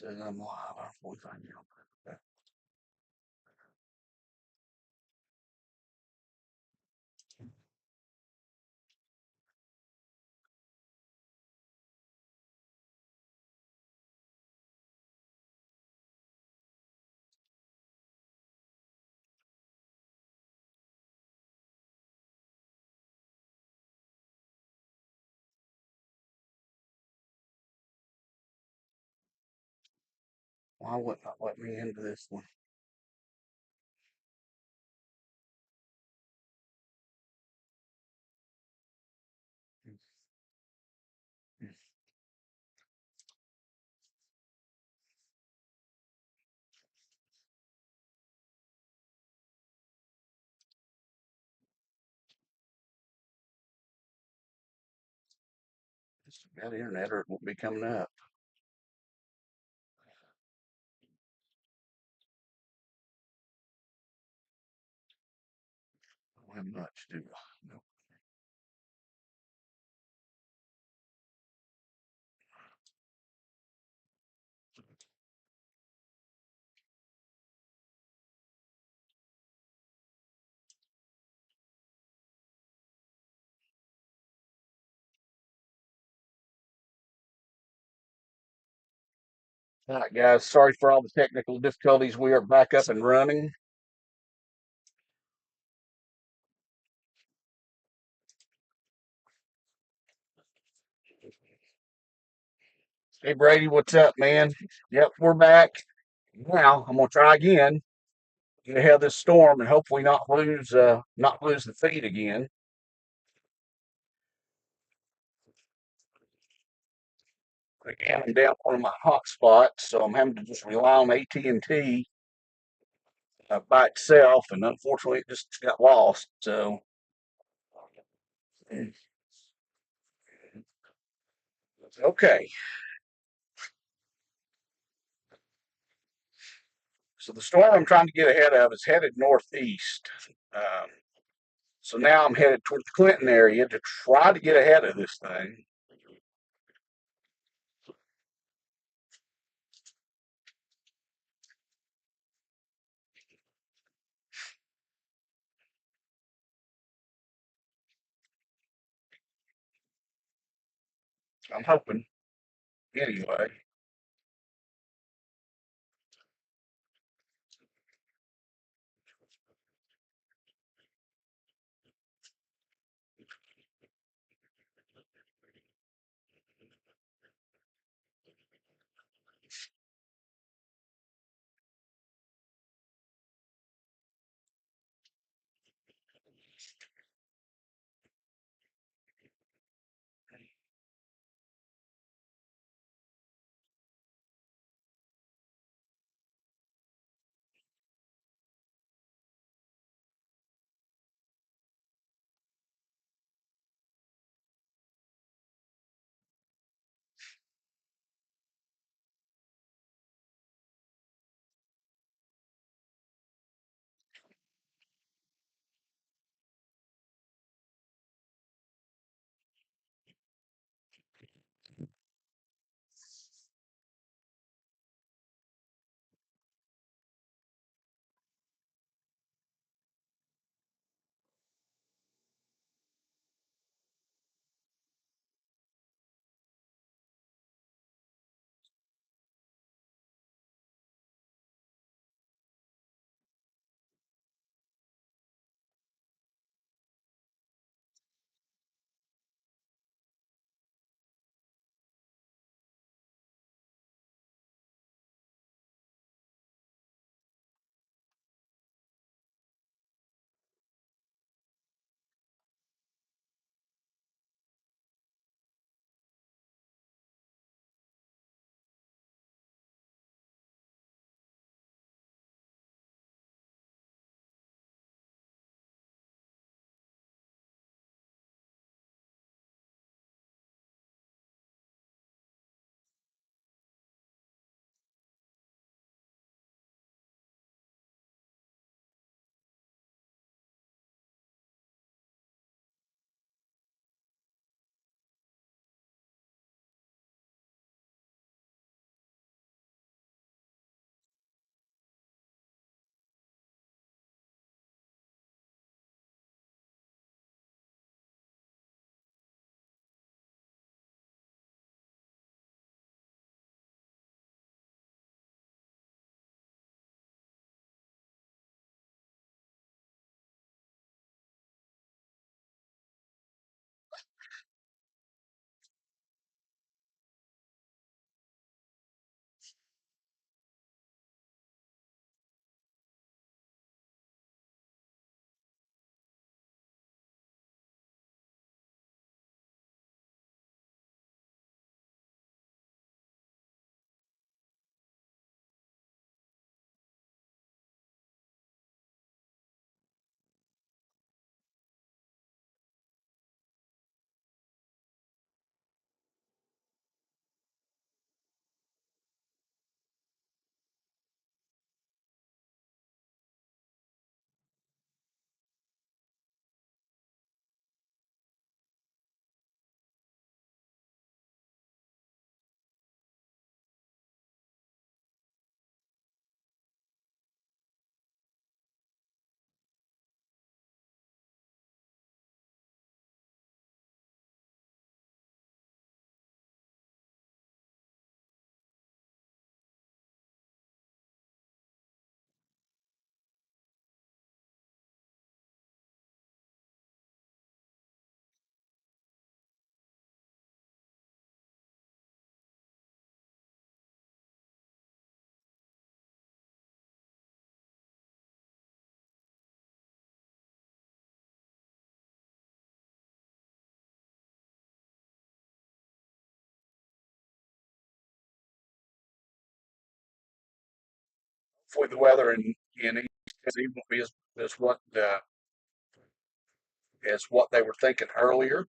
Says I'm live. I'm 45 now. Why wouldn't it let me into this one? Just got internet or it won't be coming up. I don't have much, do I? No. All right, guys. Sorry for all the technical difficulties. We are back up and running. Hey, Brady, what's up, man? Yep, we're back. Now I'm gonna try again. Get ahead of this storm and hopefully not lose the feed again. Again, I'm down one of my hot spots, so I'm having to just rely on AT&T by itself, and unfortunately, it just got lost. So, okay. So the storm I'm trying to get ahead of is headed northeast. Um, so now I'm headed towards the Clinton area to try to get ahead of this thing. I'm hoping. Anyway, hopefully the weather in East Tennessee won't be as what they were thinking earlier.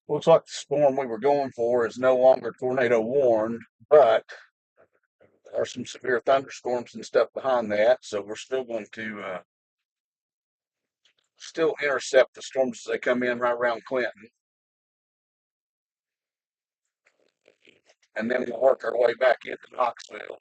Looks like the storm we were going for is no longer tornado warned, but there are some severe thunderstorms and stuff behind that, so we're still going to still intercept the storms as they come in right around Clinton, and then we'll work our way back into Knoxville.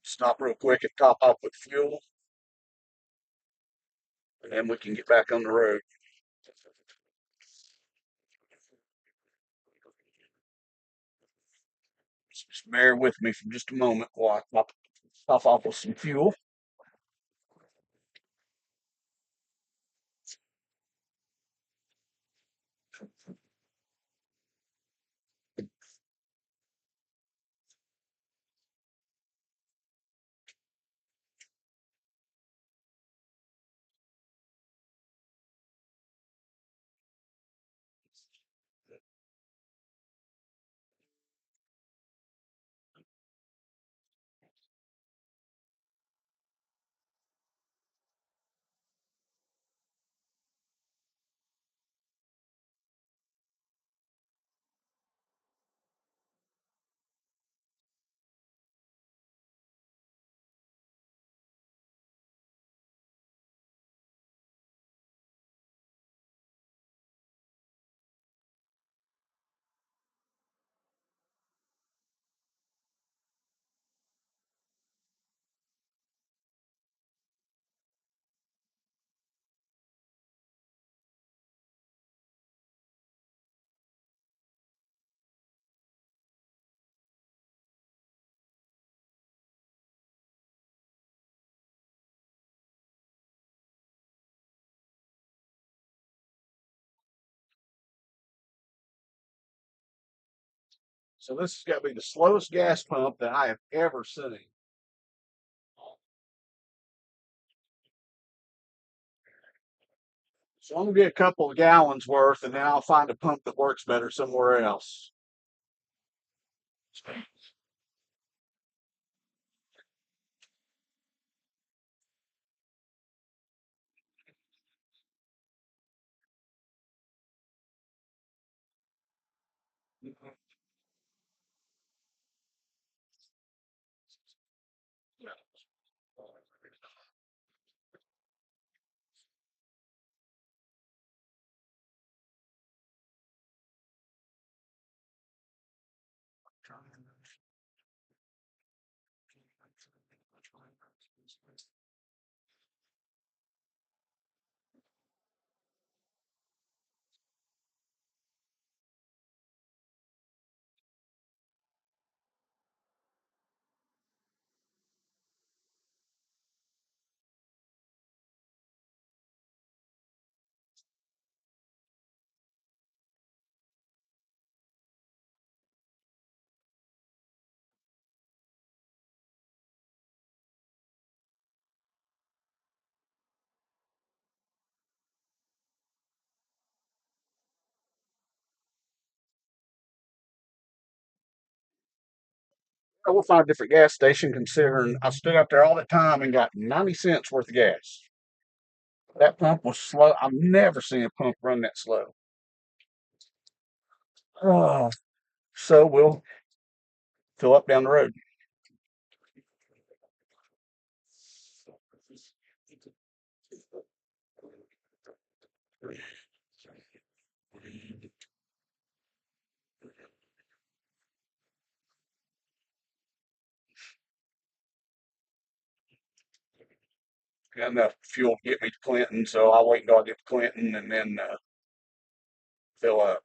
Stop real quick and top off with fuel, and then we can get back on the road. Just bear with me for just a moment while I top off with some fuel. So this has got to be the slowest gas pump that I have ever seen. So I'm gonna get a couple of gallons worth, and then I'll find a pump that works better somewhere else. I will find a different gas station considering I stood up there all that time and got 90 cents worth of gas. That pump was slow. I've never seen a pump run that slow. Oh, so we'll fill up down the road. Got enough fuel to get me to Clinton, so I'll wait until I get to Clinton and then fill up.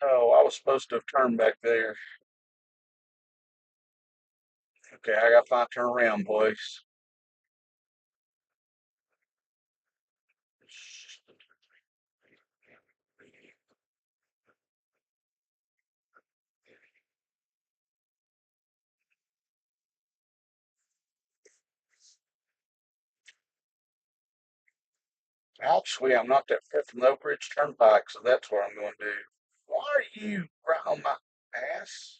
Oh, I was supposed to have turned back there. Okay, I gotta find a turn around place. Actually, I'm not that far from the Oak Ridge Turnpike, so that's what I'm going to do. Why are you right on my ass?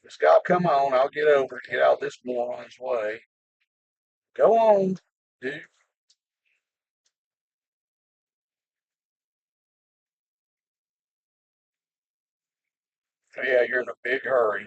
Just gotta come on. I'll get over it. Get out of this moron's way. Go on, dude. Yeah, you're in a big hurry.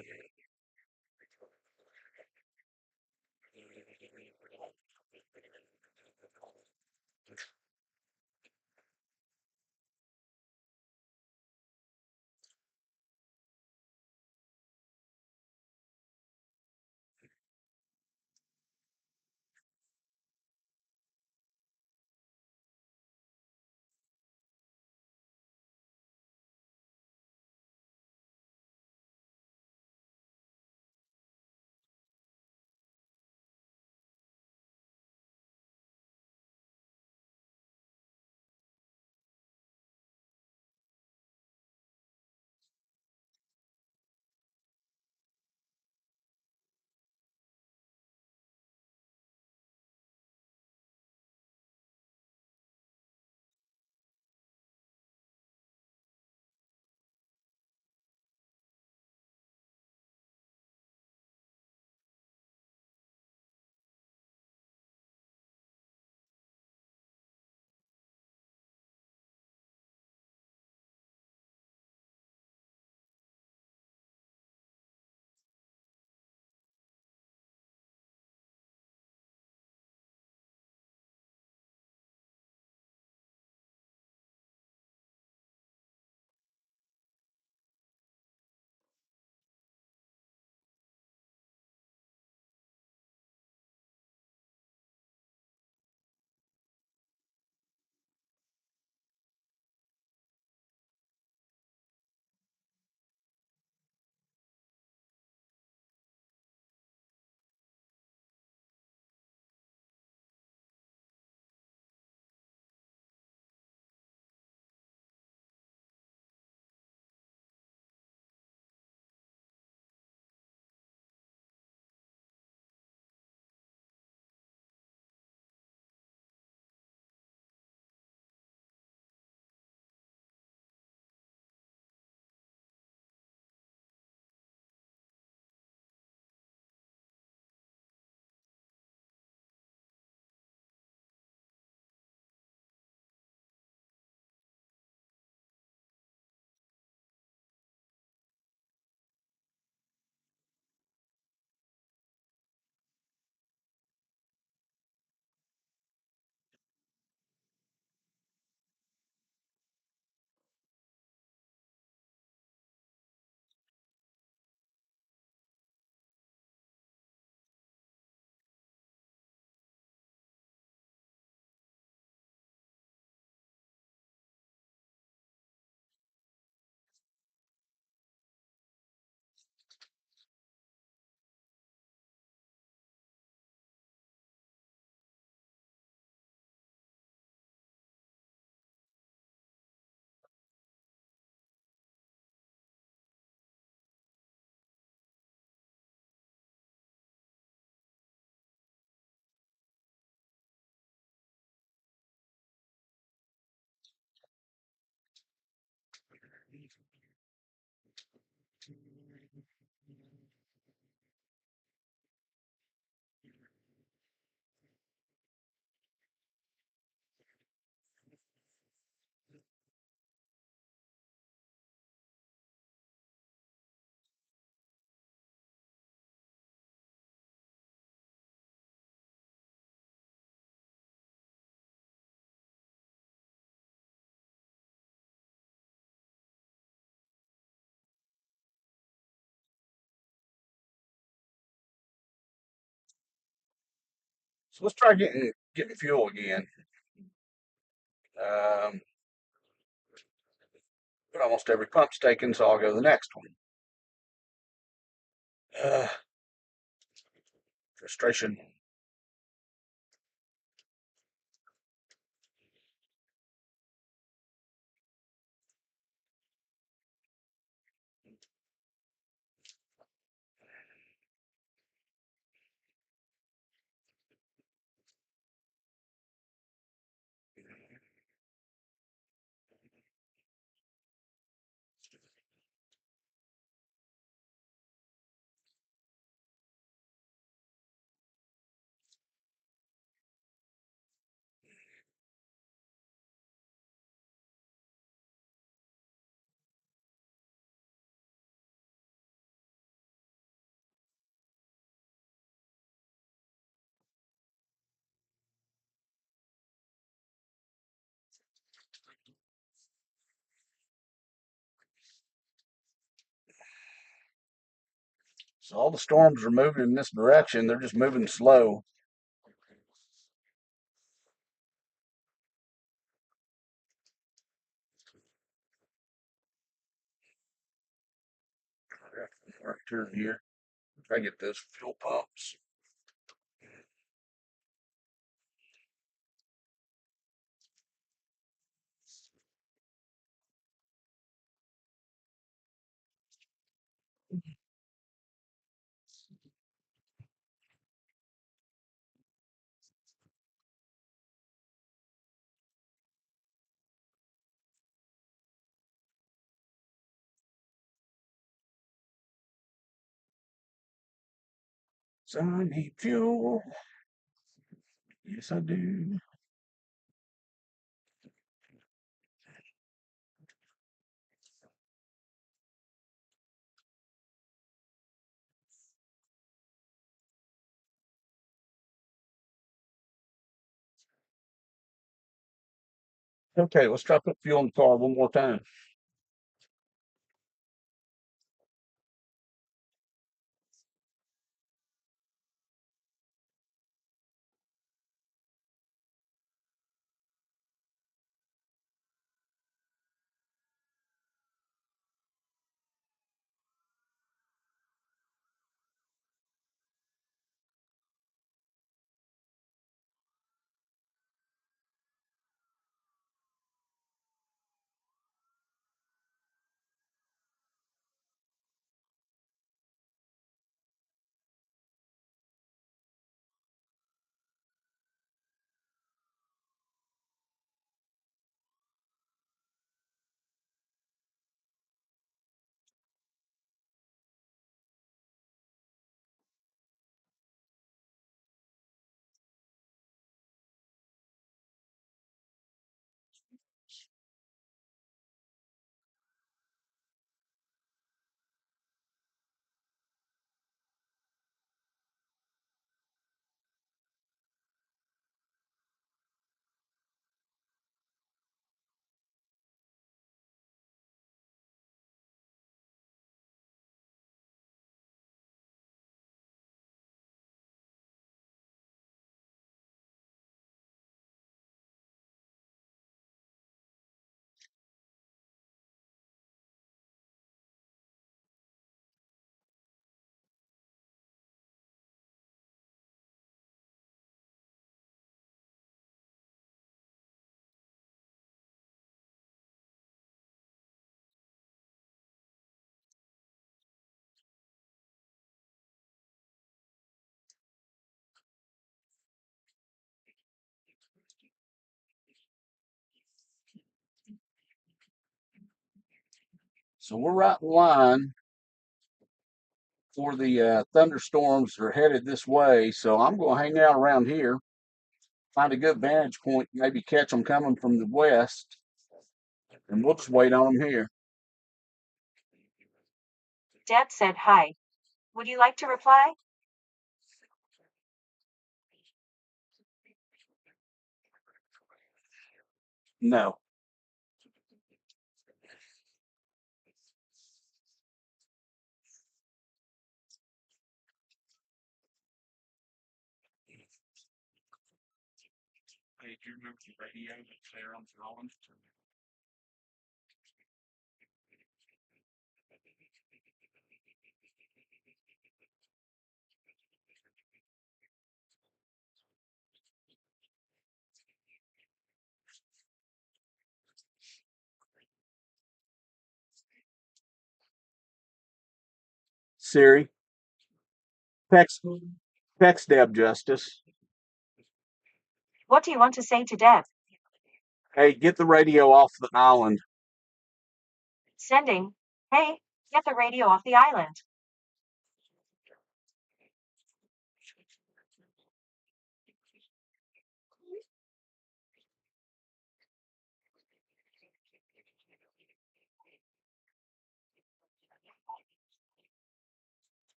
So let's try getting fuel again. Um, but almost every pump's taken, so I'll go to the next one. Frustration. So all the storms are moving in this direction. They're just moving slow. Right through here. Try to get those fuel pumps. So I need fuel. Yes, I do. Okay, let's try to put fuel in the car one more time. So we're right in line for the thunderstorms that are headed this way. So I'm going to hang out around here, find a good vantage point, maybe catch them coming from the west, and we'll just wait on them here. Deb said hi. Would you like to reply? No. Hey, do you remember the radio that's there on Holland? Siri, text text Deb Justice. What do you want to say to Deb? Hey, get the radio off the island. Sending. Hey, get the radio off the island.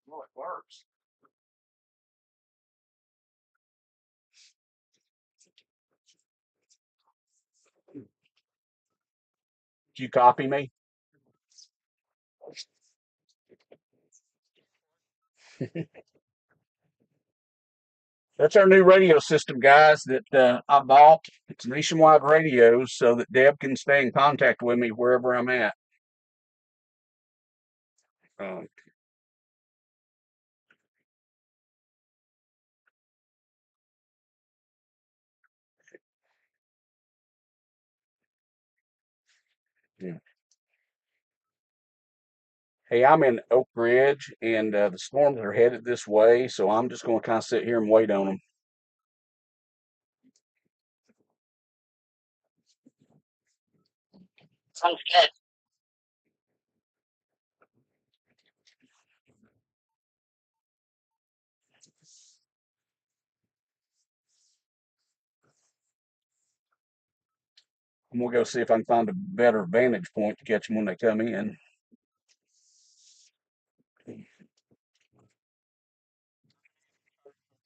Well, it works. Did you copy me? That's our new radio system, guys, that I bought. It's nationwide radio so that Deb can stay in contact with me wherever I'm at. Um, yeah. Hey, I'm in Oak Ridge, and the storms are headed this way, so I'm just going to kind of sit here and wait on them. Sounds good. I'm gonna go see if I can find a better vantage point to catch them when they come in.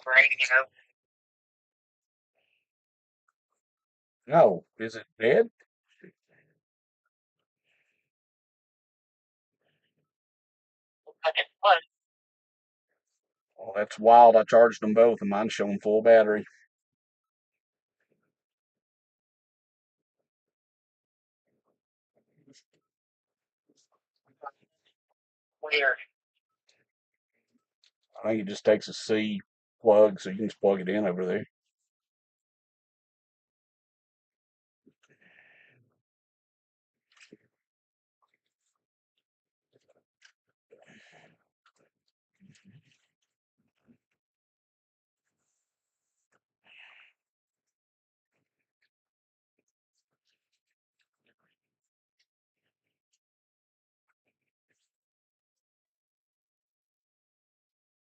Radio. Oh, is it dead? Oh, that's wild. I charged them both, and mine's showing full battery. Weird. I think it just takes a C plug, so you can just plug it in over there.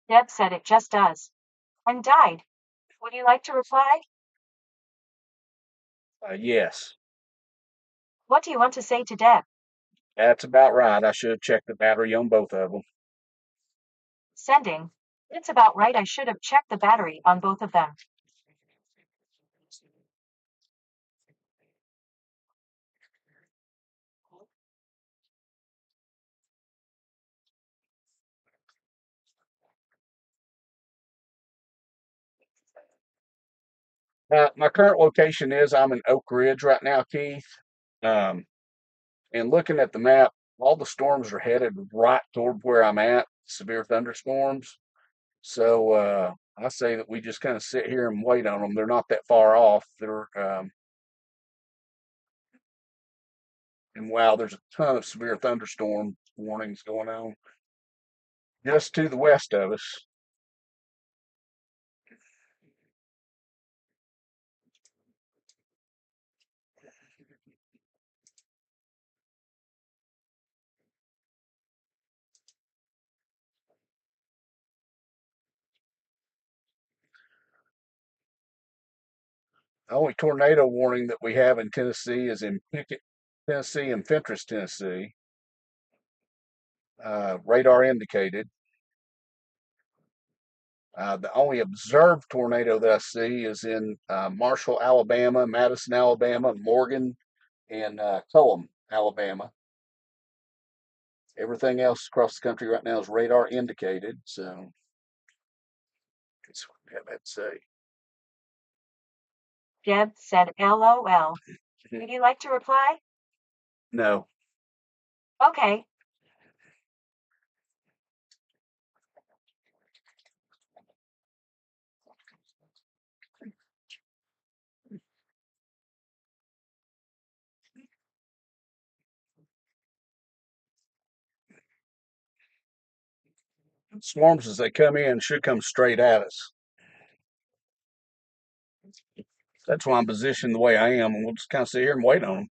Deb said it just does. And died. Would you like to reply? Yes, What do you want to say to Deb? that's about right. I should have checked the battery on both of them. Sending. It's about right. I should have checked the battery on both of them. My current location is I'm in Oak Ridge right now, Keith. Um, and looking at the map, all the storms are headed right toward where I'm at, severe thunderstorms. So I say that we just kind of sit here and wait on them. They're not that far off. And wow, there's a ton of severe thunderstorm warnings going on just to the west of us. The only tornado warning that we have in Tennessee is in Pickett, Tennessee and Fentress, Tennessee. Radar indicated. The only observed tornado that I see is in Marshall, Alabama, Madison, Alabama, Morgan, and Cullum, Alabama. Everything else across the country right now is radar indicated. So that's what I have that to say. Deb said LOL. Would you like to reply? No. Okay. Storms as they come in should come straight at us. That's why I'm positioned the way I am, and we'll just kind of sit here and wait on them.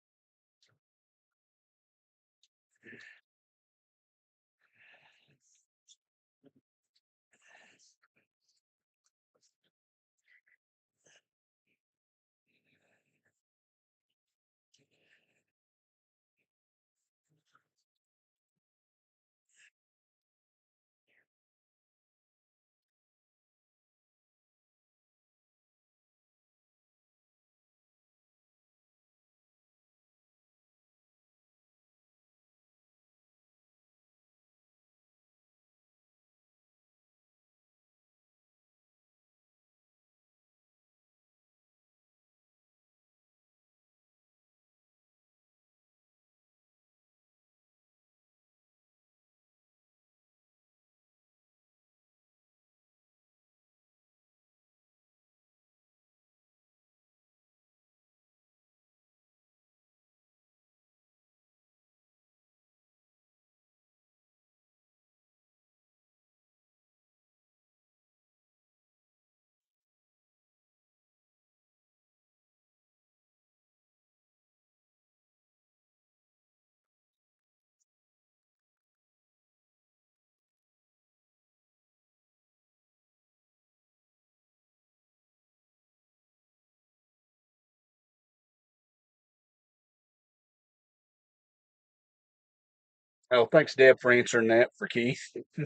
Oh, thanks, Deb, for answering that for Keith. I'm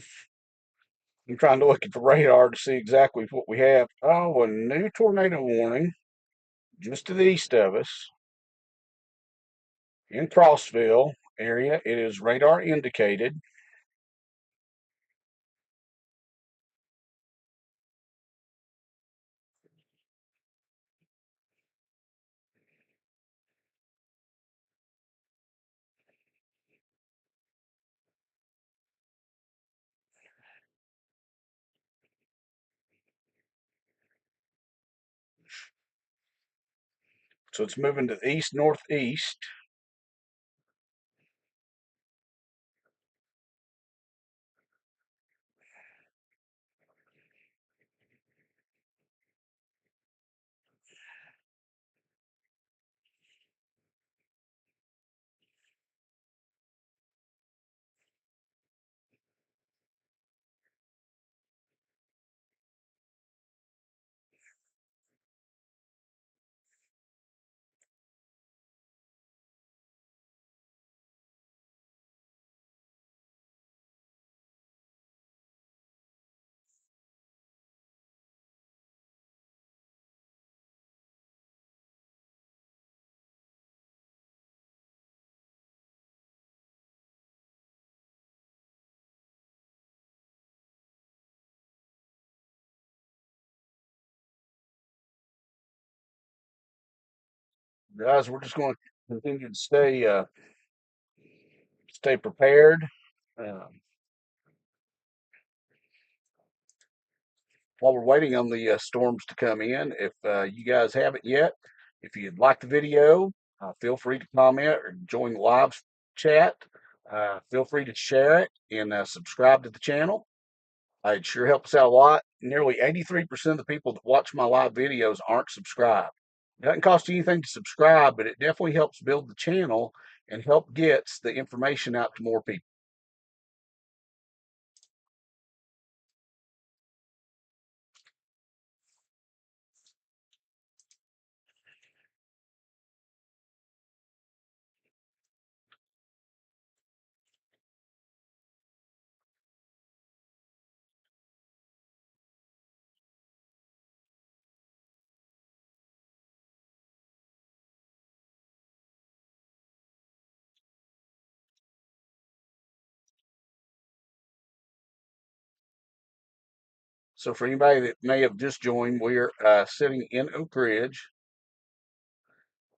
trying to look at the radar to see exactly what we have. Oh, a new tornado warning just to the east of us in Crossville area. It is radar indicated. So it's moving to the east northeast. Guys, we're just going to continue to stay prepared. Um, while we're waiting on the storms to come in, if you guys haven't yet, if you'd like the video, feel free to comment or join the live chat. Feel free to share it and subscribe to the channel. It sure helps out a lot. Nearly 83% of the people that watch my live videos aren't subscribed. It doesn't cost you anything to subscribe, but it definitely helps build the channel and help gets the information out to more people. So for anybody that may have just joined, we're sitting in Oak Ridge.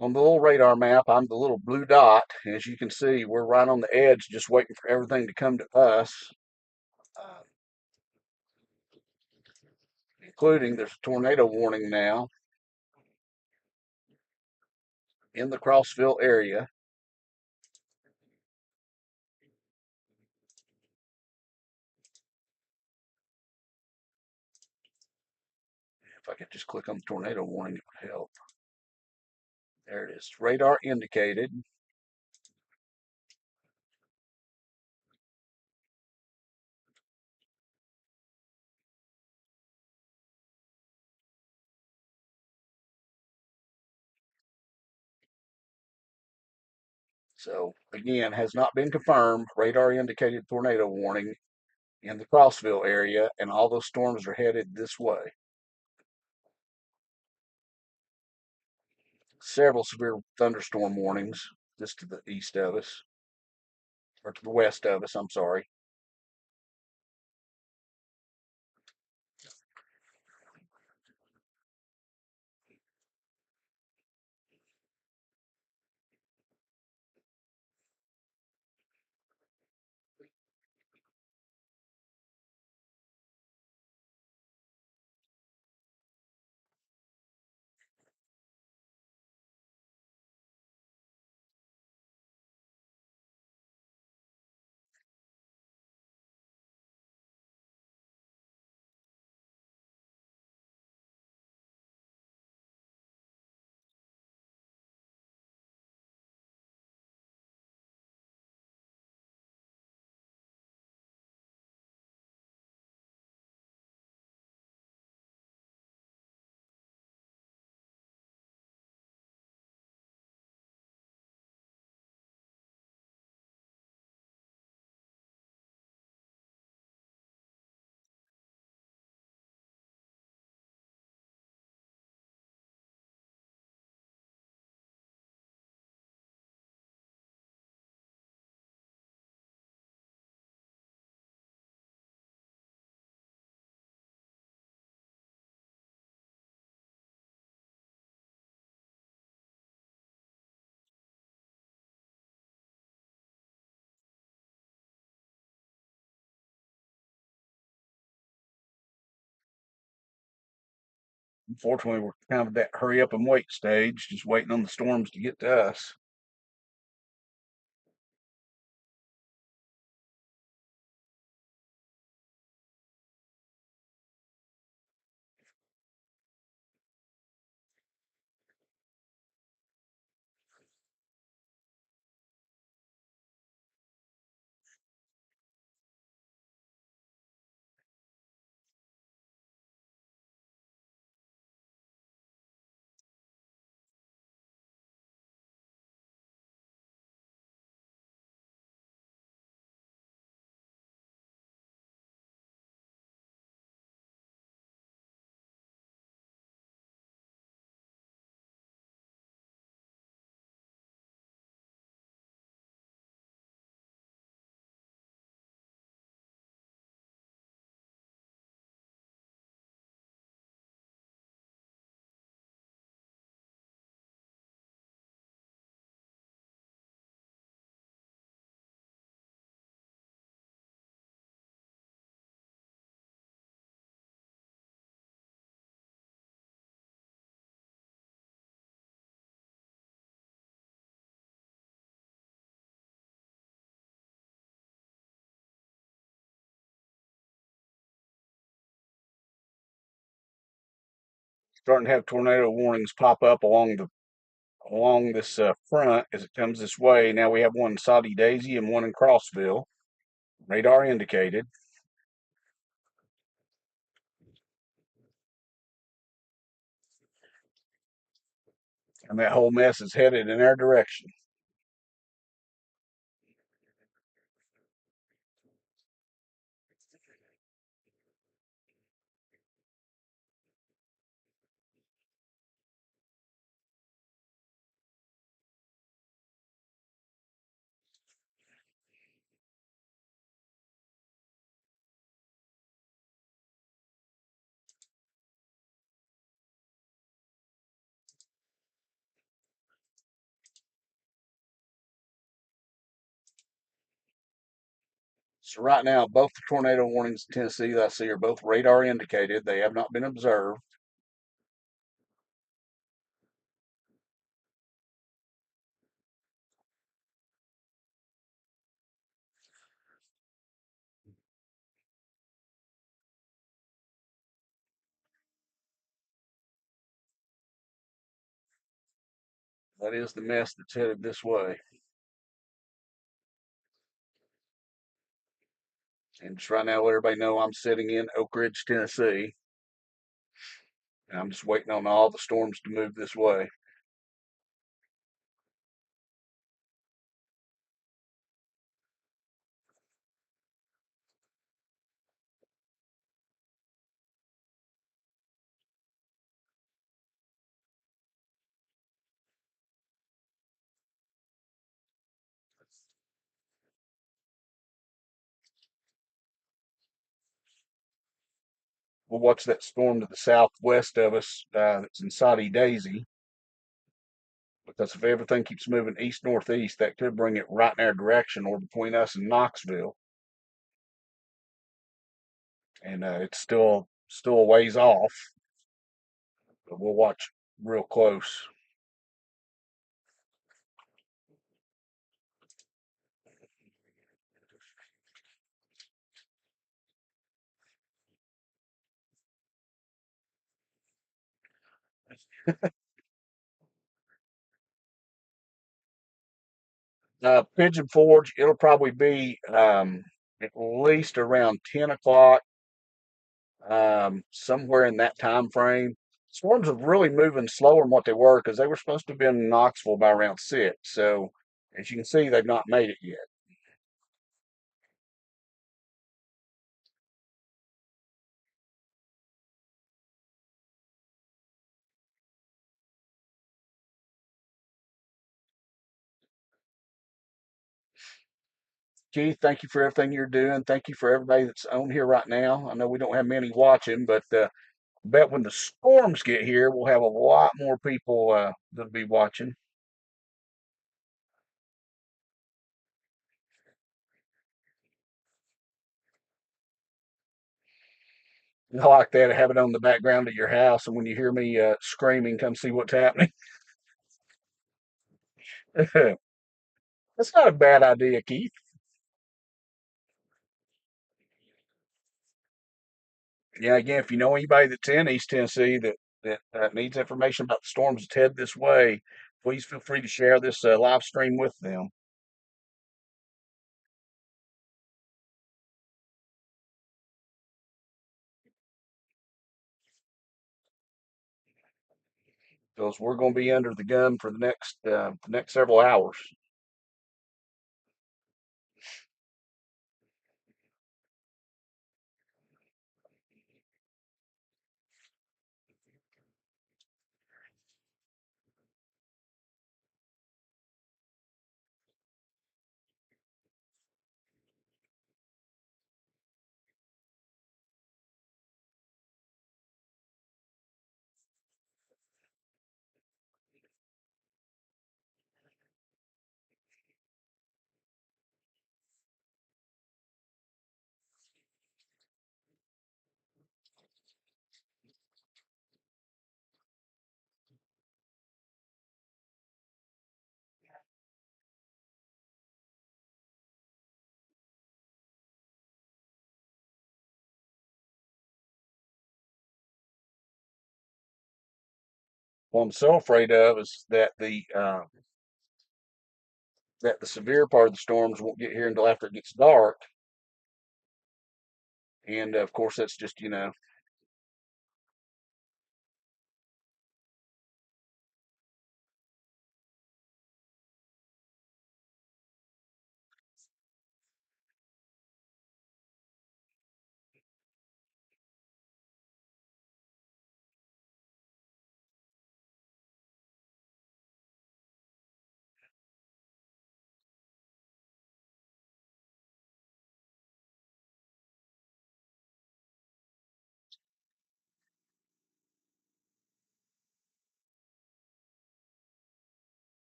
On the little radar map, I'm the little blue dot. As you can see, we're right on the edge, just waiting for everything to come to us, uh, including there's a tornado warning now in the Crossville area. If I could just click on the tornado warning, it would help. There it is. Radar indicated. So again, has not been confirmed. Radar indicated tornado warning in the Crossville area, and all those storms are headed this way. Several severe thunderstorm warnings just to the east of us, or to the west of us, I'm sorry. Unfortunately, we're kind of that hurry up and wait stage, just waiting on the storms to get to us. Starting to have tornado warnings pop up along this front as it comes this way. Now we have one in Soddy Daisy and one in Crossville. Radar indicated. And that whole mess is headed in our direction. So right now, both the tornado warnings in Tennessee that I see are both radar indicated. They have not been observed. That is the mess that's headed this way. And just right now, let everybody know I'm sitting in Oak Ridge, Tennessee. And I'm just waiting on all the storms to move this way. We'll watch that storm to the southwest of us that's in Saudi Daisy, because if everything keeps moving east northeast, that could bring it right in our direction or between us and Knoxville. And it's still a ways off, but we'll watch real close. Pigeon Forge, it'll probably be at least around 10 o'clock, somewhere in that time frame. Storms are really moving slower than what they were because they were supposed to have been in Knoxville by around 6. So, as you can see, they've not made it yet. Keith, thank you for everything you're doing. Thank you for everybody that's on here right now. I know we don't have many watching, but bet when the storms get here, we'll have a lot more people that'll be watching. I like that. Have it on the background of your house, and when you hear me screaming, come see what's happening. That's not a bad idea, Keith. Yeah, again, if you know anybody that's in East Tennessee that needs information about the storms that's head this way, please feel free to share this live stream with them. Because we're going to be under the gun for the next several hours. What I'm so afraid of is that the severe part of the storms won't get here until after it gets dark, and of course that's just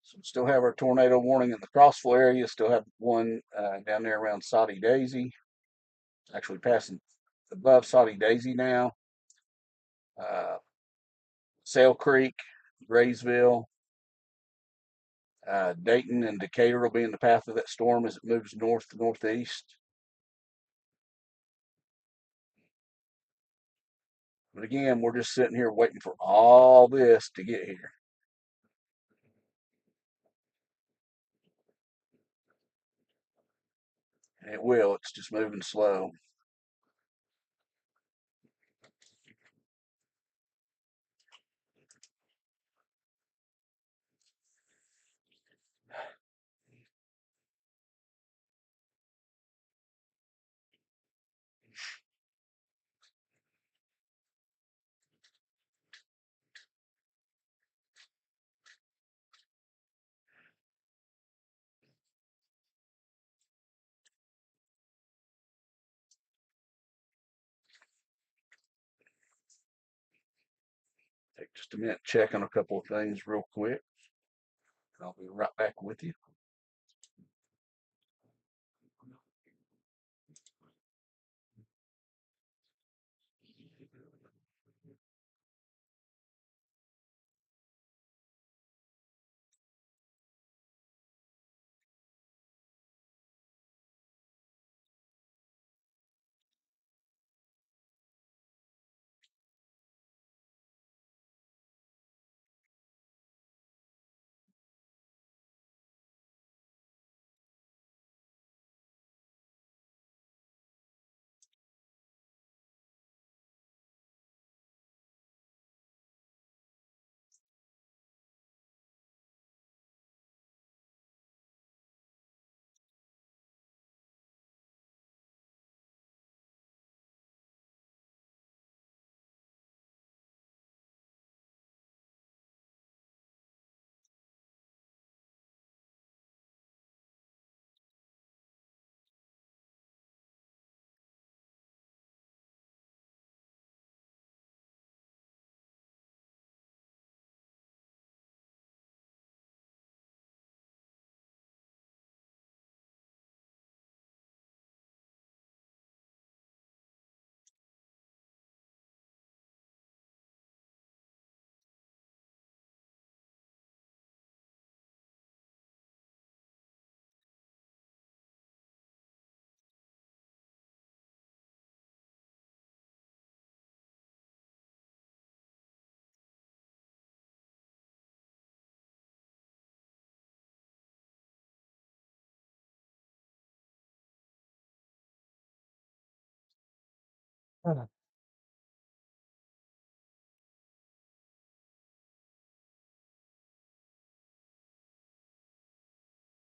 So we still have our tornado warning in the Crossville area. Still have one down there around Soddy Daisy. Actually passing above Soddy Daisy now. Sail Creek, Graysville, Dayton, and Decatur will be in the path of that storm as it moves north to northeast. But again, we're just sitting here waiting for all this to get here. And it will. It's just moving slow. Take just a minute, check on a couple of things real quick. And I'll be right back with you.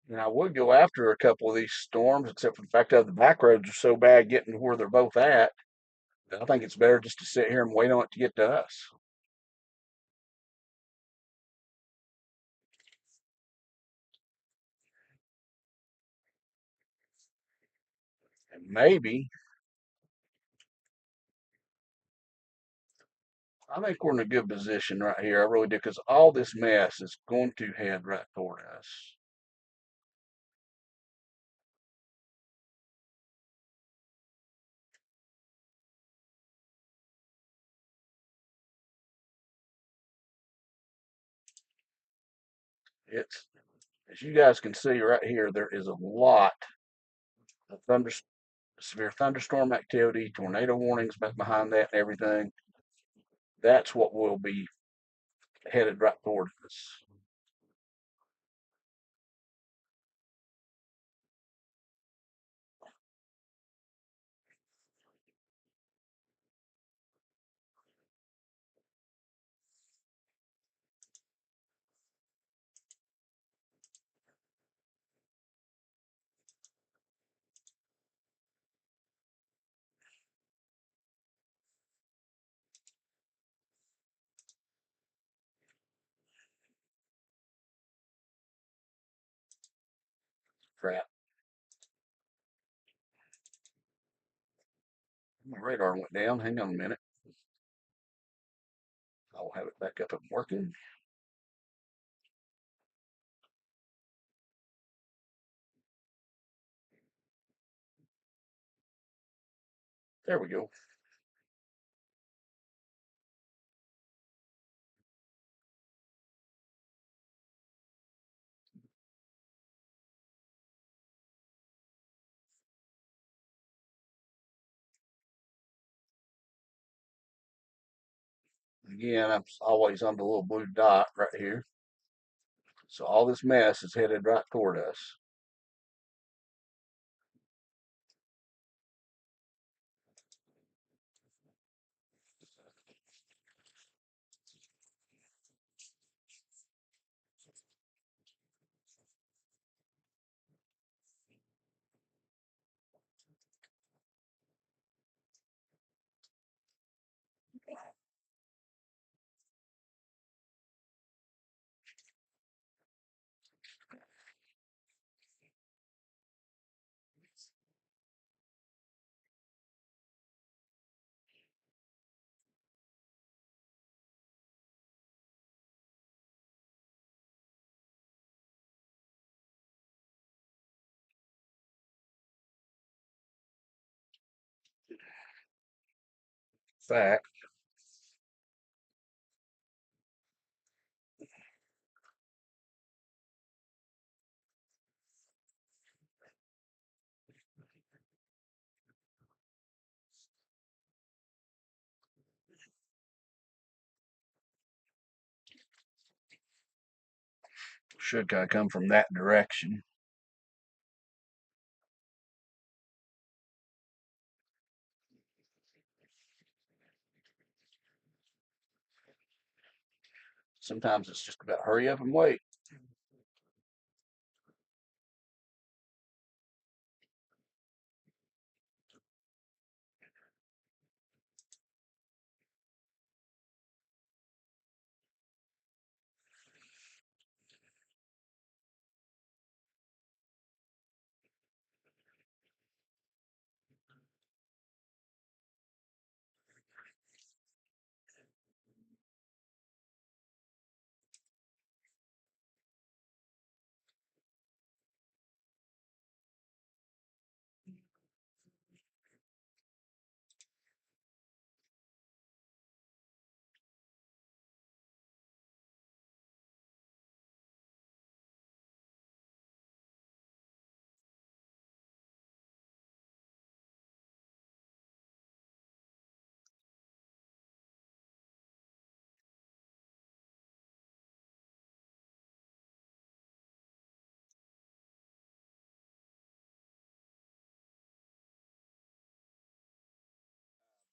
And I would go after a couple of these storms, except for the fact that the back roads are so bad getting to where they're both at. I think it's better just to sit here and wait on it to get to us. And maybe, I think we're in a good position right here. I really do, because all this mess is going to head right toward us. It's, as you guys can see right here, there is a lot of severe thunderstorm activity, tornado warnings back behind that and everything. That's what will be headed right toward us. Crap. My radar went down. Hang on a minute. I'll have it back up and working. There we go. Again, I'm always on the little blue dot right here. So all this mess is headed right toward us. Fact, should kind of come from that direction. Sometimes it's just about hurry up and wait.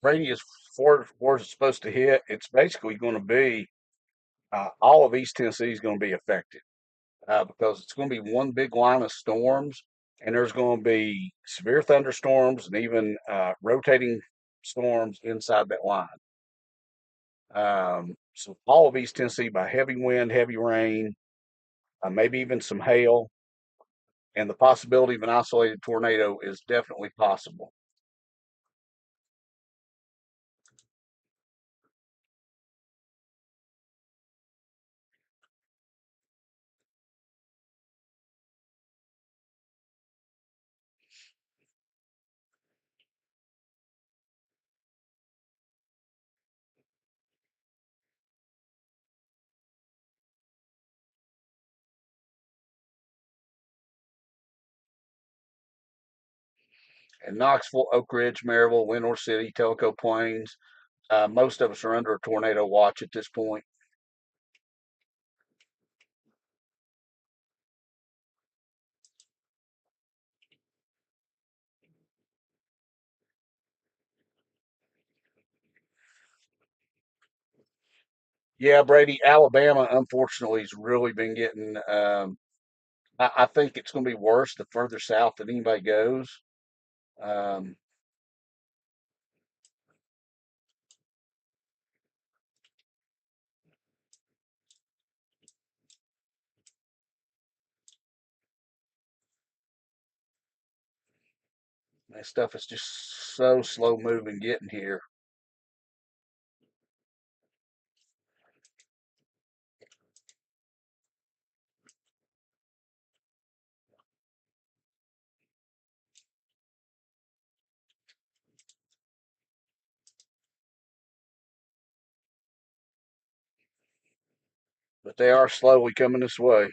Radius for where it's supposed to hit, it's basically going to be all of East Tennessee is going to be affected because it's going to be one big line of storms, and there's going to be severe thunderstorms and even rotating storms inside that line. So all of East Tennessee by heavy wind, heavy rain, maybe even some hail, and the possibility of an isolated tornado is definitely possible. And Knoxville, Oak Ridge, Maryville, Winter City, Tellico Plains, most of us are under a tornado watch at this point. Yeah, Brady, Alabama, unfortunately, has really been getting. I think it's going to be worse the further south that anybody goes. Um, that stuff is just so slow moving getting here. but they are slowly coming this way.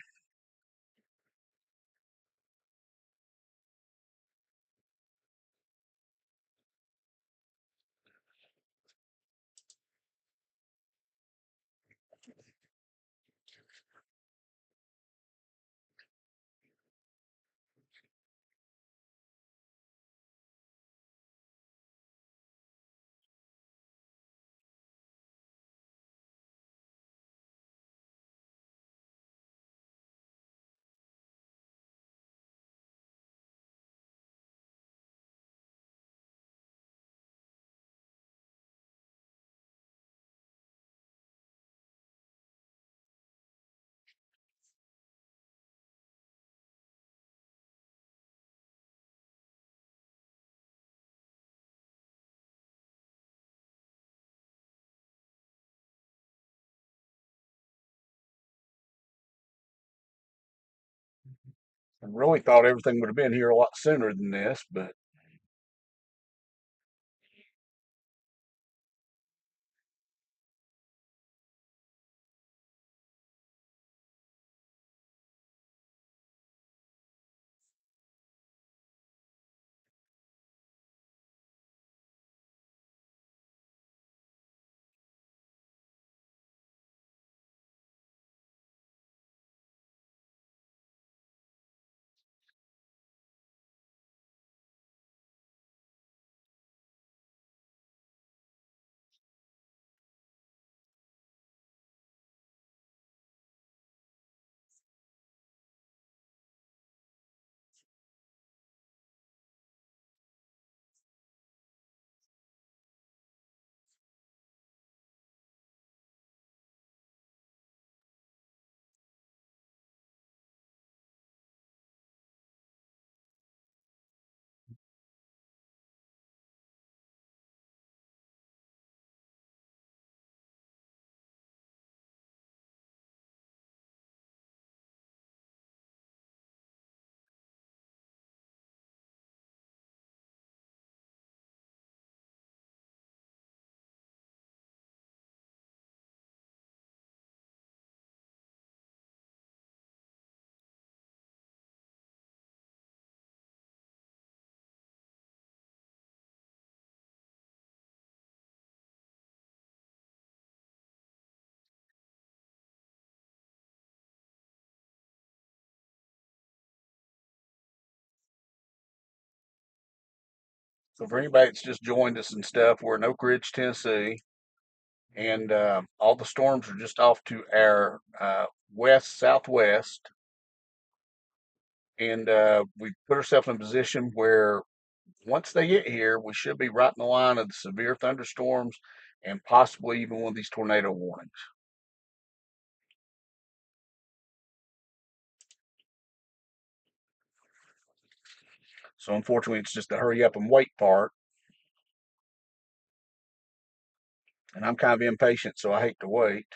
I really thought everything would have been here a lot sooner than this, but so for anybody that's just joined us and stuff, we're in Oak Ridge, Tennessee, and all the storms are just off to our west southwest, and we put ourselves in a position where once they get here, we should be right in the line of the severe thunderstorms and possibly even one of these tornado warnings. So unfortunately, it's just the hurry up and wait part, and I'm kind of impatient, so I hate to wait.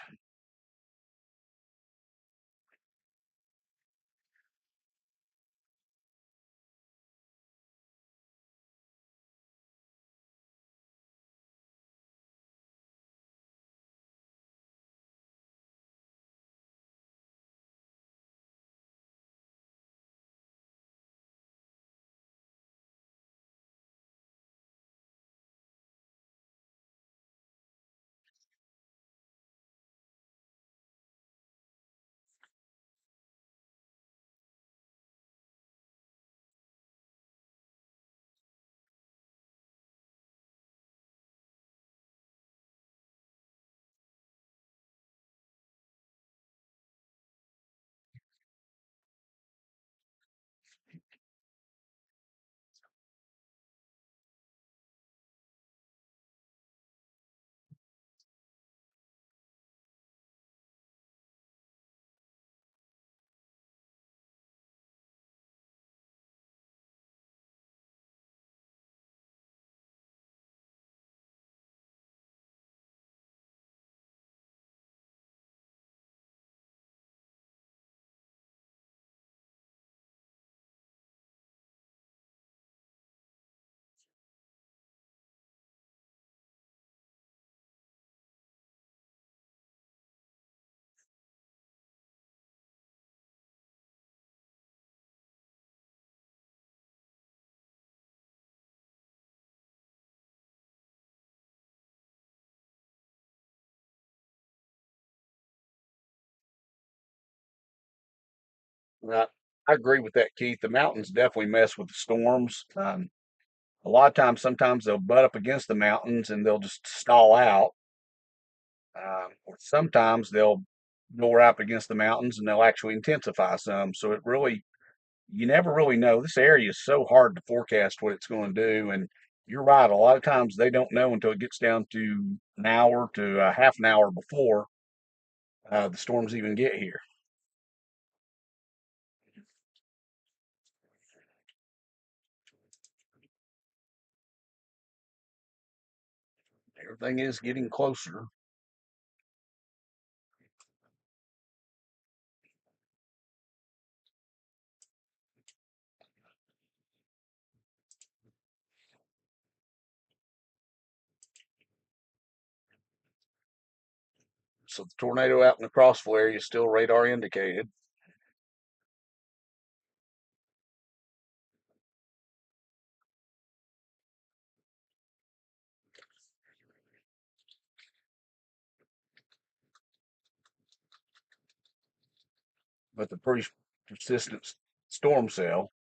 Uh, I agree with that, Keith. The mountains definitely mess with the storms. A lot of times, sometimes they'll butt up against the mountains and they'll just stall out. Or sometimes they'll go right up against the mountains and they'll actually intensify some. So it really, you never really know. This area is so hard to forecast what it's going to do. And you're right. A lot of times they don't know until it gets down to an hour to a half an hour before the storms even get here. Everything is getting closer. So the tornado out in the Crossville area is still radar indicated. But the pretty persistent storm cell.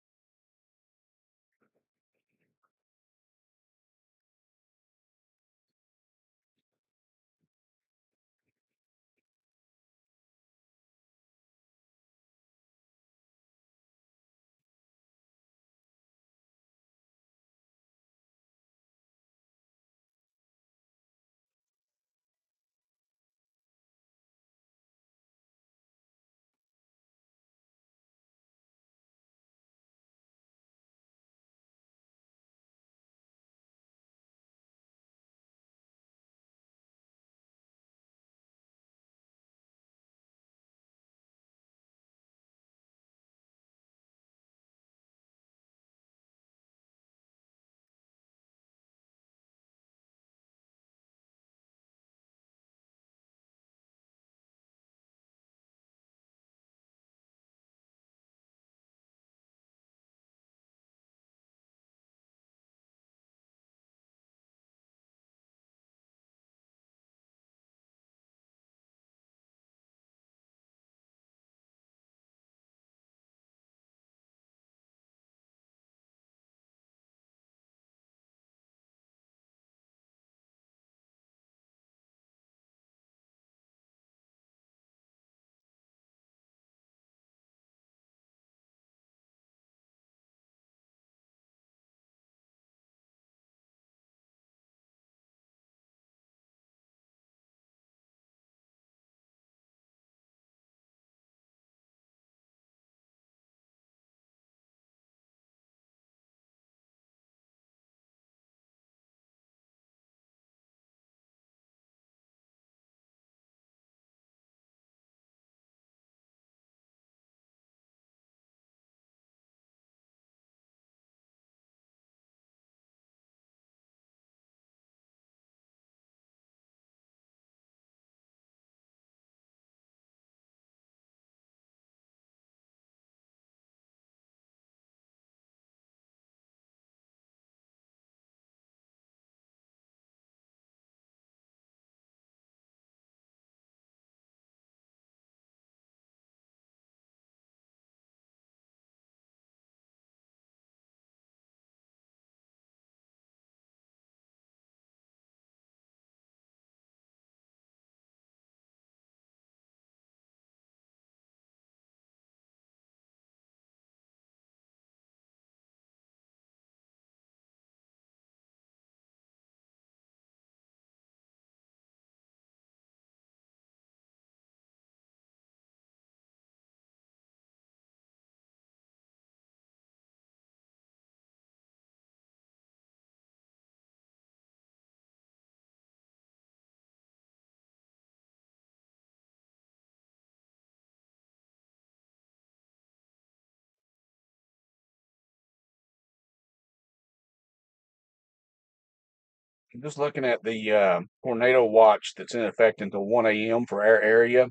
Just looking at the tornado watch that's in effect until 1 a.m. for our area.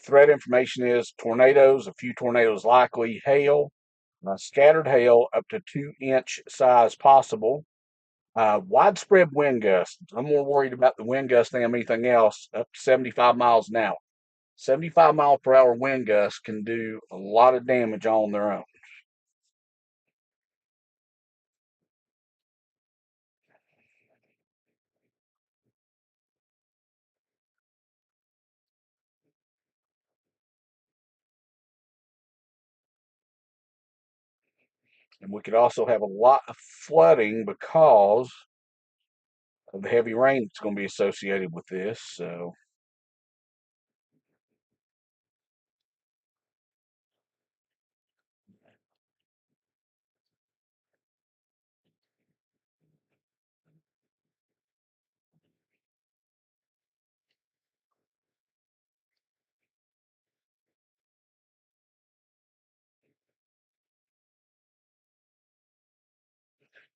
Threat information is tornadoes, a few tornadoes likely, hail, scattered hail up to 2-inch size possible. Widespread wind gusts. I'm more worried about the wind gusts than anything else, up to 75 miles an hour. 75-mile-per-hour wind gusts can do a lot of damage on their own. And we could also have a lot of flooding because of the heavy rain that's going to be associated with this. So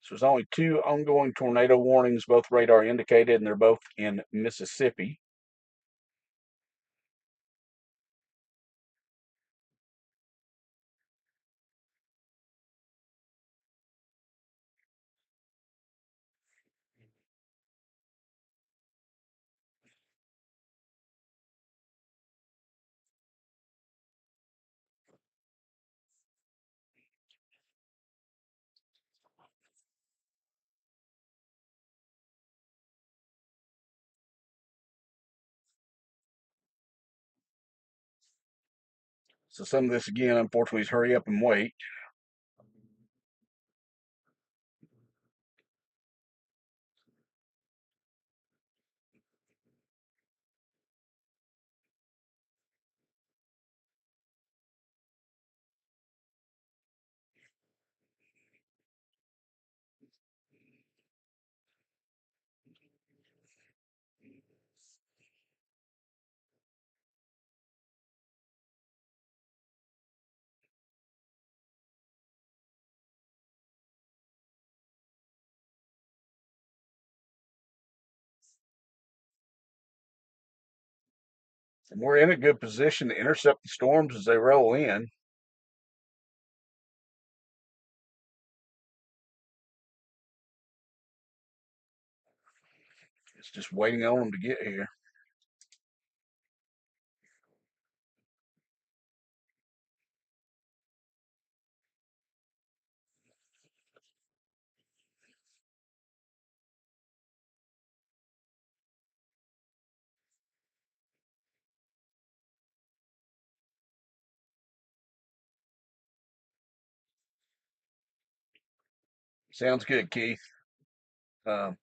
there's only two ongoing tornado warnings, both radar indicated, and they're both in Mississippi. So some of this, again, unfortunately, is hurry up and wait. And we're in a good position to intercept the storms as they roll in. It's just waiting on them to get here. Sounds good, Keith. Um,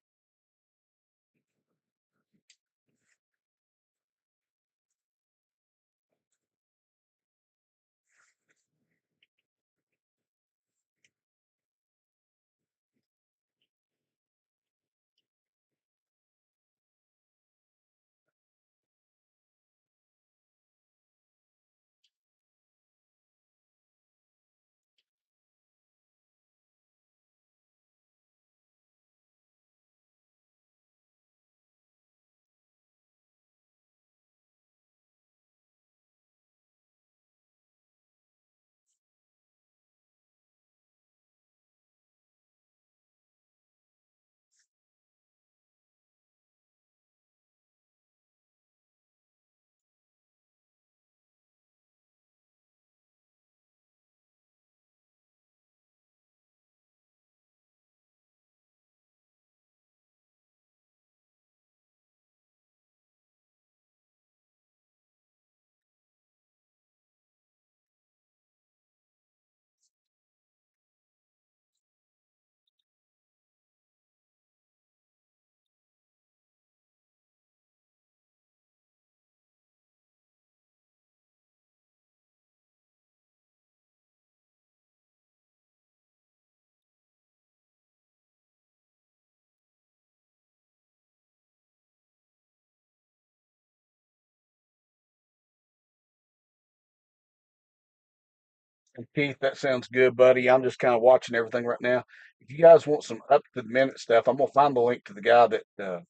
and Keith, that sounds good, buddy. I'm just kind of watching everything right now. If you guys want some up to the minute stuff, I'm gonna find the link to the guy that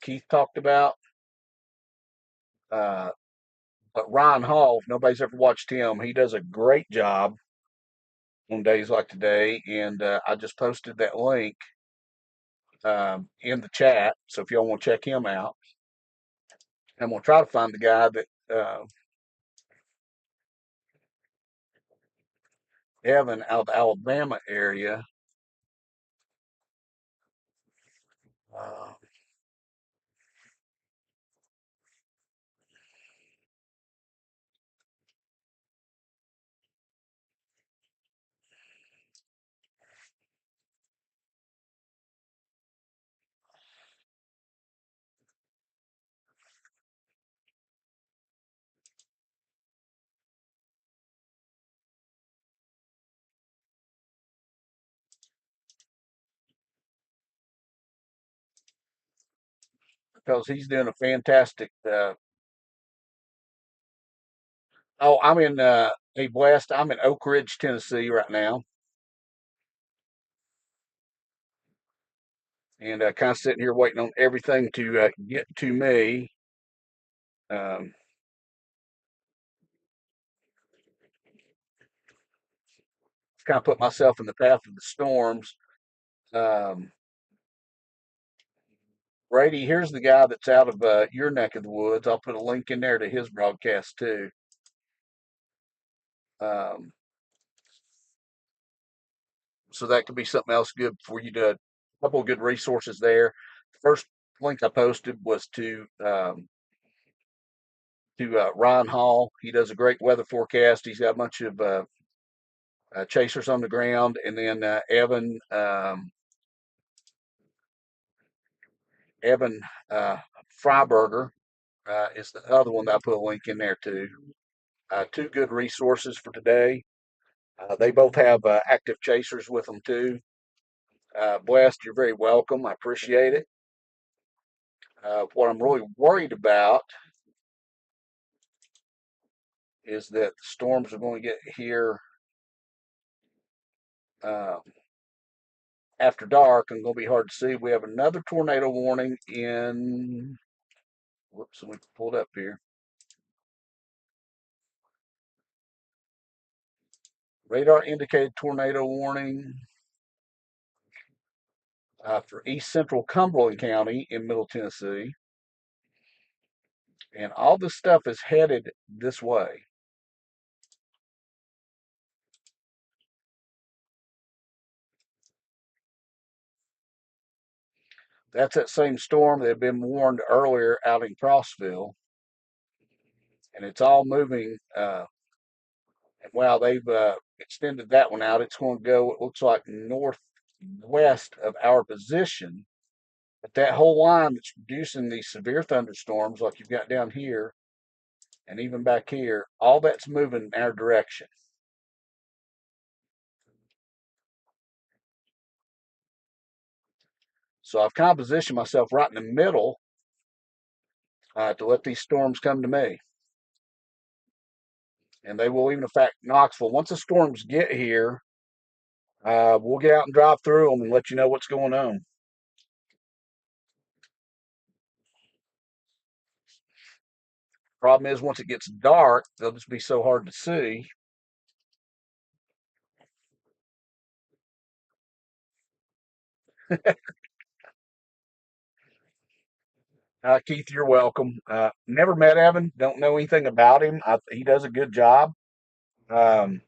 Keith talked about. Uh, but Ryan Hall, if nobody's ever watched him, he does a great job on days like today, and I just posted that link in the chat. So if y'all want to check him out, I'm gonna try to find the guy that Evan out of the Alabama area. Uh, because he's doing a fantastic. Oh, I'm in West. I'm in Oak Ridge, Tennessee right now, and kind of sitting here waiting on everything to get to me. Um, kind of put myself in the path of the storms. Um, Brady, here's the guy that's out of your neck of the woods. I'll put a link in there to his broadcast too. Um, so that could be something else good for you to. A couple of good resources there. The first link I posted was to Ryan Hall. He does a great weather forecast. He's got a bunch of chasers on the ground, and then Evan Freiberger is the other one that I put a link in there to. Two good resources for today. They both have active chasers with them too. Blessed, you're very welcome. I appreciate it. What I'm really worried about is that the storms are going to get here uh, after dark and going to be hard to see. We have another tornado warning in. Whoops, let me pull it up here. Radar indicated tornado warning for east central Cumberland County in Middle Tennessee. And all this stuff is headed this way. That's that same storm that had been warned earlier out in Crossville. And it's all moving. While they've extended that one out, it's going to go, it looks like, northwest of our position. But that whole line that's producing these severe thunderstorms, like you've got down here and even back here, all that's moving in our direction. So I've kind of positioned myself right in the middle to let these storms come to me. And they will even affect Knoxville. Once the storms get here, we'll get out and drive through them and let you know what's going on. Problem is, once it gets dark, they'll just be so hard to see. Keith, you're welcome. Never met Evan. Don't know anything about him. He does a good job. Um,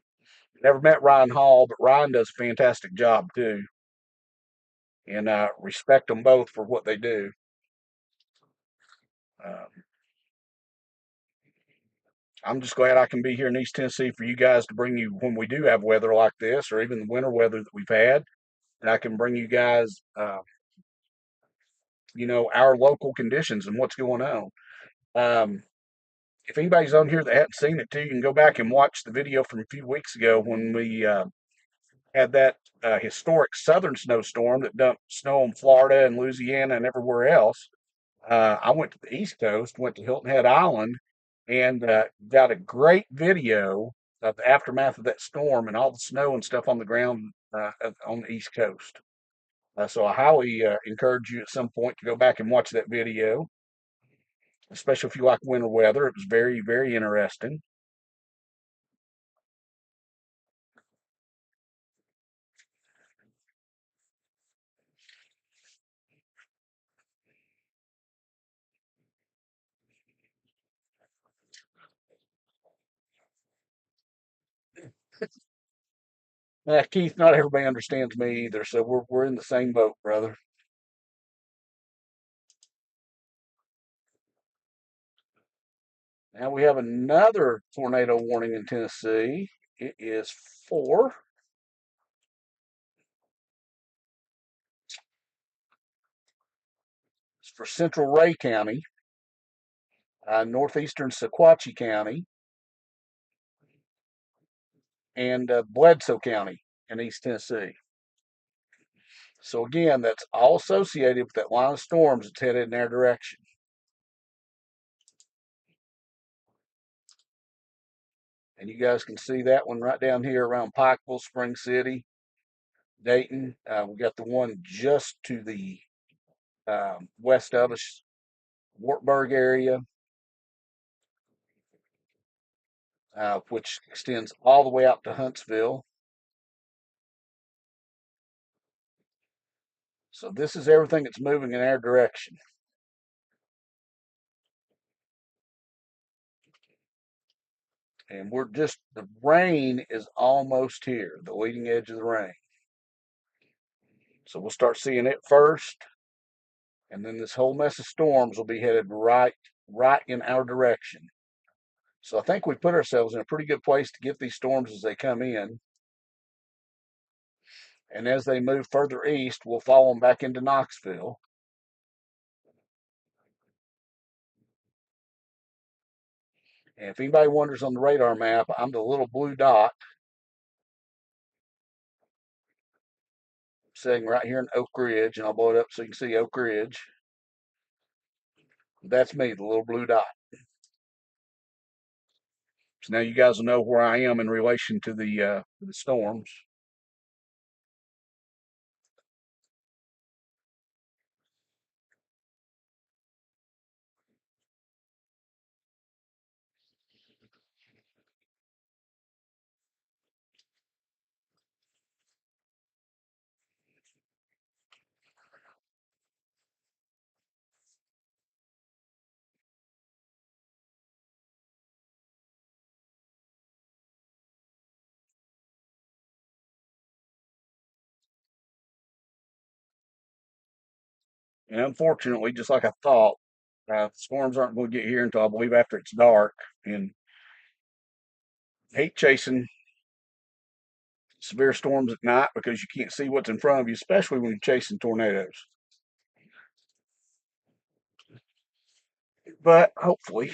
never met Ryan Hall, but Ryan does a fantastic job too. And respect them both for what they do. Um, I'm just glad I can be here in East Tennessee for you guys to bring you when we do have weather like this, or even the winter weather that we've had. And I can bring you guys, our local conditions and what's going on. Um, if anybody's on here that hadn't seen it too, you can go back and watch the video from a few weeks ago when we had that historic southern snowstorm that dumped snow in Florida and Louisiana and everywhere else. I went to the East Coast, went to Hilton Head Island, and got a great video of the aftermath of that storm and all the snow and stuff on the ground on the East Coast. So I highly encourage you at some point to go back and watch that video, especially if you like winter weather. It was very, very interesting. Keith, not everybody understands me either, so we're in the same boat, brother. Now we have another tornado warning in Tennessee. It is for Central Ray County, northeastern Sequatchie County, and Bledsoe County in East Tennessee. So again, that's all associated with that line of storms that's headed in their direction. And you guys can see that one right down here around Pikeville, Spring City, Dayton. We got the one just to the west of us, Wartburg area, which extends all the way out to Huntsville. So this is everything that's moving in our direction. And the rain is almost here, the leading edge of the rain. So we'll start seeing it first, and then this whole mess of storms will be headed right in our direction. So I think we put ourselves in a pretty good place to get these storms as they come in. And as they move further east, we'll follow them back into Knoxville. And if anybody wonders on the radar map, I'm the little blue dot sitting right here in Oak Ridge, and I'll blow it up so you can see Oak Ridge. That's me, the little blue dot. So now you guys will know where I am in relation to the storms. And unfortunately, just like I thought, storms aren't going to get here until I believe after it's dark. And hate chasing severe storms at night because you can't see what's in front of you, especially when you're chasing tornadoes. But hopefully,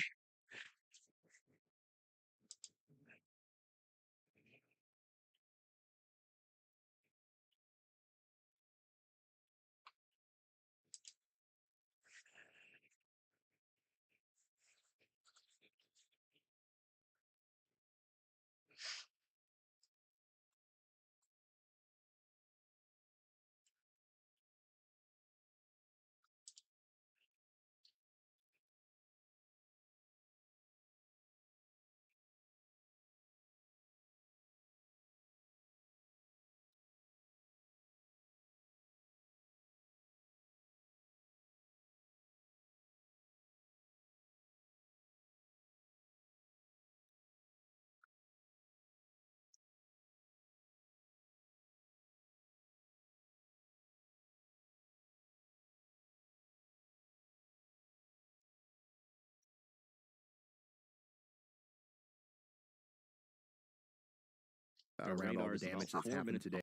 around all the damage that's happened today.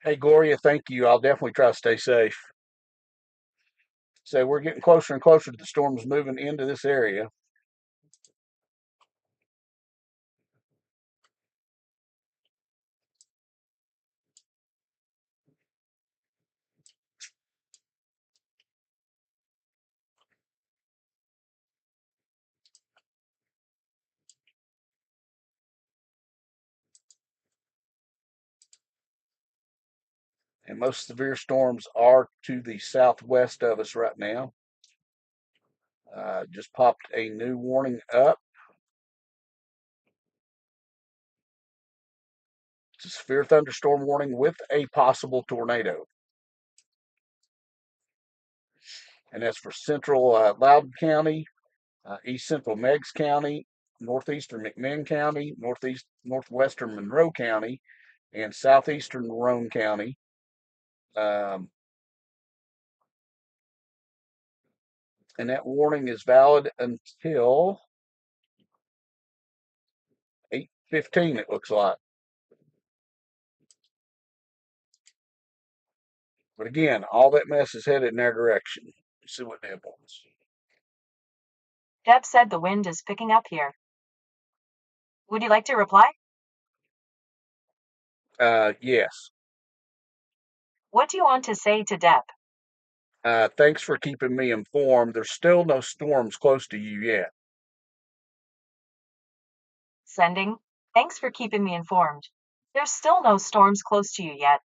hey, Gloria, thank you. I'll definitely try to stay safe. So we're getting closer and closer to the storms moving into this area. And most severe storms are to the southwest of us right now. Just popped a new warning up It's a severe thunderstorm warning with a possible tornado. And that's for central Loudoun County, east central Meigs County, northeastern McMinn County, northwestern Monroe County, and southeastern Roane County. Um, and that warning is valid until 8:15. It looks like. But again, all that mess is headed in their direction. Let's see what Deb wants. Deb said the wind is picking up here. Would you like to reply? Yes. What do you want to say to Deb? Thanks for keeping me informed. There's still no storms close to you yet. Sending. Thanks for keeping me informed. There's still no storms close to you yet.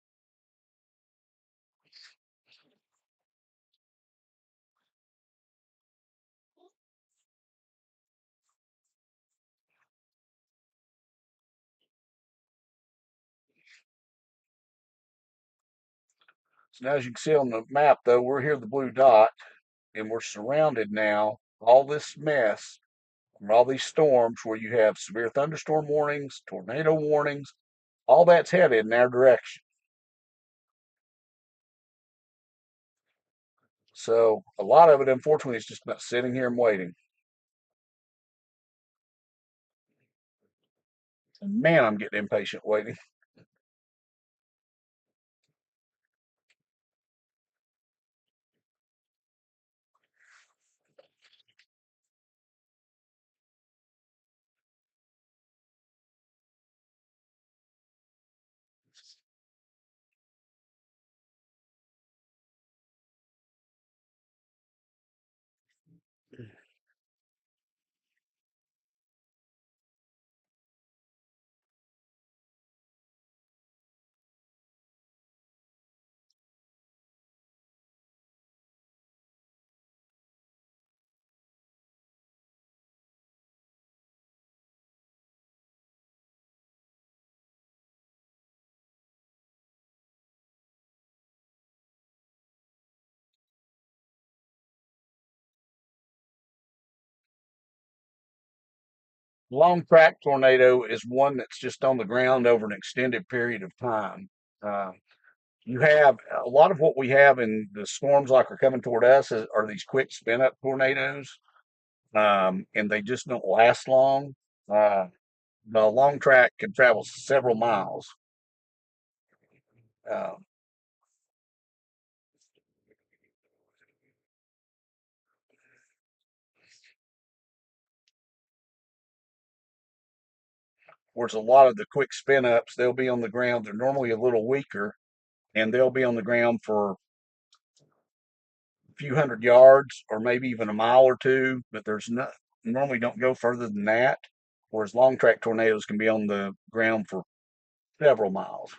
So now, as you can see on the map, though, we're here, the blue dot, and we're surrounded now, all this mess, from all these storms where you have severe thunderstorm warnings, tornado warnings, all that's headed in our direction. So a lot of it, unfortunately, is just about sitting here and waiting. And man, I'm getting impatient waiting. Long track tornado is one that's just on the ground over an extended period of time. Uh, you have a lot of what we have in the storms like are coming toward us are these quick spin up tornadoes, and they just don't last long. Uh, the long track can travel several miles. Uh, whereas a lot of the quick spin ups, they'll be on the ground. They're normally a little weaker, and they'll be on the ground for a few hundred yards or maybe even a mile or two, but there's not normally don't go further than that. Whereas long track tornadoes can be on the ground for several miles.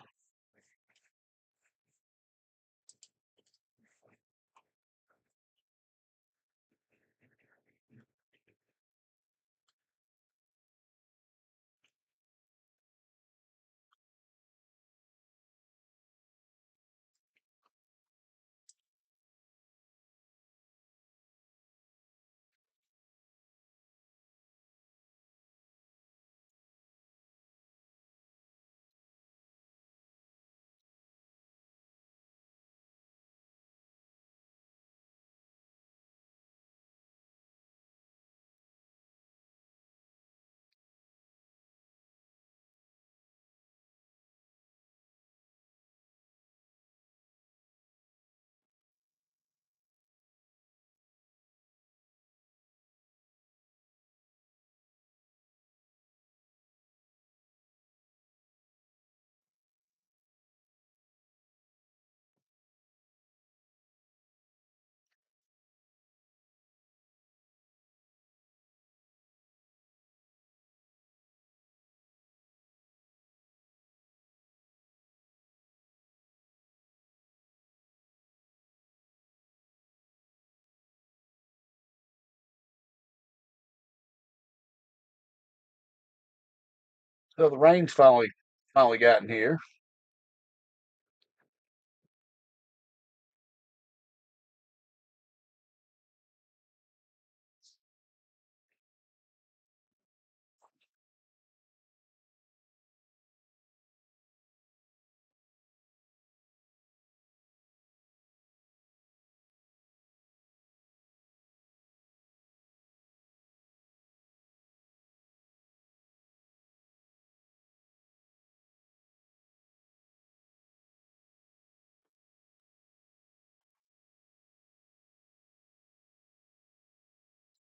So the rain's finally Finally gotten here.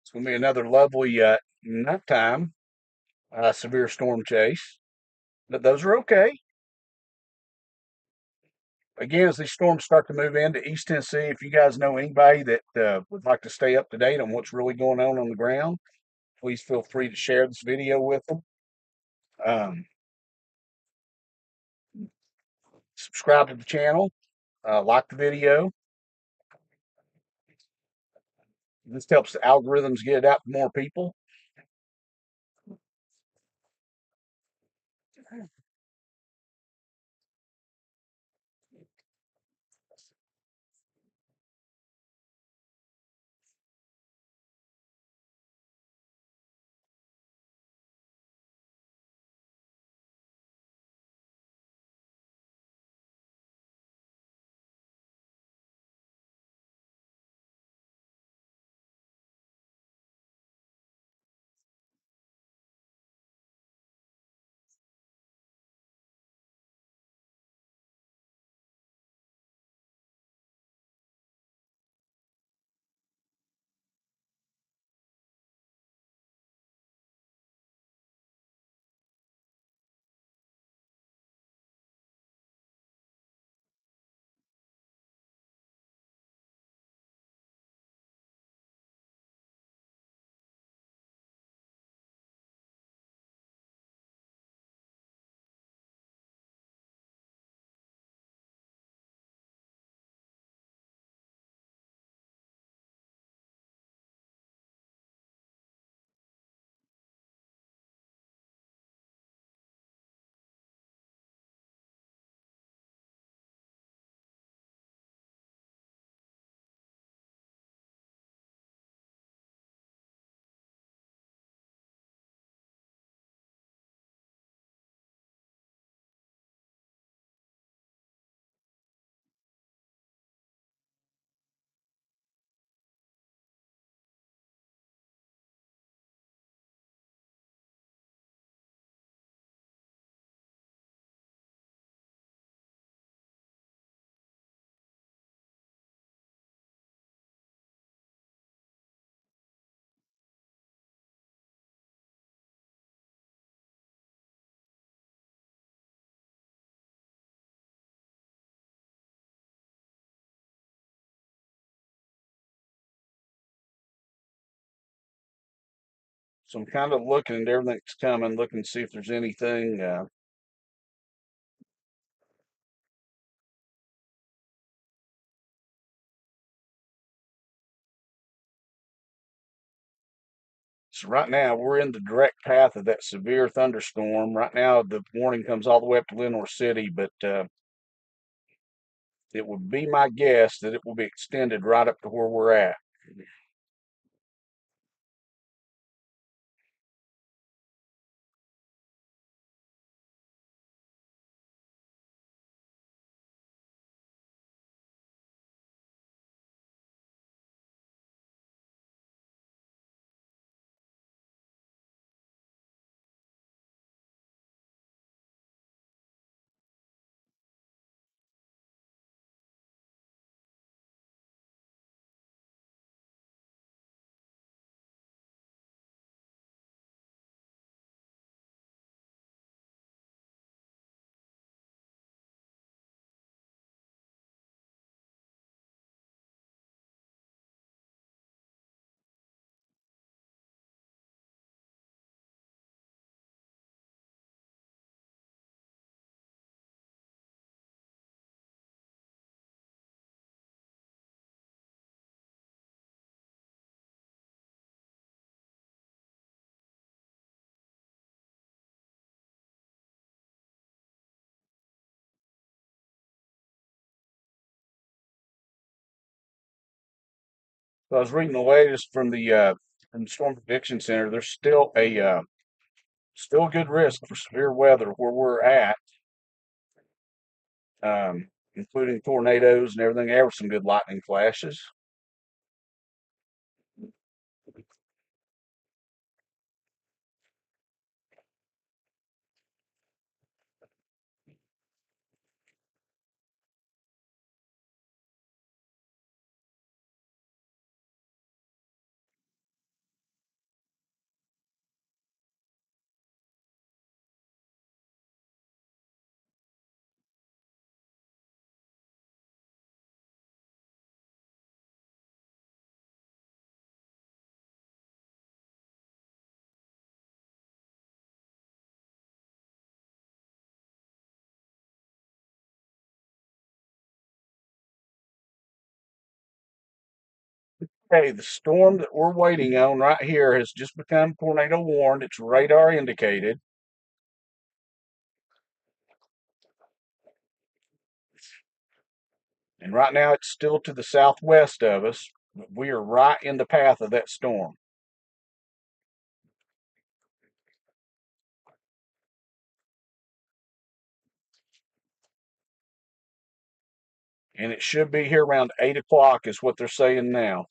It's going to be another lovely nighttime severe storm chase, but those are okay. Again, as these storms start to move into East Tennessee, if you guys know anybody that would like to stay up to date on what's really going on the ground, please feel free to share this video with them. Subscribe to the channel, like the video. This helps the algorithms get it out to more people. So I'm kind of looking at everything that's coming, looking to see if there's anything. So right now we're in the direct path of that severe thunderstorm. Right now the warning comes all the way up to Lenore City, but it would be my guess that it will be extended right up to where we're at. So I was reading the latest from the Storm Prediction Center. There's still a good risk for severe weather where we're at, including tornadoes and everything. There were some good lightning flashes. Okay, the storm that we're waiting on right here has just become tornado warned. It's radar indicated. And right now it's still to the southwest of us, but we are right in the path of that storm. And it should be here around 8 o'clock is what they're saying now.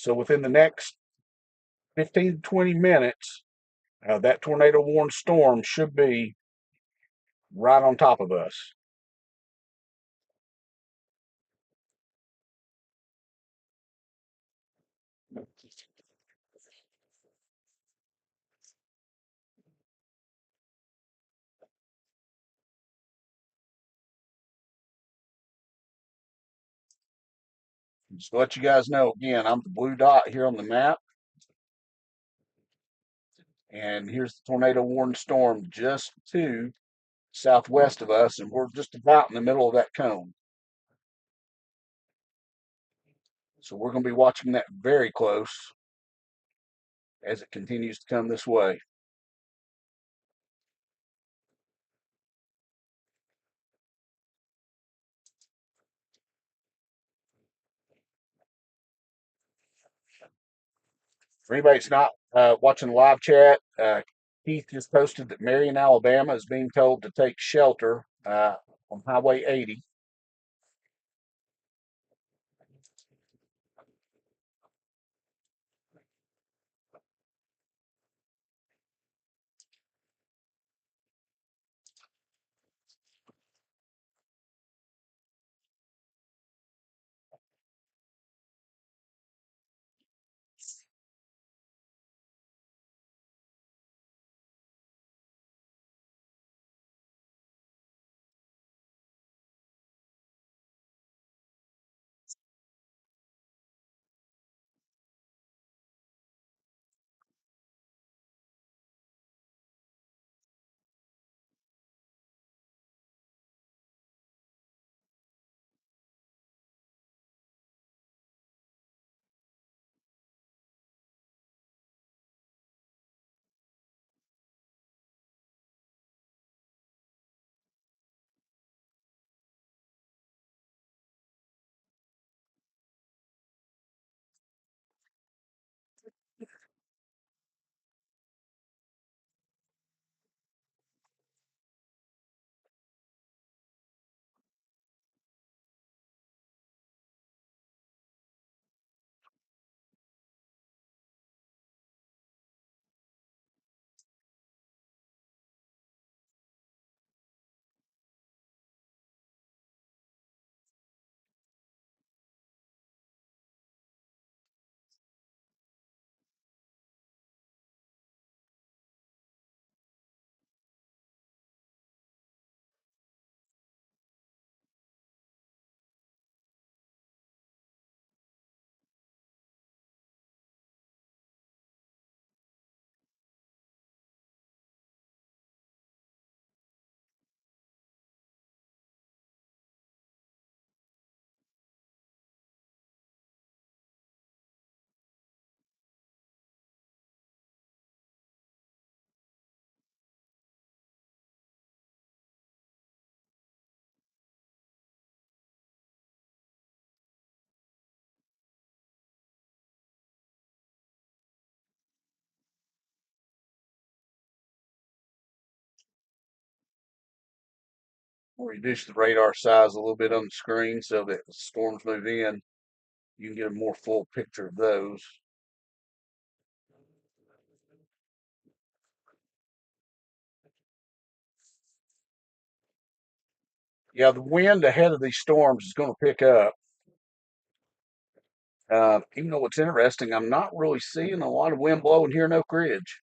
So within the next 15 to 20 minutes, that tornado warned storm should be right on top of us. Just to let you guys know again, I'm the blue dot here on the map. And here's the tornado warned storm just to southwest of us, and we're just about in the middle of that cone. So we're going to be watching that very close as it continues to come this way. For anybody that's not watching the live chat, Keith just posted that Marion, Alabama is being told to take shelter on Highway 80. reduce the radar size a little bit on the screen so that as storms move in, you can get a more full picture of those. Yeah, the wind ahead of these storms is going to pick up. Even though what's interesting, I'm not really seeing a lot of wind blowing here in Oak Ridge.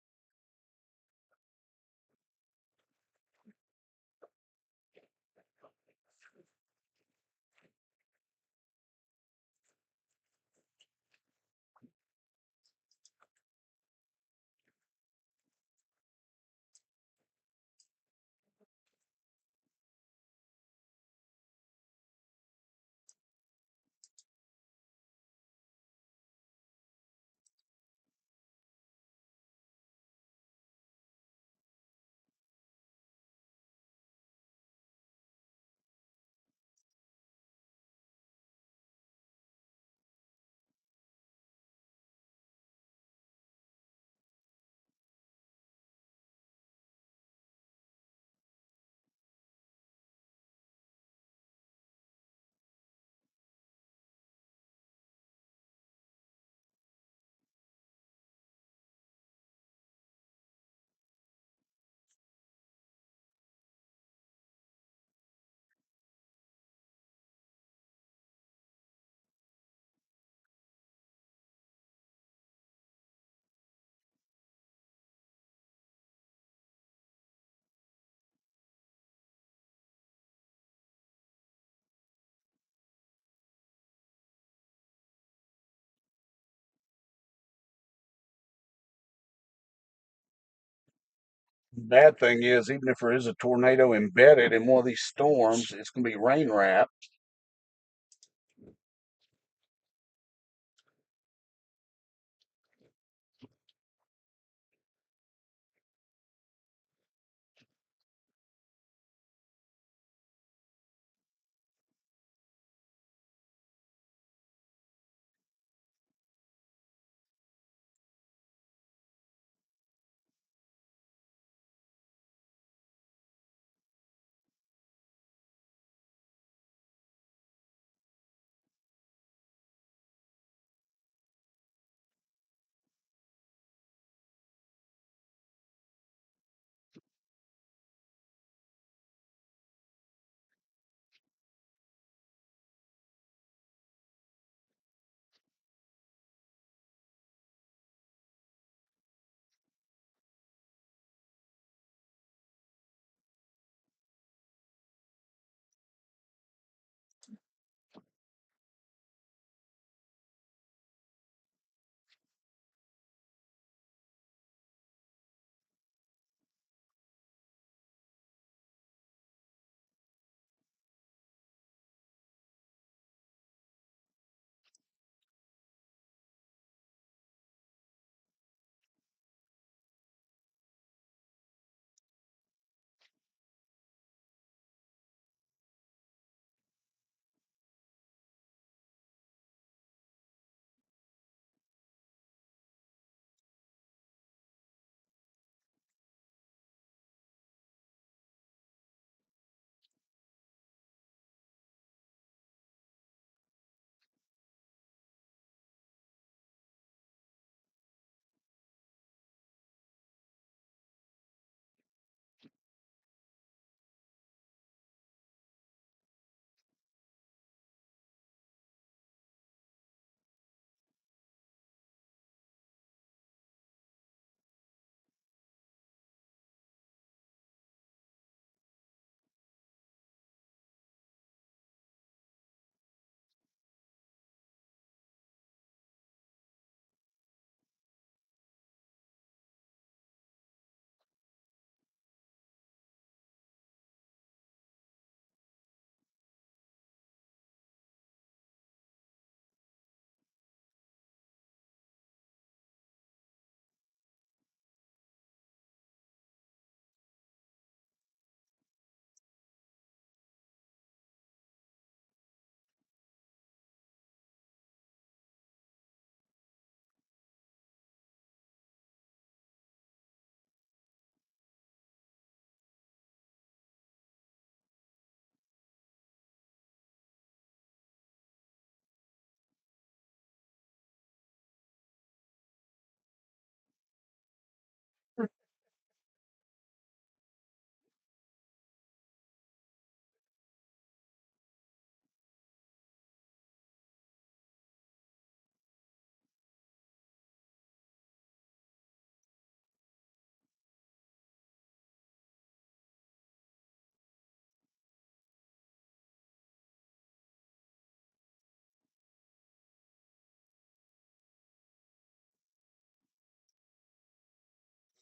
The bad thing is, even if there is a tornado embedded in one of these storms, it's going to be rain wrapped.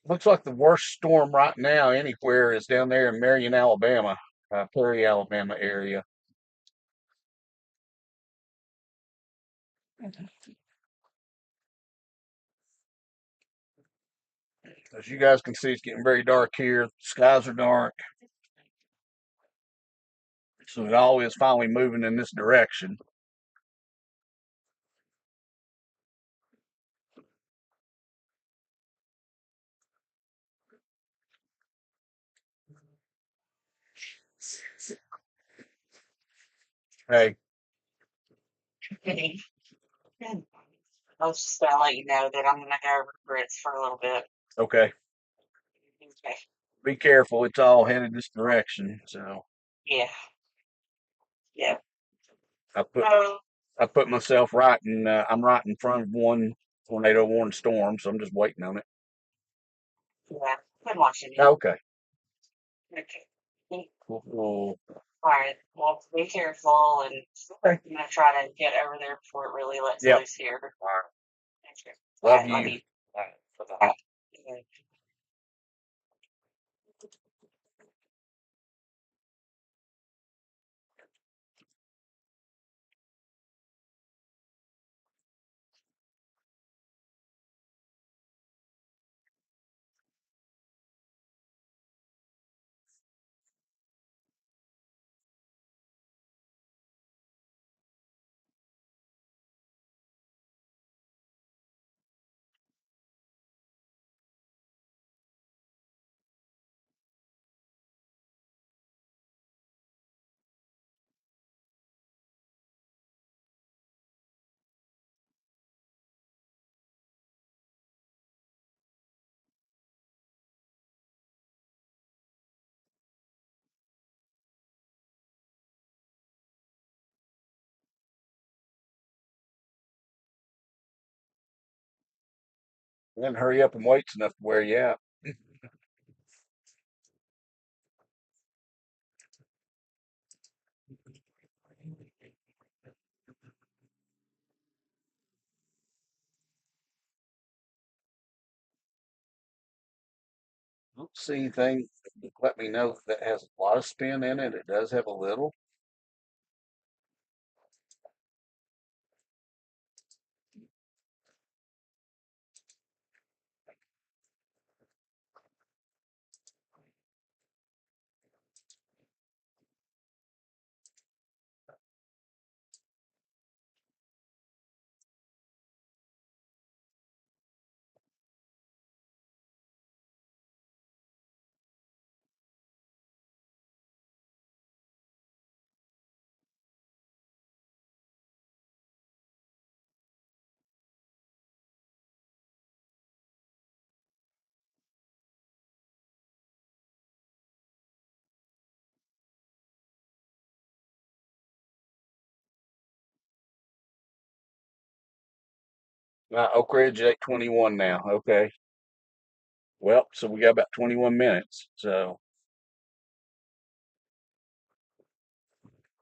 Looks like the worst storm right now anywhere is down there in Marion, Alabama, Perry, Alabama area. As you guys can see, it's getting very dark here. Skies are dark. So it all is finally moving in this direction. Hey, Kidding. I was just gonna let you know that I'm gonna go over to Brits for a little bit. okay. Okay. Be careful. It's all headed this direction. So Yeah. Yeah. I put Oh, I put myself right in. I'm right in front of one tornado warning storm, so I'm just waiting on it. yeah. Good watching you. Okay. Okay. Cool. All right. Well, be careful, and Okay. I'm gonna try to get over there before it really lets Yep. loose here. All right. Thank you. Love All right, you. love you. All right. Bye-bye. Okay. Then hurry up and wait's enough to wear you out. Don't see anything. Let me know that has a lot of spin in it. It does have a little. Oak Ridge 8:21 now. Okay. Well, so we got about 21 minutes. So,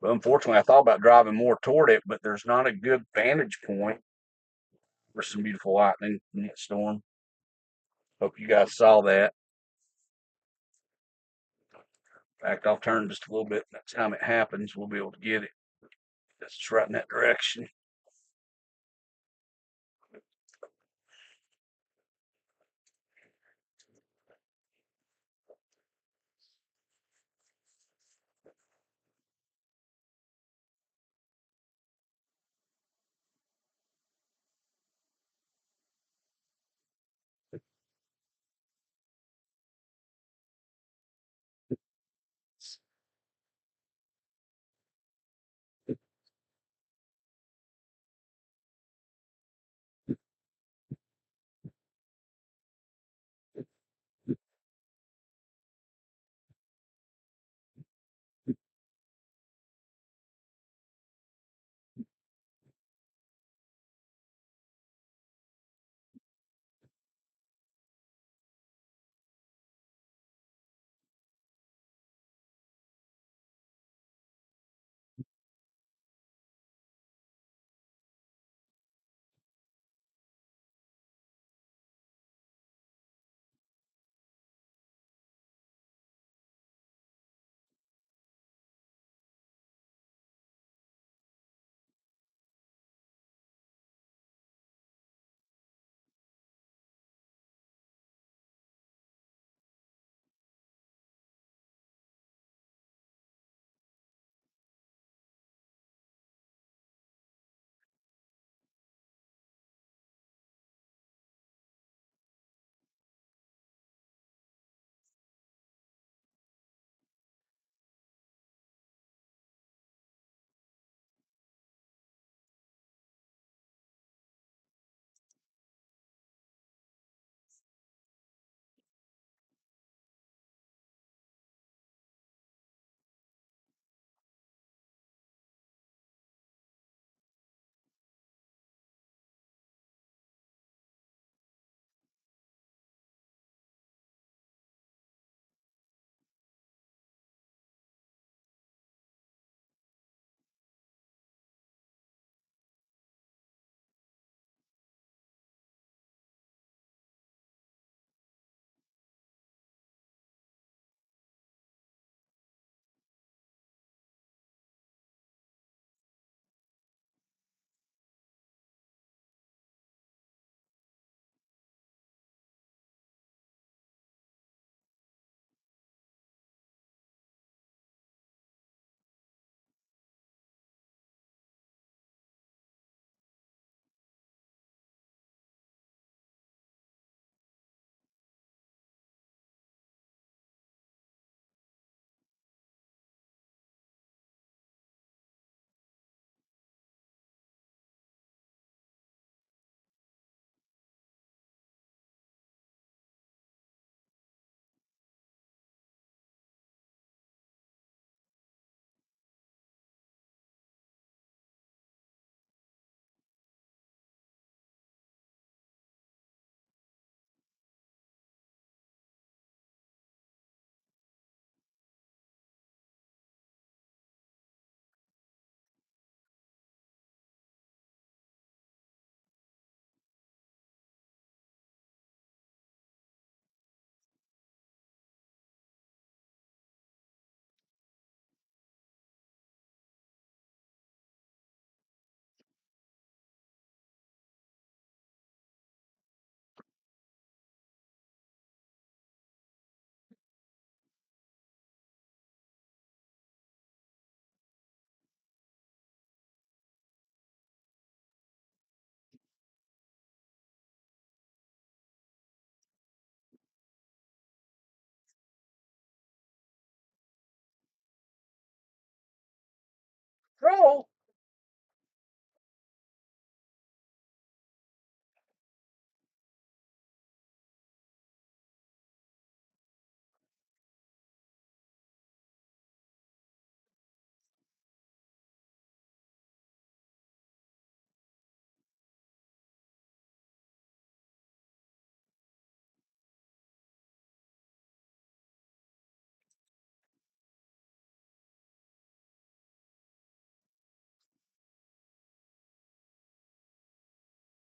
but unfortunately, I thought about driving more toward it, but there's not a good vantage point for some beautiful lightning in that storm. Hope you guys saw that. In fact, I'll turn just a little bit. Next time it happens, we'll be able to get it. That's right in that direction.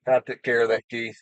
I took care of that, Keith.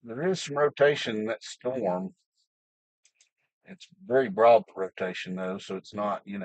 There is some rotation in that storm. It's very broad rotation though, so it's not, you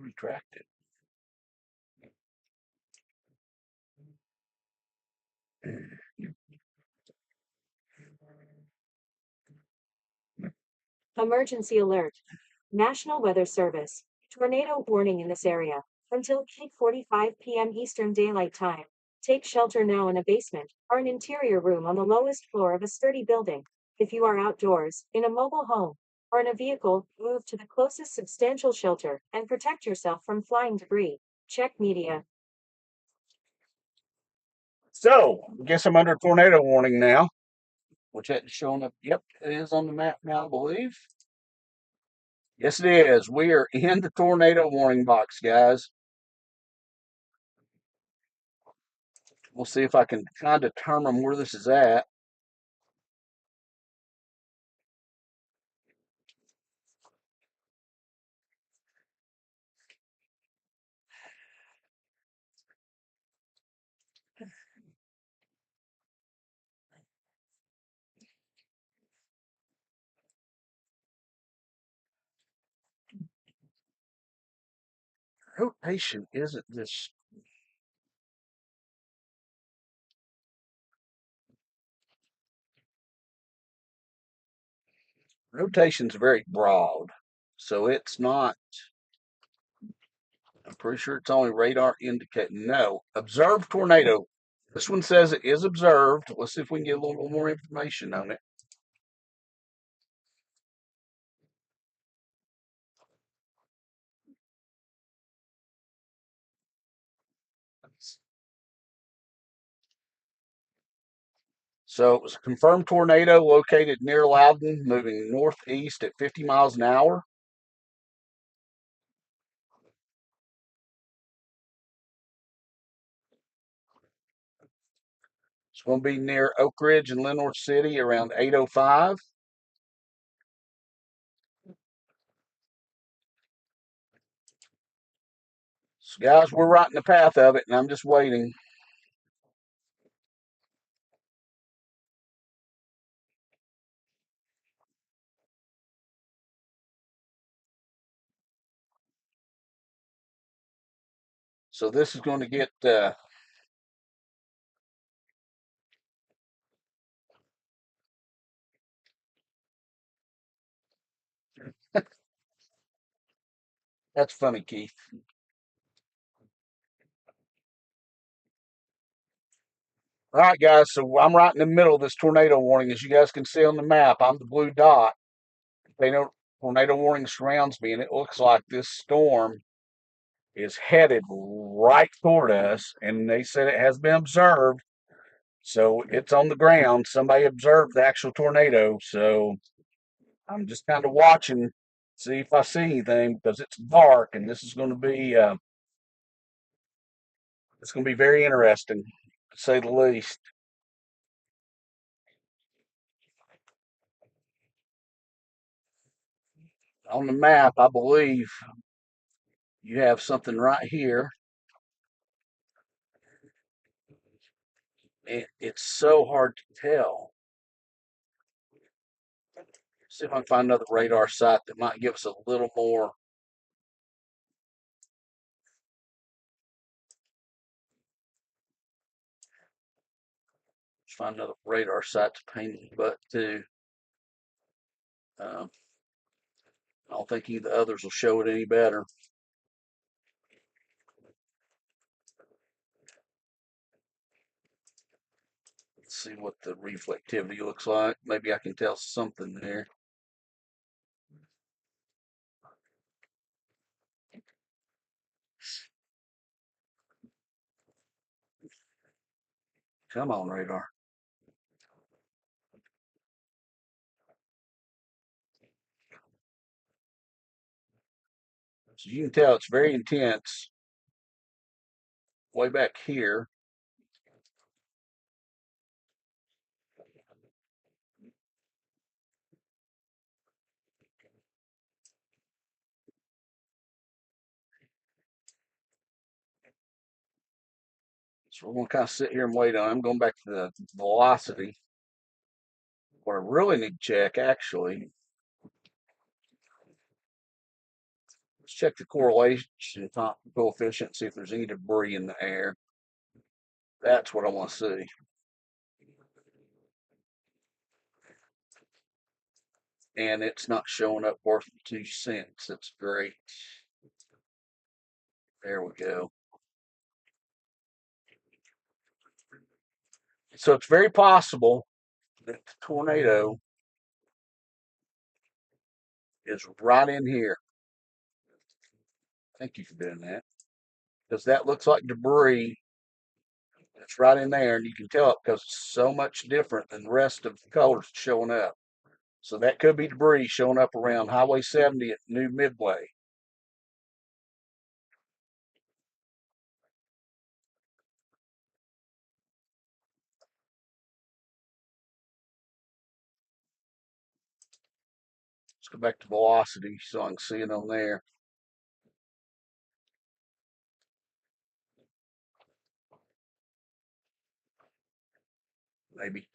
retract it. Emergency alert. National Weather Service. Tornado warning in this area until 8:45 p.m. Eastern Daylight Time. Take shelter now in a basement or an interior room on the lowest floor of a sturdy building. If you are outdoors, in a mobile home, or in a vehicle, move to the closest substantial shelter and protect yourself from flying debris. Check media. So, I guess I'm under tornado warning now, which hadn't shown up. Yep, it is on the map now, I believe. Yes, it is. We are in the tornado warning box, guys. We'll see if I can kind of determine where this is at. Rotation isn't this. Rotation's very broad, so it's not. I'm pretty sure it's only radar indicate. No, observed tornado. This one says it is observed. Let's see if we can get a little more information on it. So it was a confirmed tornado located near Loudon, moving northeast at 50 miles an hour. It's going to be near Oak Ridge and Lenore City around 8:05. So guys, we're right in the path of it, and I'm just waiting. So this is going to get that's funny, Keith. All right, guys. So I'm right in the middle of this tornado warning, as you guys can see on the map. I'm the blue dot. Tornado warning surrounds me, and it looks like this storm is headed right toward us. And they said it has been observed, so it's on the ground. Somebody observed the actual tornado, so I'm just kind of watching, see if I see anything, because it's dark, and this is going to be it's going to be very interesting, to say the least. On the map, I believe you have something right here. It's so hard to tell. See if I can find another radar site that might give us a little more. Let's find another radar site to paint the butt to. Um, I don't think either others will show it any better. Let's see what the reflectivity looks like. Maybe I can tell something there. Come on, radar. So you can tell it's very intense way back here. So we're going to kind of sit here and wait on it. I'm going back to the velocity. What I really need to check, actually, let's check the correlation coefficient, see if there's any debris in the air. That's what I want to see. And it's not showing up worth 2 cents. That's great. There we go. So it's very possible that the tornado is right in here. Thank you for doing that. Because that looks like debris that's right in there, and you can tell it because it's so much different than the rest of the colors showing up. So that could be debris showing up around Highway 70 at New Midway. Let's go back to velocity so I can see it on there. Maybe.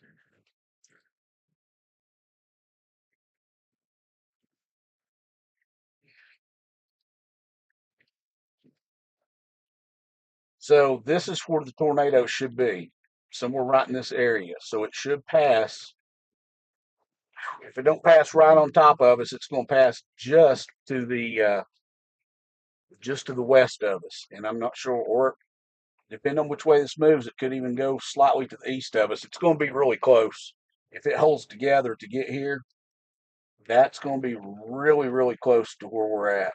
So this is where the tornado should be, somewhere right in this area. So it should pass. If it don't pass right on top of us, it's going to pass just to the west of us. And I'm not sure, or depending on which way this moves, it could even go slightly to the east of us. It's going to be really close. If it holds together to get here, that's going to be really, really close to where we're at.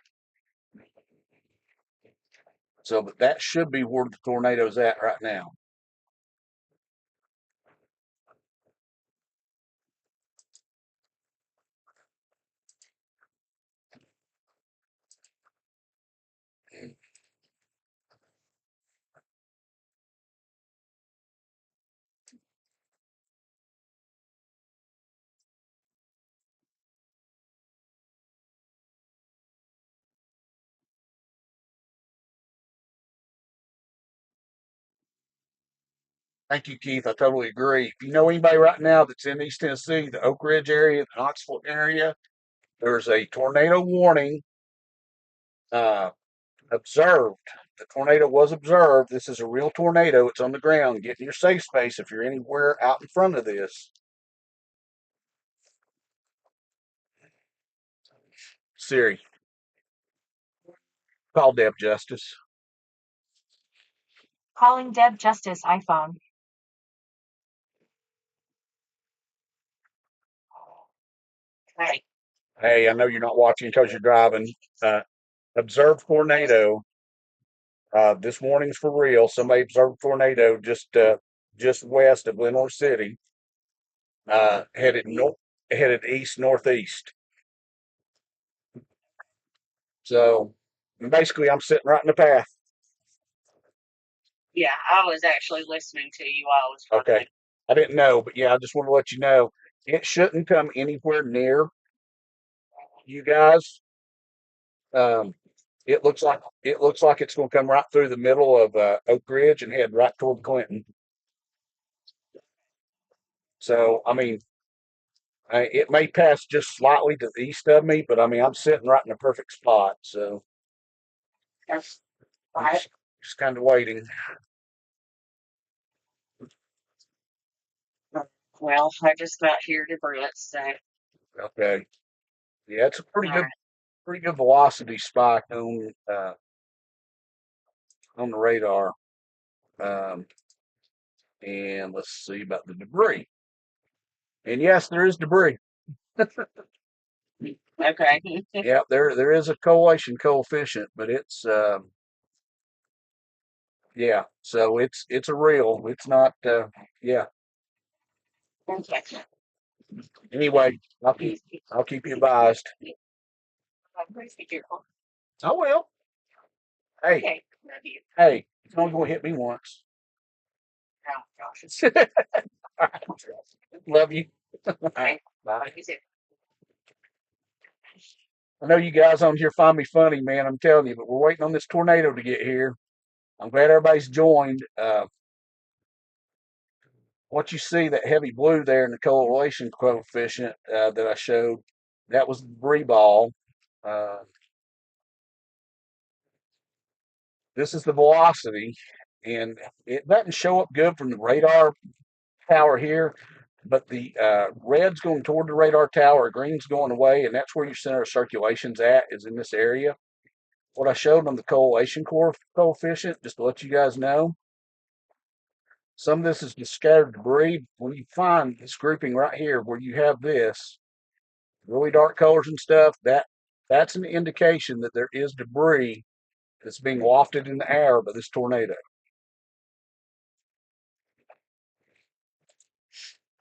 So, but that should be where the tornado's at right now. Thank you, Keith. I totally agree. If you know anybody right now that's in East Tennessee, the Oak Ridge area, the Knoxville area, there's a tornado warning uh, observed. The tornado was observed. This is a real tornado. It's on the ground. Get in your safe space if you're anywhere out in front of this. Siri, call Deb Justice. Calling Deb Justice iPhone. Hey, Hey, I know you're not watching because you're driving. Observed tornado. This warning's for real. Somebody observed a tornado just west of Lenore City, headed east northeast. So basically, I'm sitting right in the path. yeah, I was actually listening to you while I was Okay, driving. I didn't know, but yeah, I just want to let you know it shouldn't come anywhere near you guys. Um, it looks like it's going to come right through the middle of Oak Ridge and head right toward Clinton. So I mean, it may pass just slightly to the east of me, but I mean, I'm sitting right in the perfect spot. So That's I'm right. just kind of waiting. Well, I just got here to Brett, so Okay, yeah, it's a all right. pretty good velocity spike on the radar. Um, and let's see about the debris. And yes, there is debris. Okay. Yeah, there is a correlation coefficient, but it's yeah. So it's a real. It's not yeah. Okay. Anyway, I'll keep you advised. Please be careful. I will. Hey, Okay. Love you. hey, it's only gonna hit me once. Oh, gosh. Love you. Okay. Bye. You too. I know you guys on here find me funny, man. I'm telling you, but we're waiting on this tornado to get here. I'm glad everybody's joined. What you see, that heavy blue there in the correlation coefficient that I showed, that was the debris ball. Uh, this is the velocity, and it doesn't show up good from the radar tower here, but the red's going toward the radar tower, green's going away, and that's where your center of circulation's at, is in this area. What I showed on the correlation coefficient, just to let you guys know, some of this is just scattered debris. When you find this grouping right here, where you have this really dark colors and stuff, that's an indication that there is debris that's being wafted in the air by this tornado.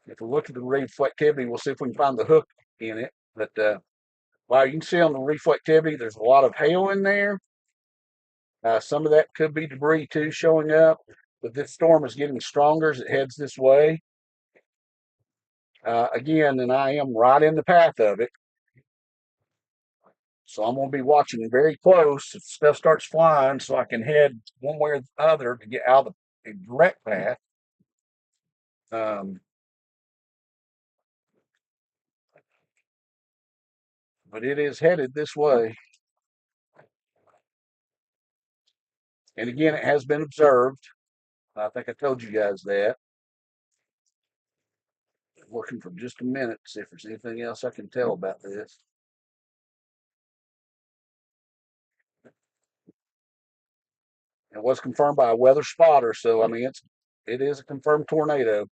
If we look at the reflectivity, we'll see if we can find the hook in it. But wow, you can see on the reflectivity, there's a lot of hail in there. Some of that could be debris too showing up. But this storm is getting stronger as it heads this way. Again, and I am right in the path of it. So I'm going to be watching very close if stuff starts flying so I can head one way or the other to get out of the direct path. But it is headed this way. And again, it has been observed. I think I told you guys that. I'm looking for just a minute to see if there's anything else I can tell about this. It was confirmed by a weather spotter, so I mean it is a confirmed tornado.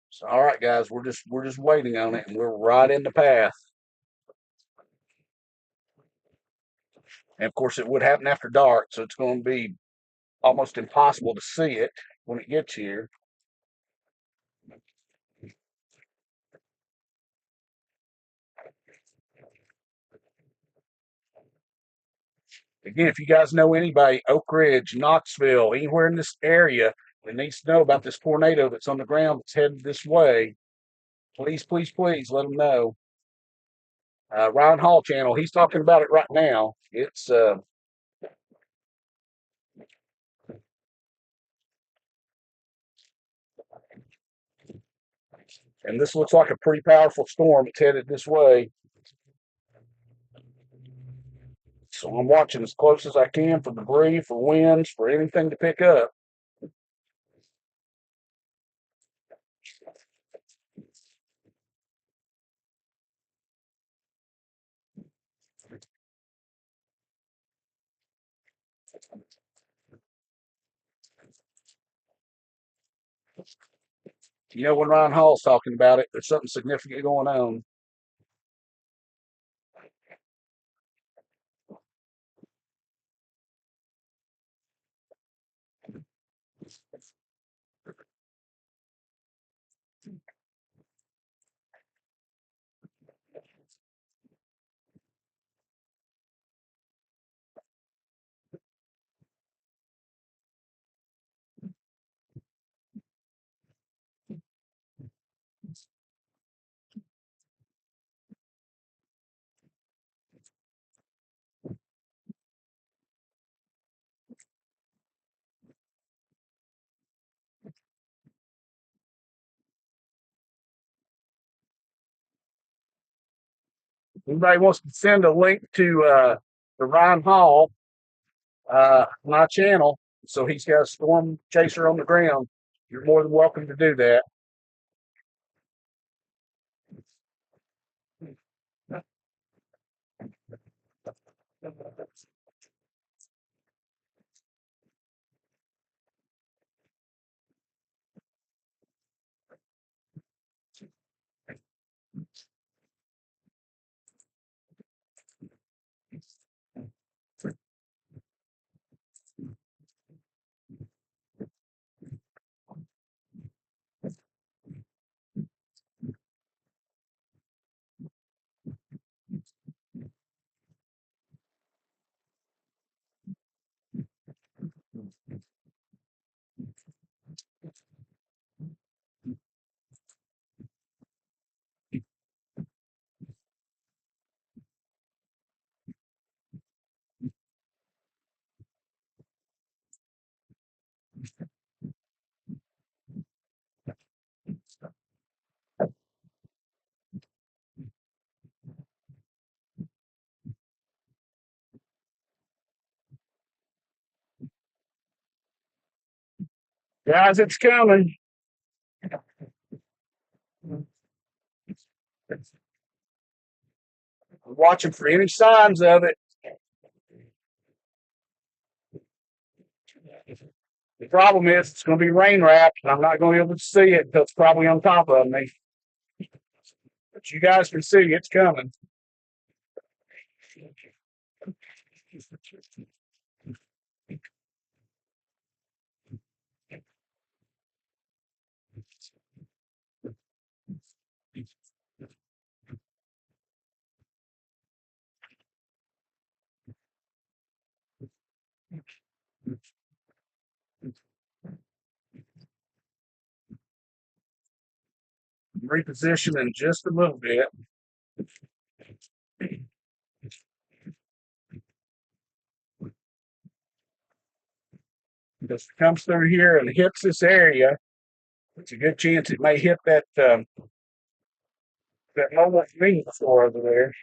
So all right, guys, we're just waiting on it, and we're right in the path. And of course, it would happen after dark, so it's going to be almost impossible to see it when it gets here. Again, if you guys know anybody, Oak Ridge, Knoxville, anywhere in this area that needs to know about this tornado that's on the ground that's headed this way, please, please, please let them know. Ryan Hall channel, he's talking about it right now. It's and this looks like a pretty powerful storm. It's headed this way. So I'm watching as close as I can for debris, for winds, for anything to pick up. You know, when Ryan Hall's talking about it, there's something significant going on. Anybody wants to send a link to Ryan Hall, my channel, so he's got a storm chaser on the ground, you're more than welcome to do that. Guys, it's coming. I'm watching for any signs of it. The problem is it's going to be rain wrapped, and I'm not going to be able to see it until it's probably on top of me. But you guys can see it's coming. Reposition in just a little bit. Because if it comes through here and hits this area, it's a good chance it may hit that mobile convenience store over there.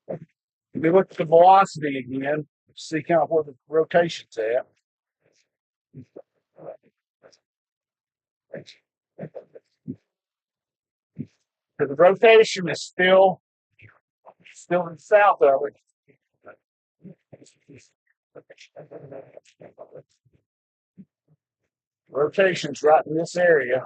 Let me look at the velocity again, see kind of where the rotation's at. So the rotation is still in south of it. Rotation's right in this area.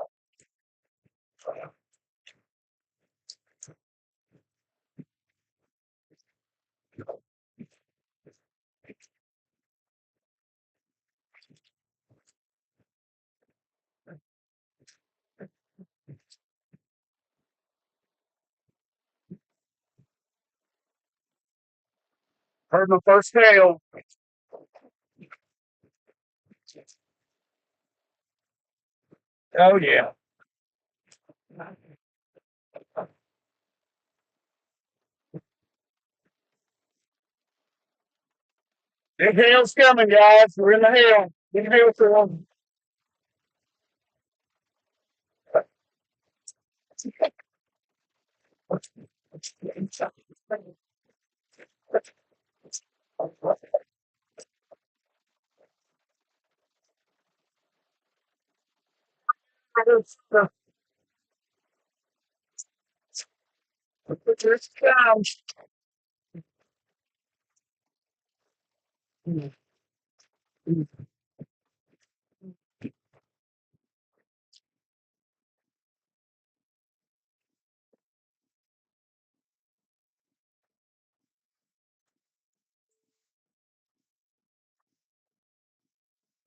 Heard my first hail. Oh yeah. Big hail's coming, guys. We're in the hail. Big hail storm.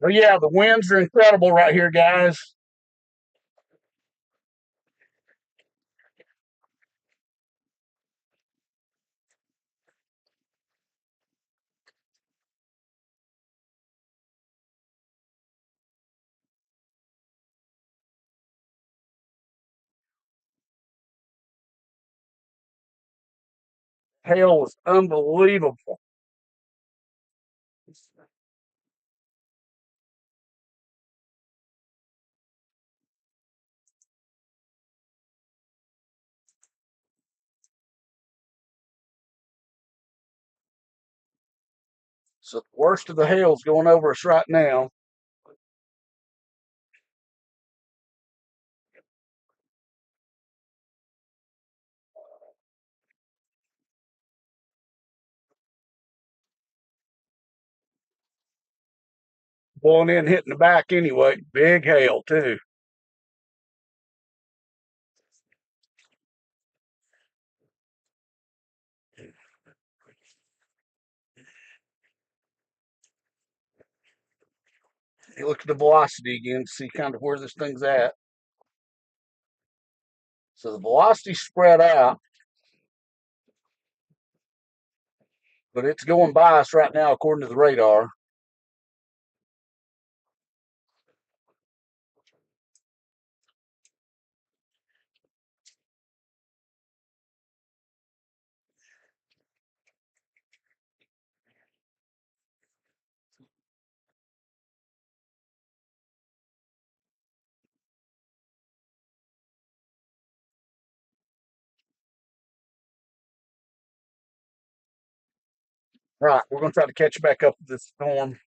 Oh yeah, the winds are incredible right here, guys. Hail was unbelievable. So the worst of the hail's going over us right now. Blowing in, hitting the back anyway. Big hail too. You look at the velocity again to see kind of where this thing's at. So the velocity's spread out, but it's going by us right now according to the radar. Right, we're going to try to catch back up with this storm.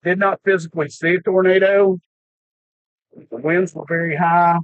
Did not physically see a tornado. The winds were very high.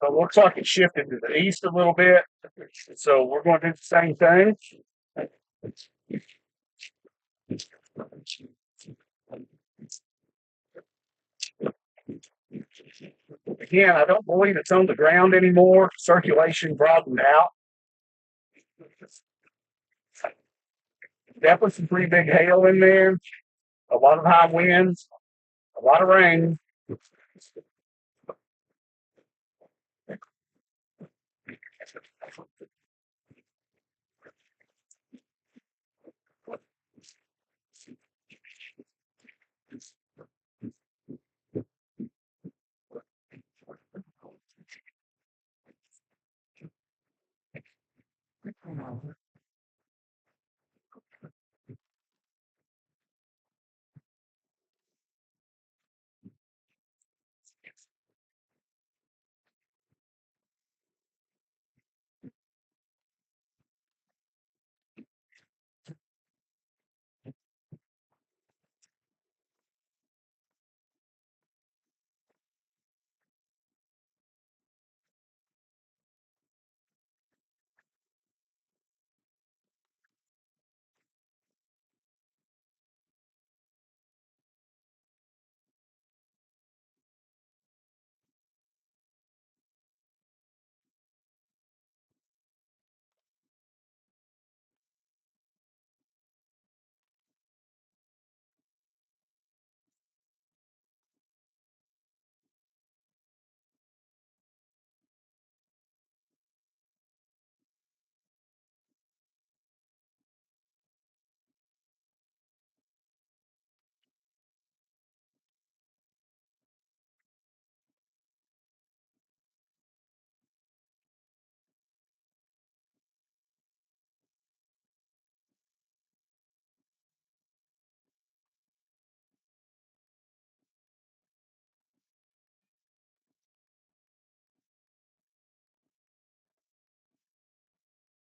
So it looks like it shifted to the east a little bit. So we're going to do the same thing. Again, I don't believe it's on the ground anymore. Circulation broadened out. Definitely some pretty big hail in there. A lot of high winds. A lot of rain.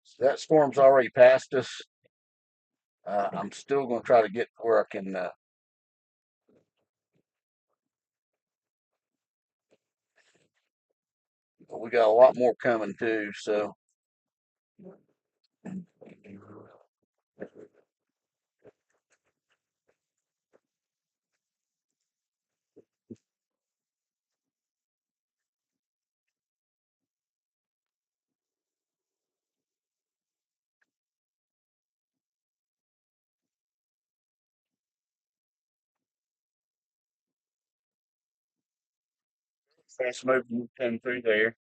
So that storm's already passed us. I'm still going to try to get to where I can. We got a lot more coming too. So fast moving come through there.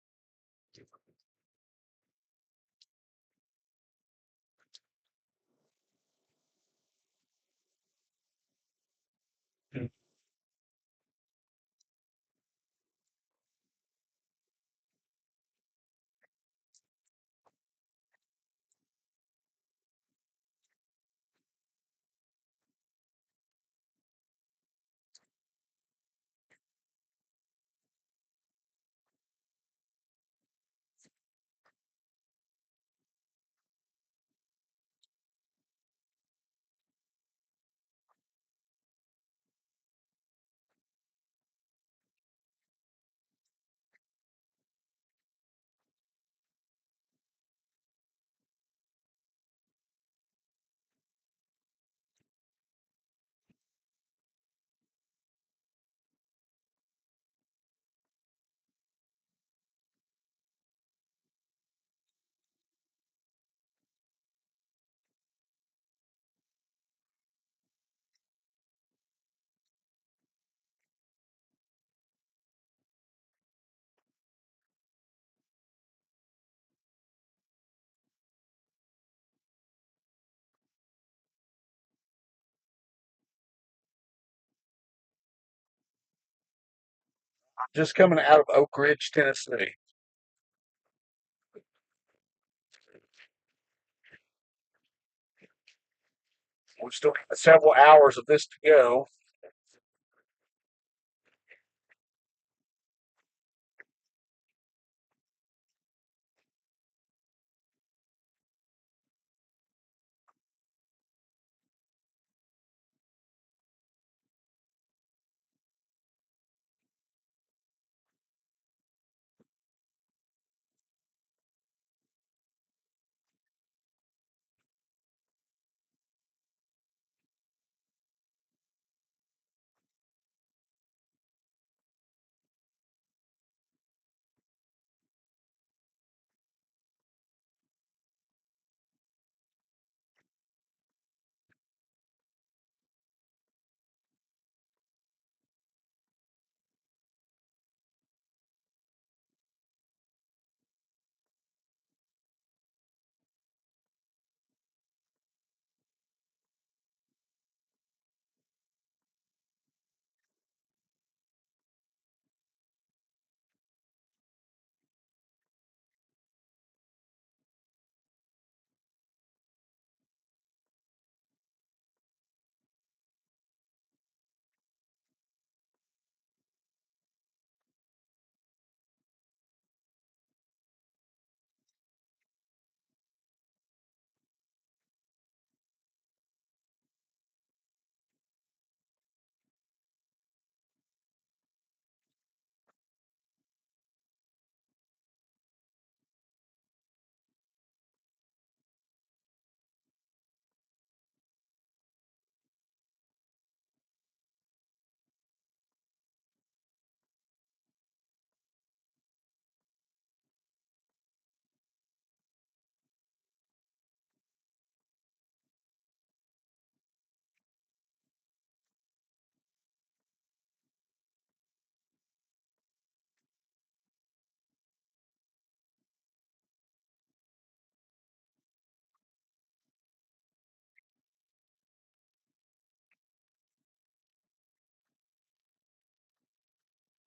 Just coming out of Oak Ridge, Tennessee. We've still got several hours of this to go.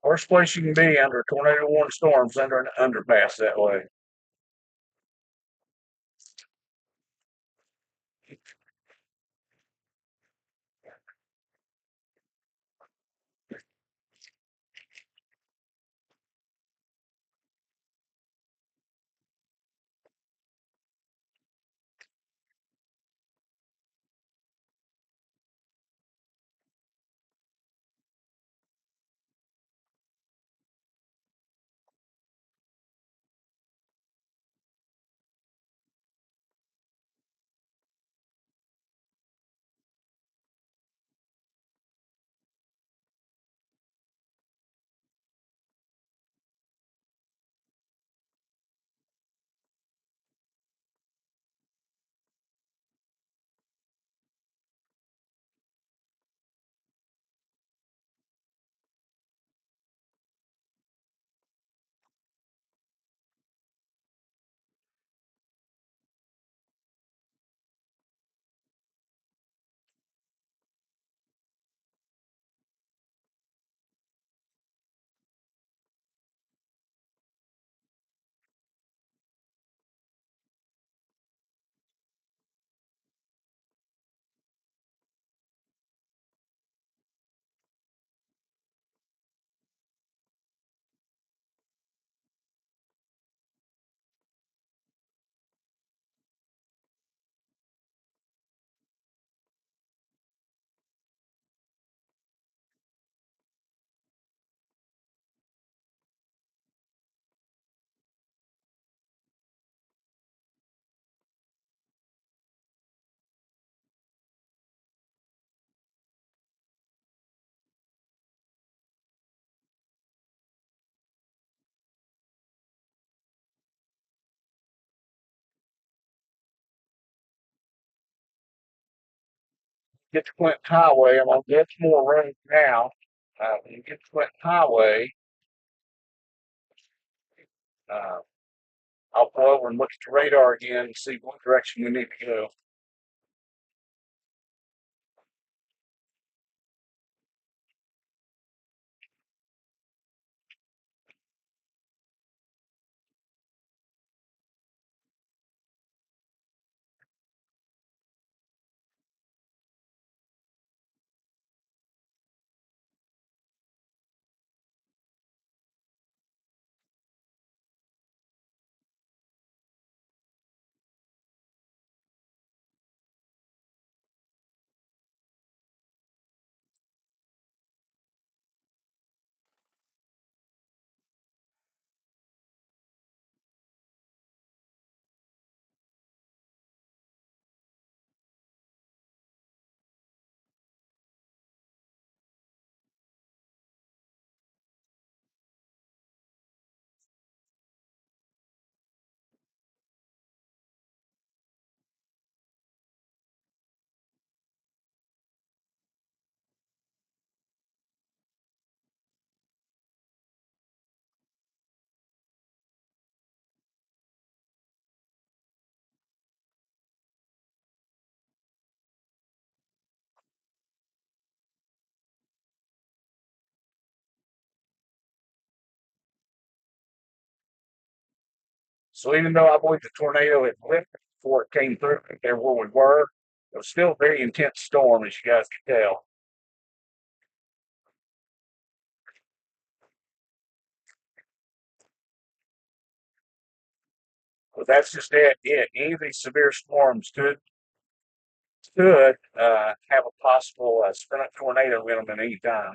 Worst place you can be under tornado warning storms under an underpass that way. Get to Clinton Highway. I'm on Dixmoor Road now. When you get to Clinton Highway, uh, I'll pull over and look at the radar again and see what direction we need to go. So even though I believe the tornado had lifted before it came through there where we were, it was still a very intense storm, as you guys can tell. But that's just it. Any of these severe storms could have a possible spin up tornado in them at any time.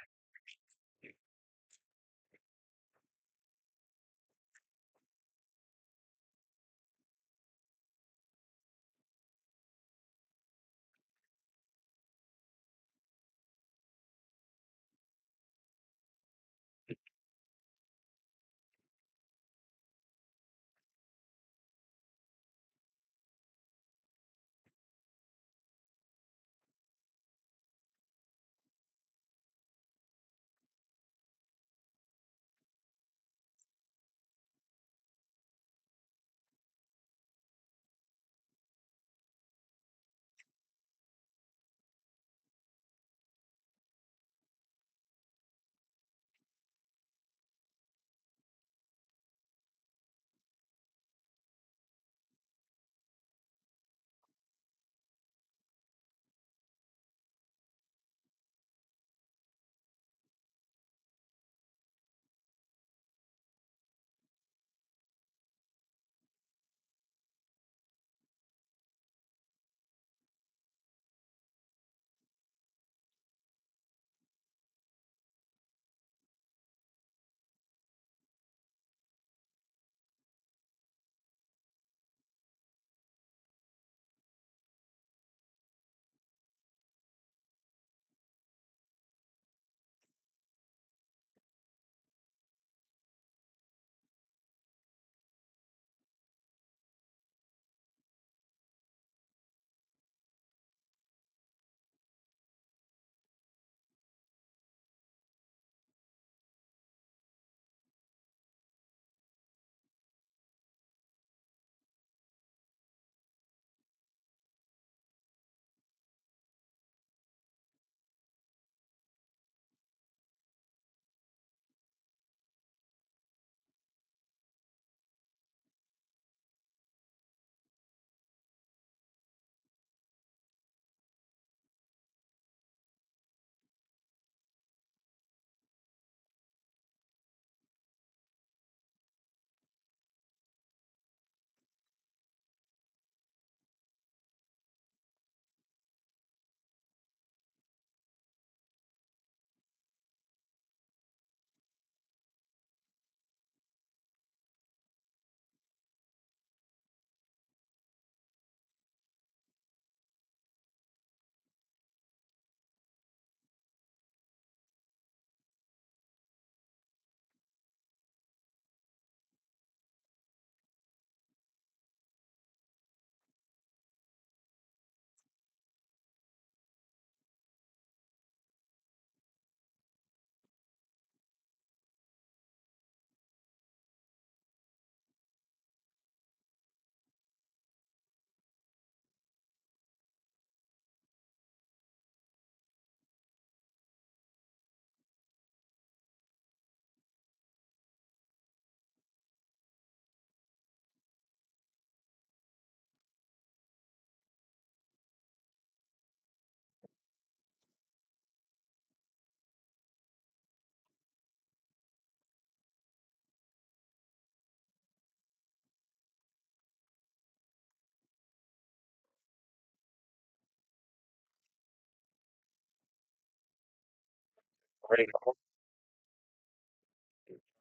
radar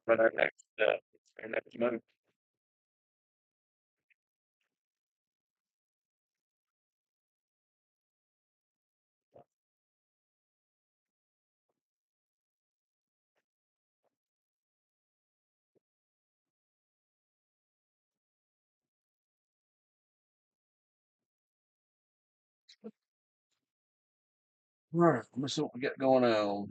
for our next move. All right, let me see what we got going on.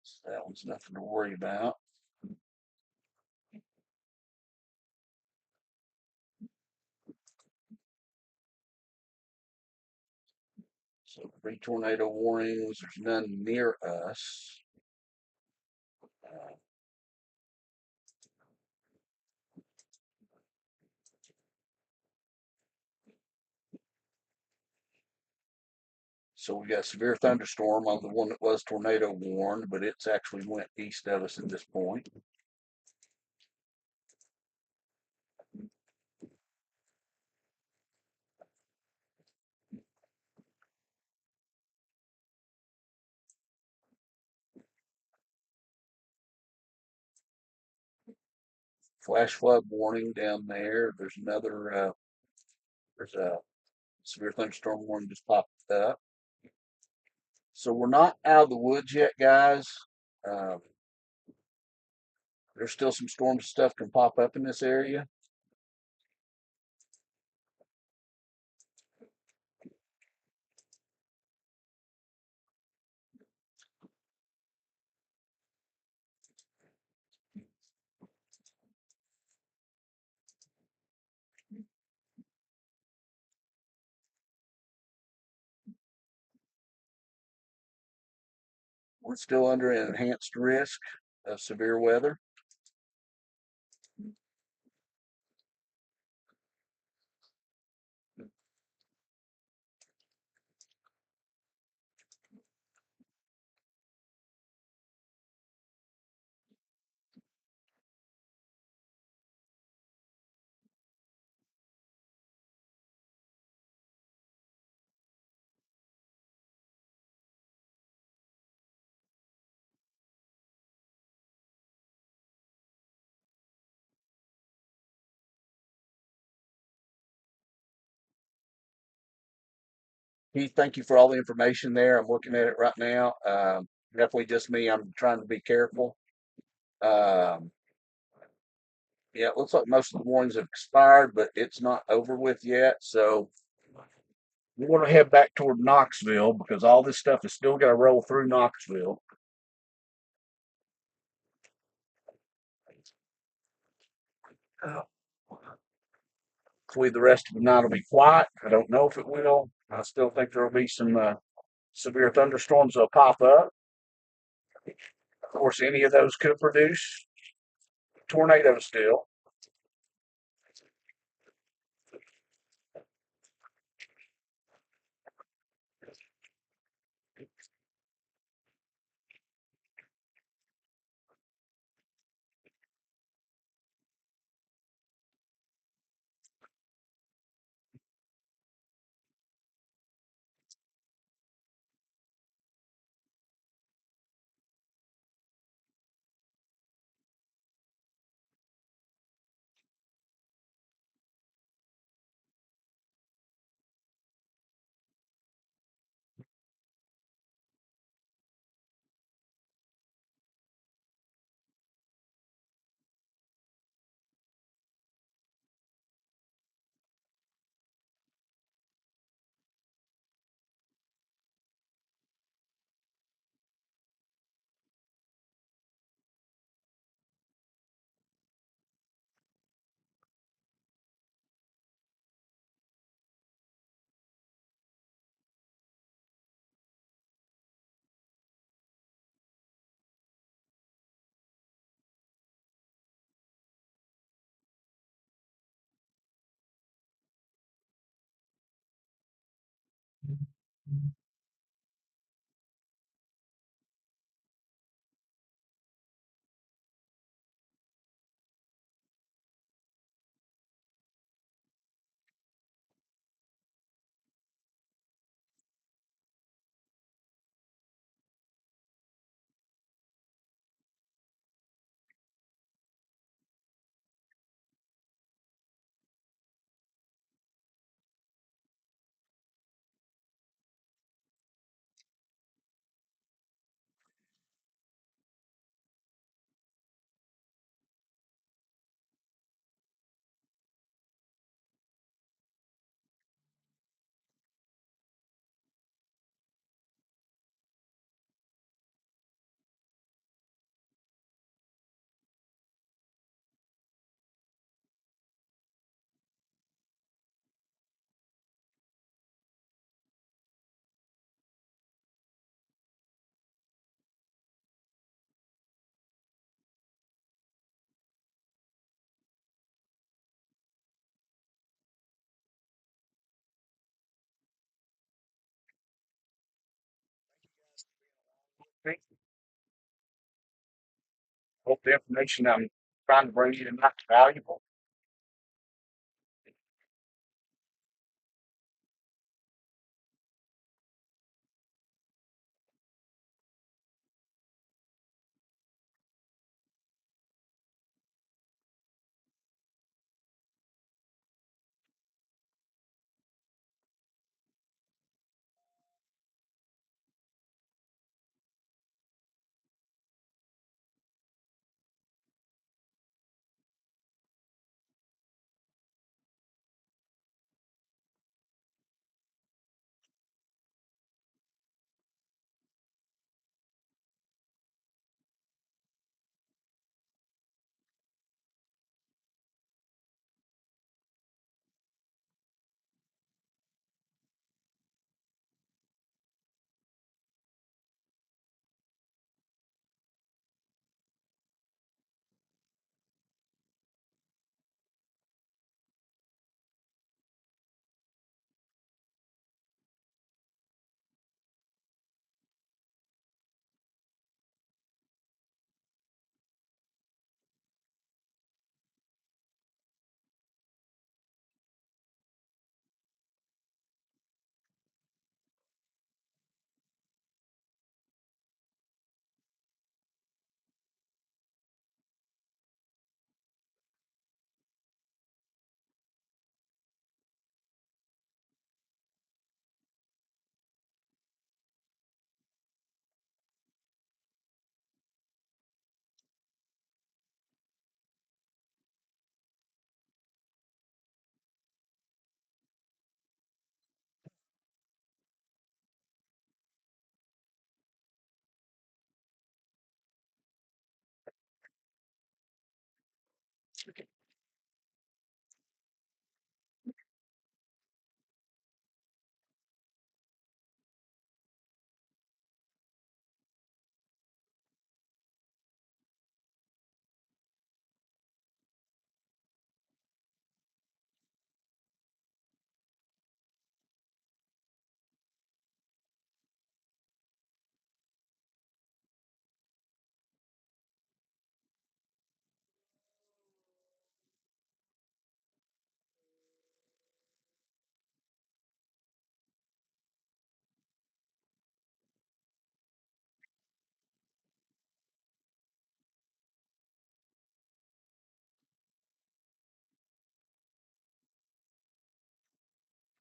So that one's nothing to worry about. So 3 tornado warnings. There's none near us. So we got severe thunderstorm on the one that was tornado warned, but it's actually went east of us at this point. Flash flood warning down there. There's another. There's a severe thunderstorm warning just popped up. So we're not out of the woods yet, guys. Um, there's still some storm stuff can pop up in this area. We're still under an enhanced risk of severe weather. Keith, thank you for all the information there. I'm looking at it right now. Definitely just me. I'm trying to be careful. Um, yeah, it looks like most of the warnings have expired, but it's not over with yet. So we're going to head back toward Knoxville because all this stuff is still going to roll through Knoxville. Hopefully, the rest of the night will be quiet. I don't know if it will. I still think there will be some severe thunderstorms that'll pop up. Of course, any of those could produce tornadoes still. Hope the information I'm trying to bring you tonight is valuable.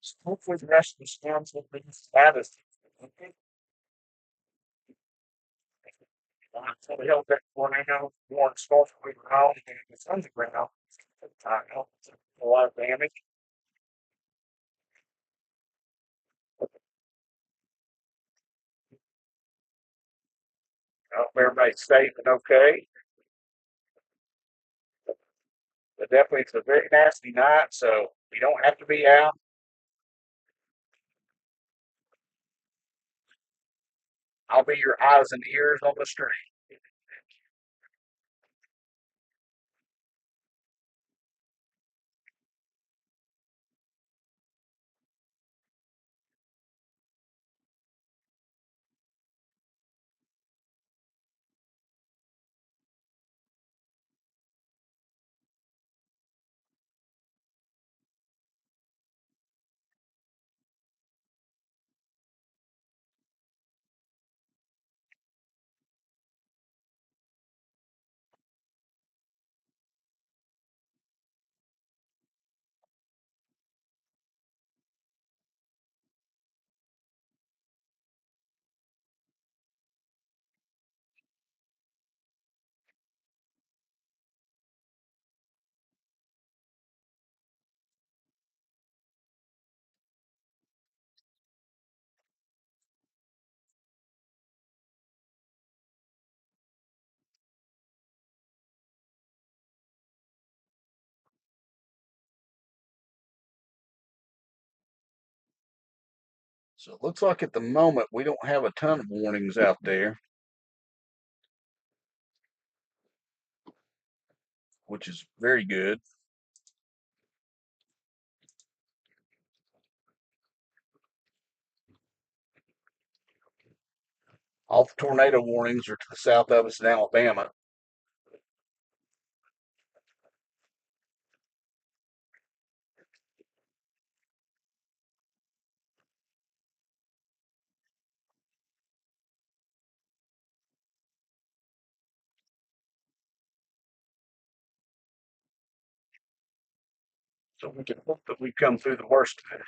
So hopefully the rest of the storms will be status. Okay. So we hope that tornado warrant storms will be around and it's underground. It's a lot of damage. I hope everybody's safe and okay. But definitely it's a very nasty night, so you don't have to be out. I'll be your eyes and ears on the street. So it looks like at the moment we don't have a ton of warnings out there, which is very good. All the tornado warnings are to the south of us in Alabama. So we can hope that we come through the worst of it.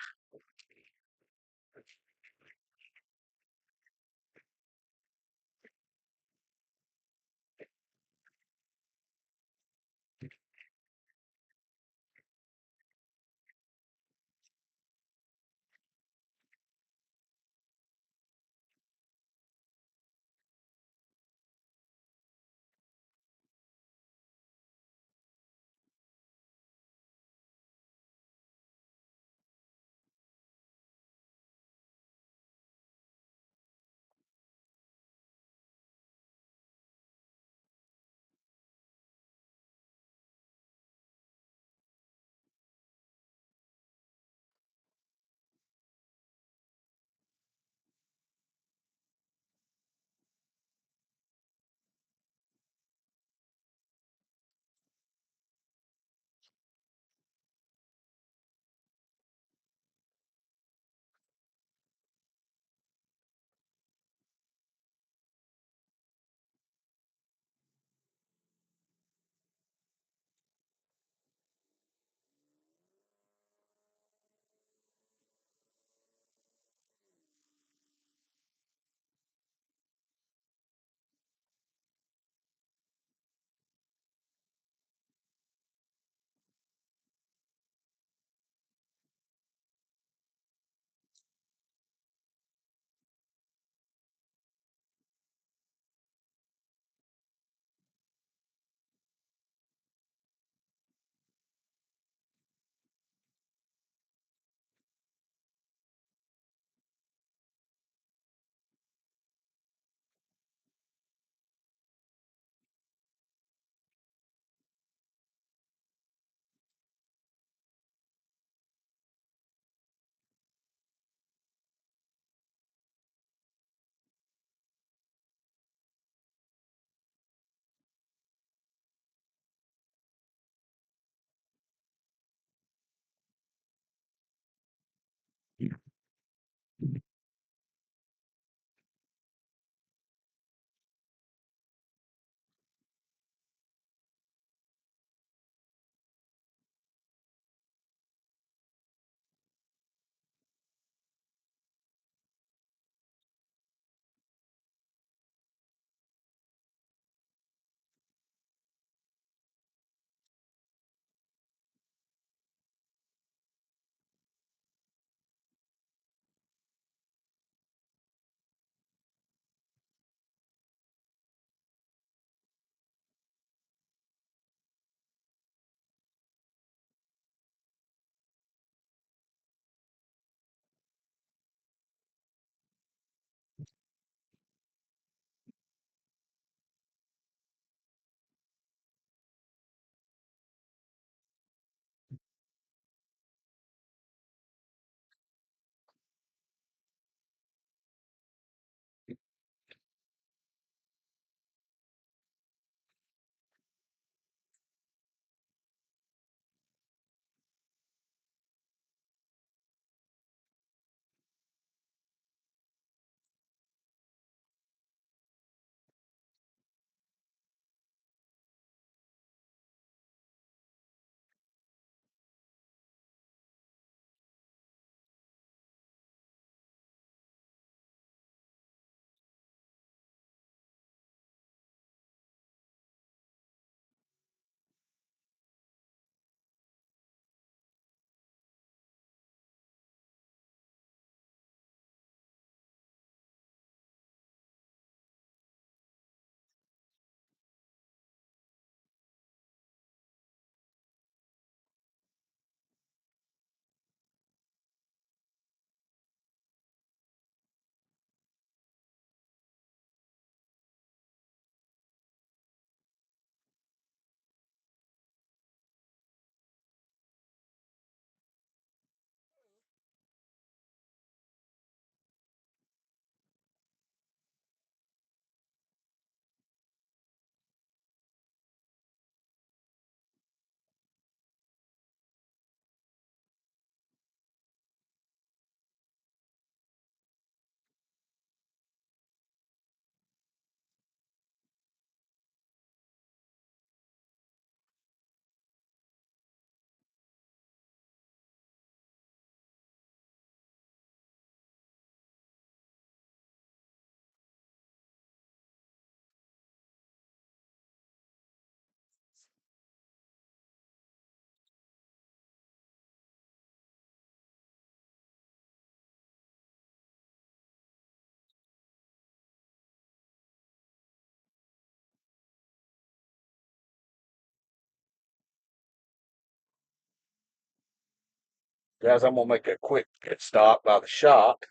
Guys, I'm gonna make a quick pit stop by the shop,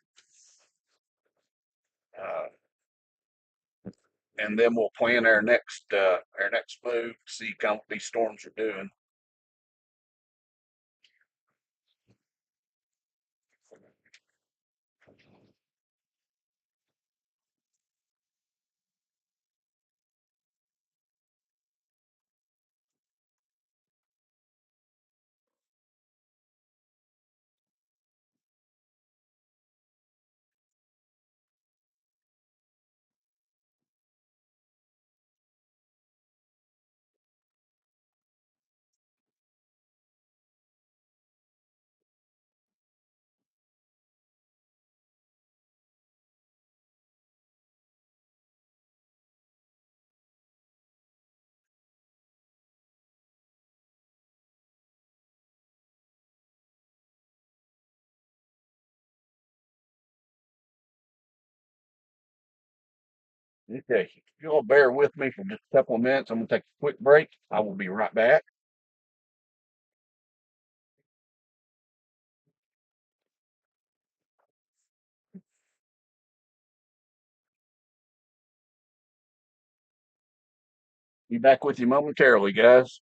uh, and then we'll plan our next move. See kind of what these storms are doing. Okay, if you'll bear with me for just a couple of minutes, I'm gonna take a quick break. I will be right back. Be back with you momentarily, guys.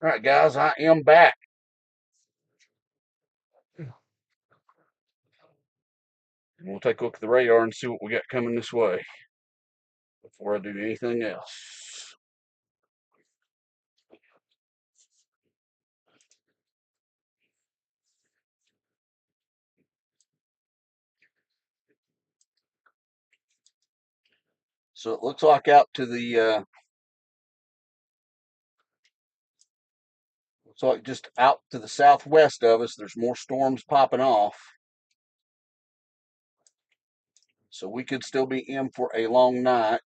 All right, guys, I am back. We'll take a look at the radar and see what we got coming this way before I do anything else. So it looks like out to the looks like just out to the southwest of us, there's more storms popping off. So we could still be in for a long night.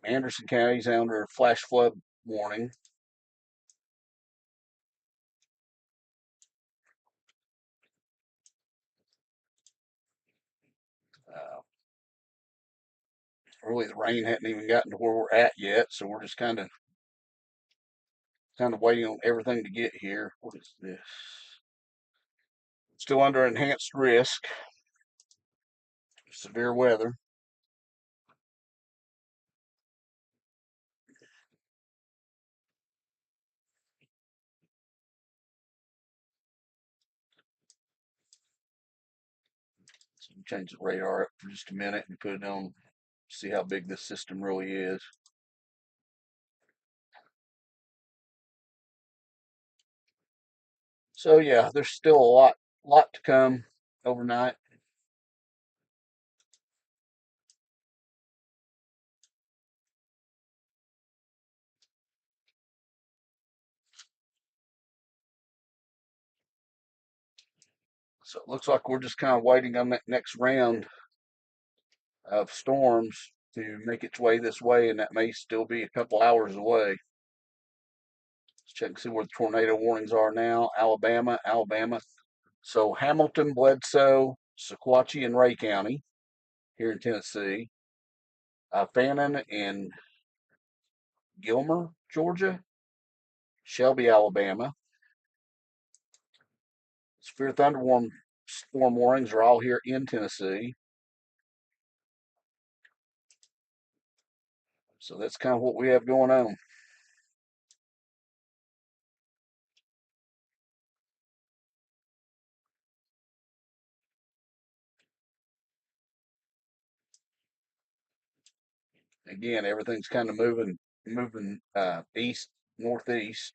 Anderson County's under a flash flood warning. Really, the rain hadn't even gotten to where we're at yet, so we're just kind of waiting on everything to get here. What is this? Still under enhanced risk of severe weather. So change the radar up for just a minute and put it on, see how big this system really is. So yeah, there's still a lot to come overnight. So it looks like we're just kind of waiting on that next round of storms to make its way this way, and that may still be a couple hours away. Let's check and see where the tornado warnings are now. Alabama. So Hamilton, Bledsoe, Sequatchie, and Ray County here in Tennessee. Fannin and Gilmer, Georgia. Shelby, Alabama. Severe thunderstorm storm warnings are all here in Tennessee. So that's kind of what we have going on. Again, everything's kind of moving east, northeast.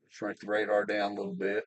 Shrink the radar down a little bit.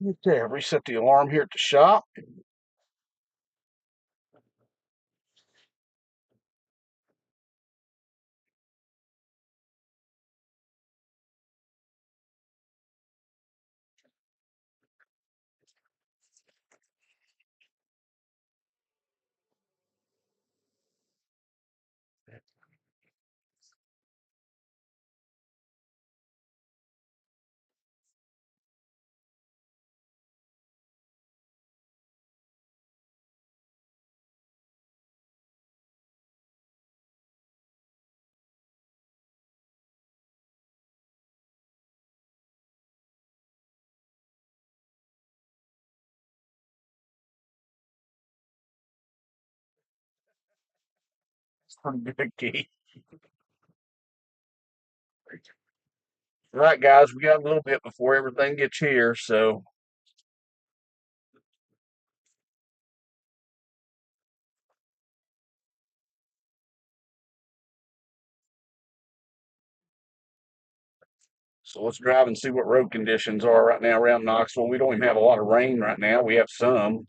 Okay, reset the alarm here at the shop. It's pretty good, Keith. All right, guys, we got a little bit before everything gets here, so let's drive and see what road conditions are right now around Knoxville. We don't even have a lot of rain right now. We have some.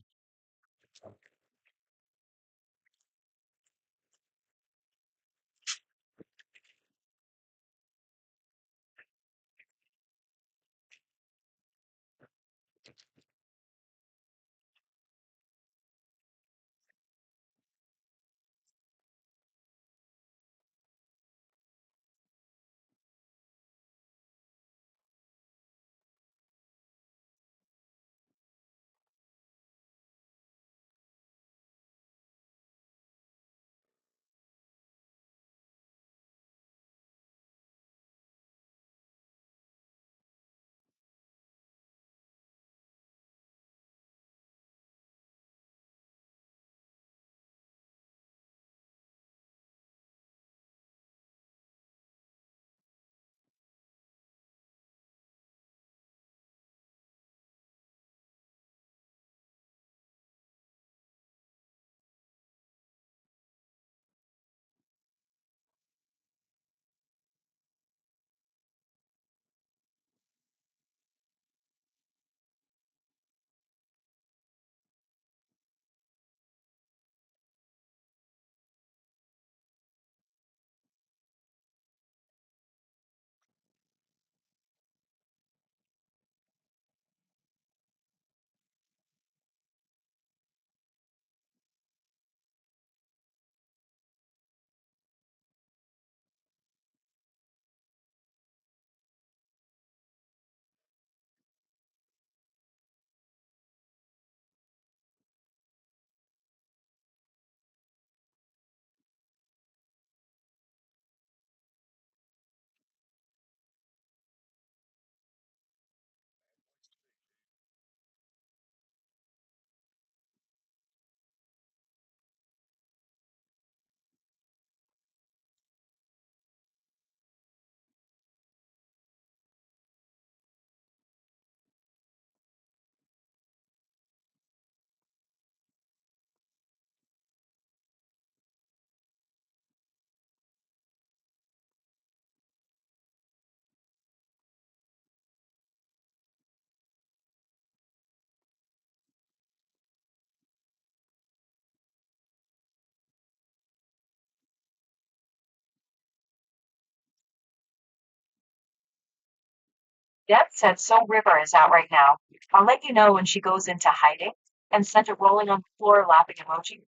Deb said So River is out right now. I'll let you know when she goes into hiding and sent a rolling on the floor laughing emoji.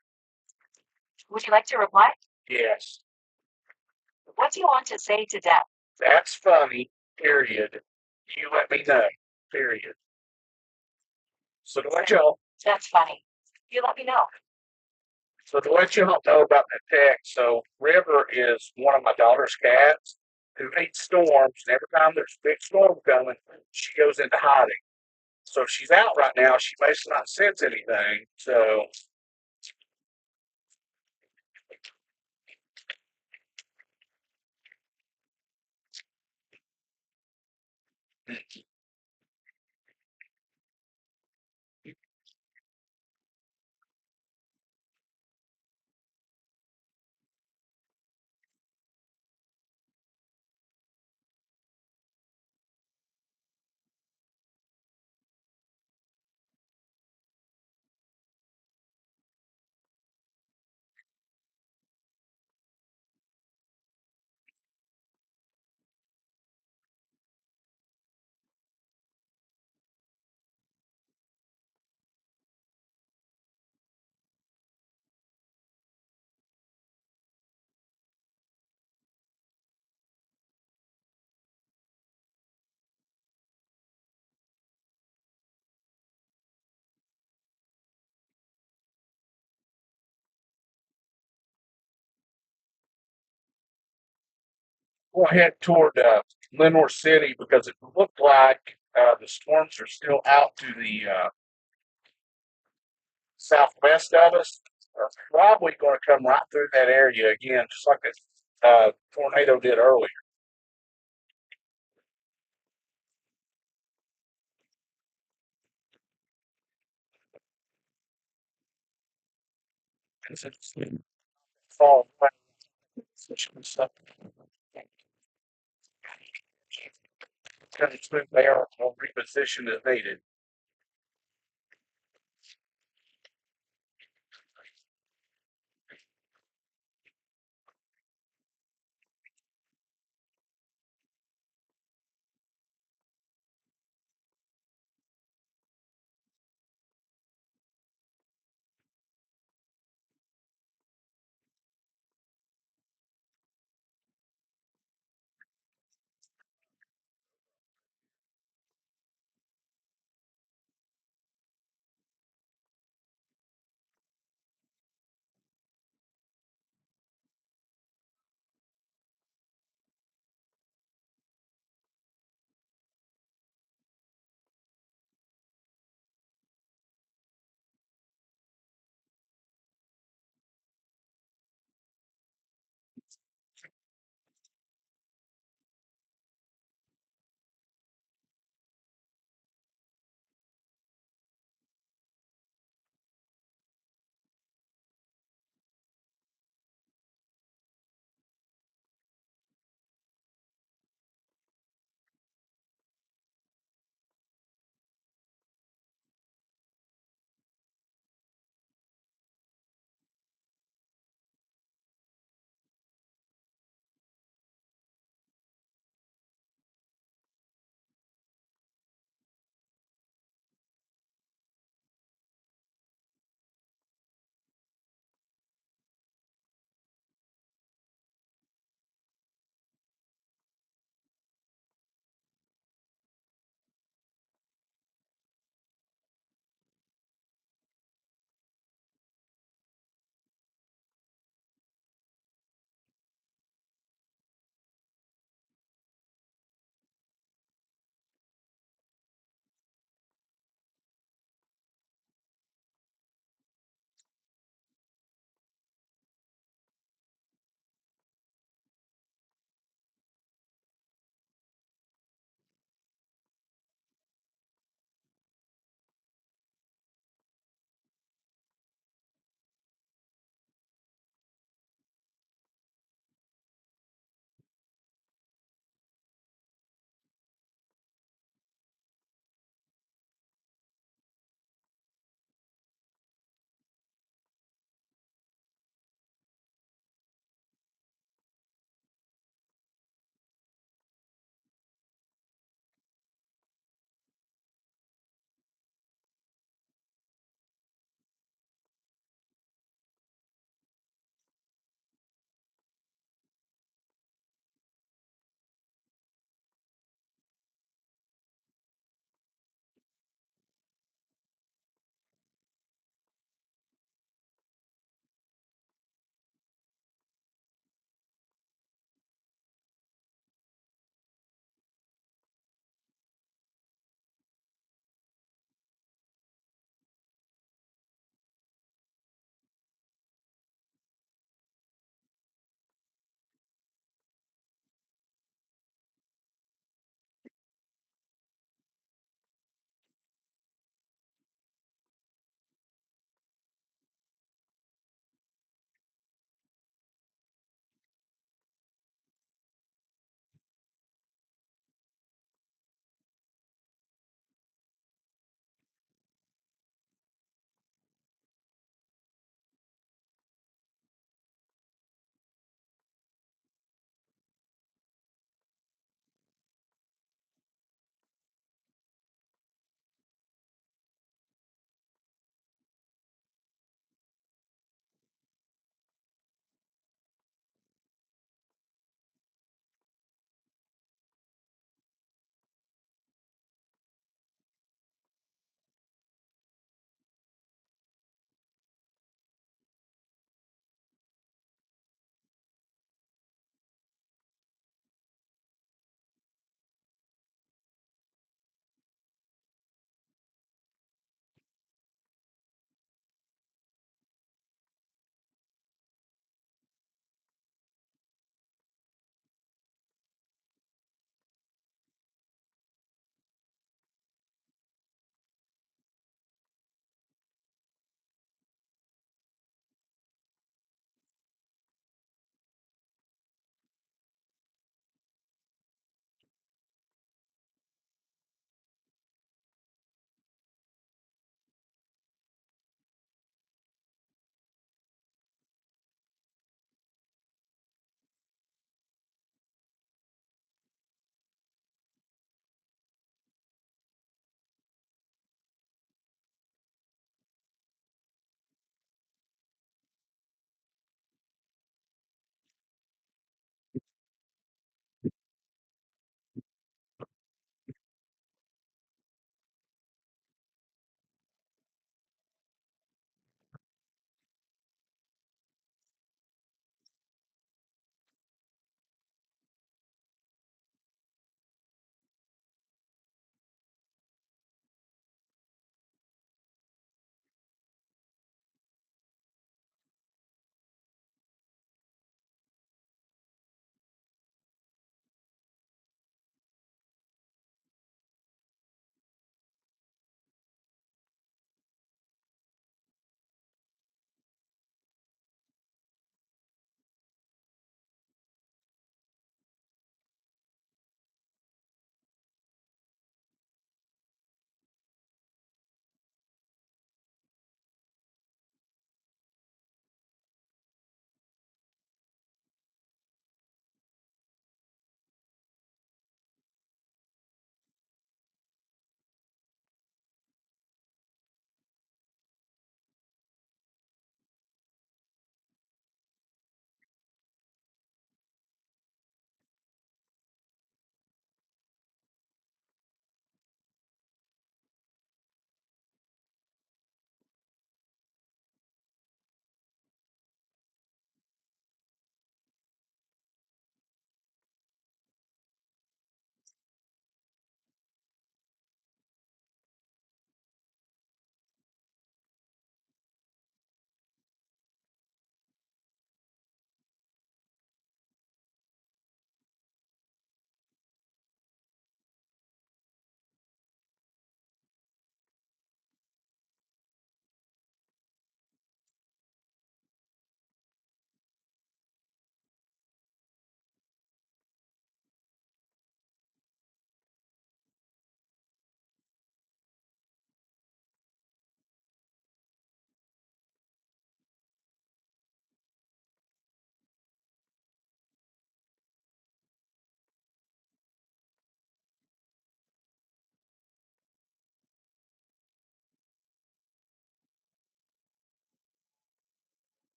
Would you like to reply? Yes, What do you want to say to Deb? that's funny. Period. You let me know. Period. So to let y'all, That's funny. You let me know. know about that text, so River is one of my daughter's cats who hates storms. And every time there's a big storm coming, she goes into hiding. So she's out right now. She may not sense anything. So we'll head toward Lenore City because it looked like the storms are still out to the southwest of us. Are probably going to come right through that area again, just like that tornado did earlier. 'cause it's fall weather and stuff. Kind of smooth there, will reposition as needed.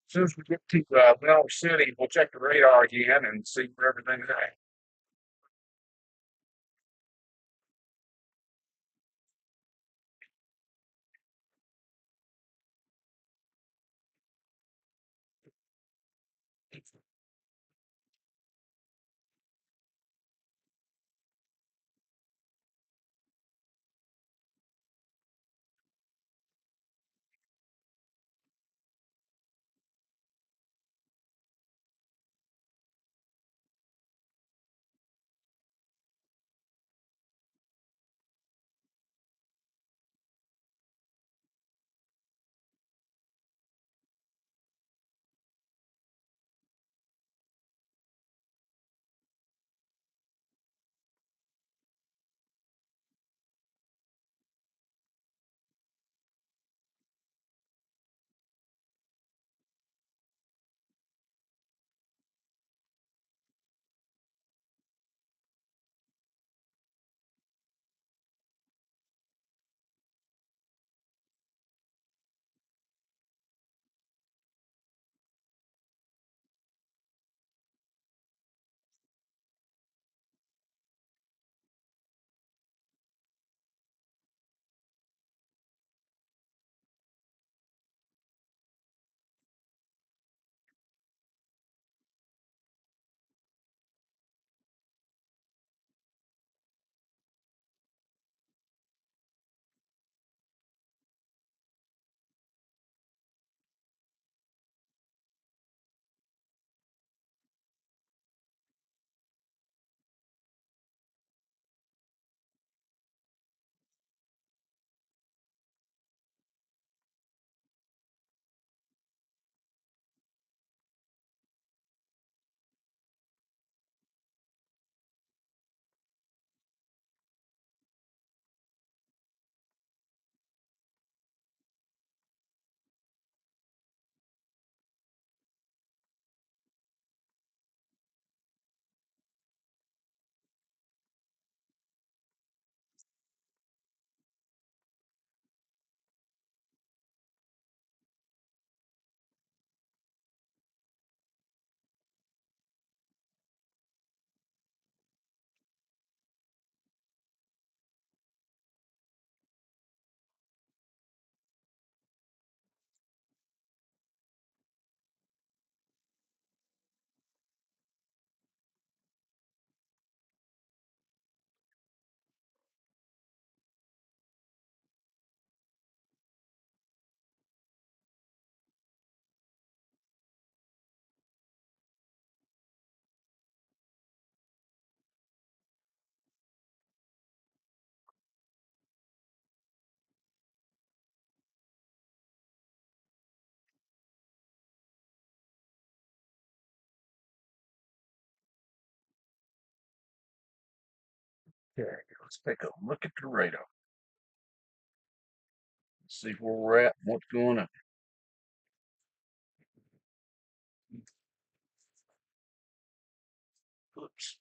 As soon as we get to Bell City, we'll check the radar again and see where everything's at. Okay, let's take a look at the radar. See where we're at, what's going on. Oops.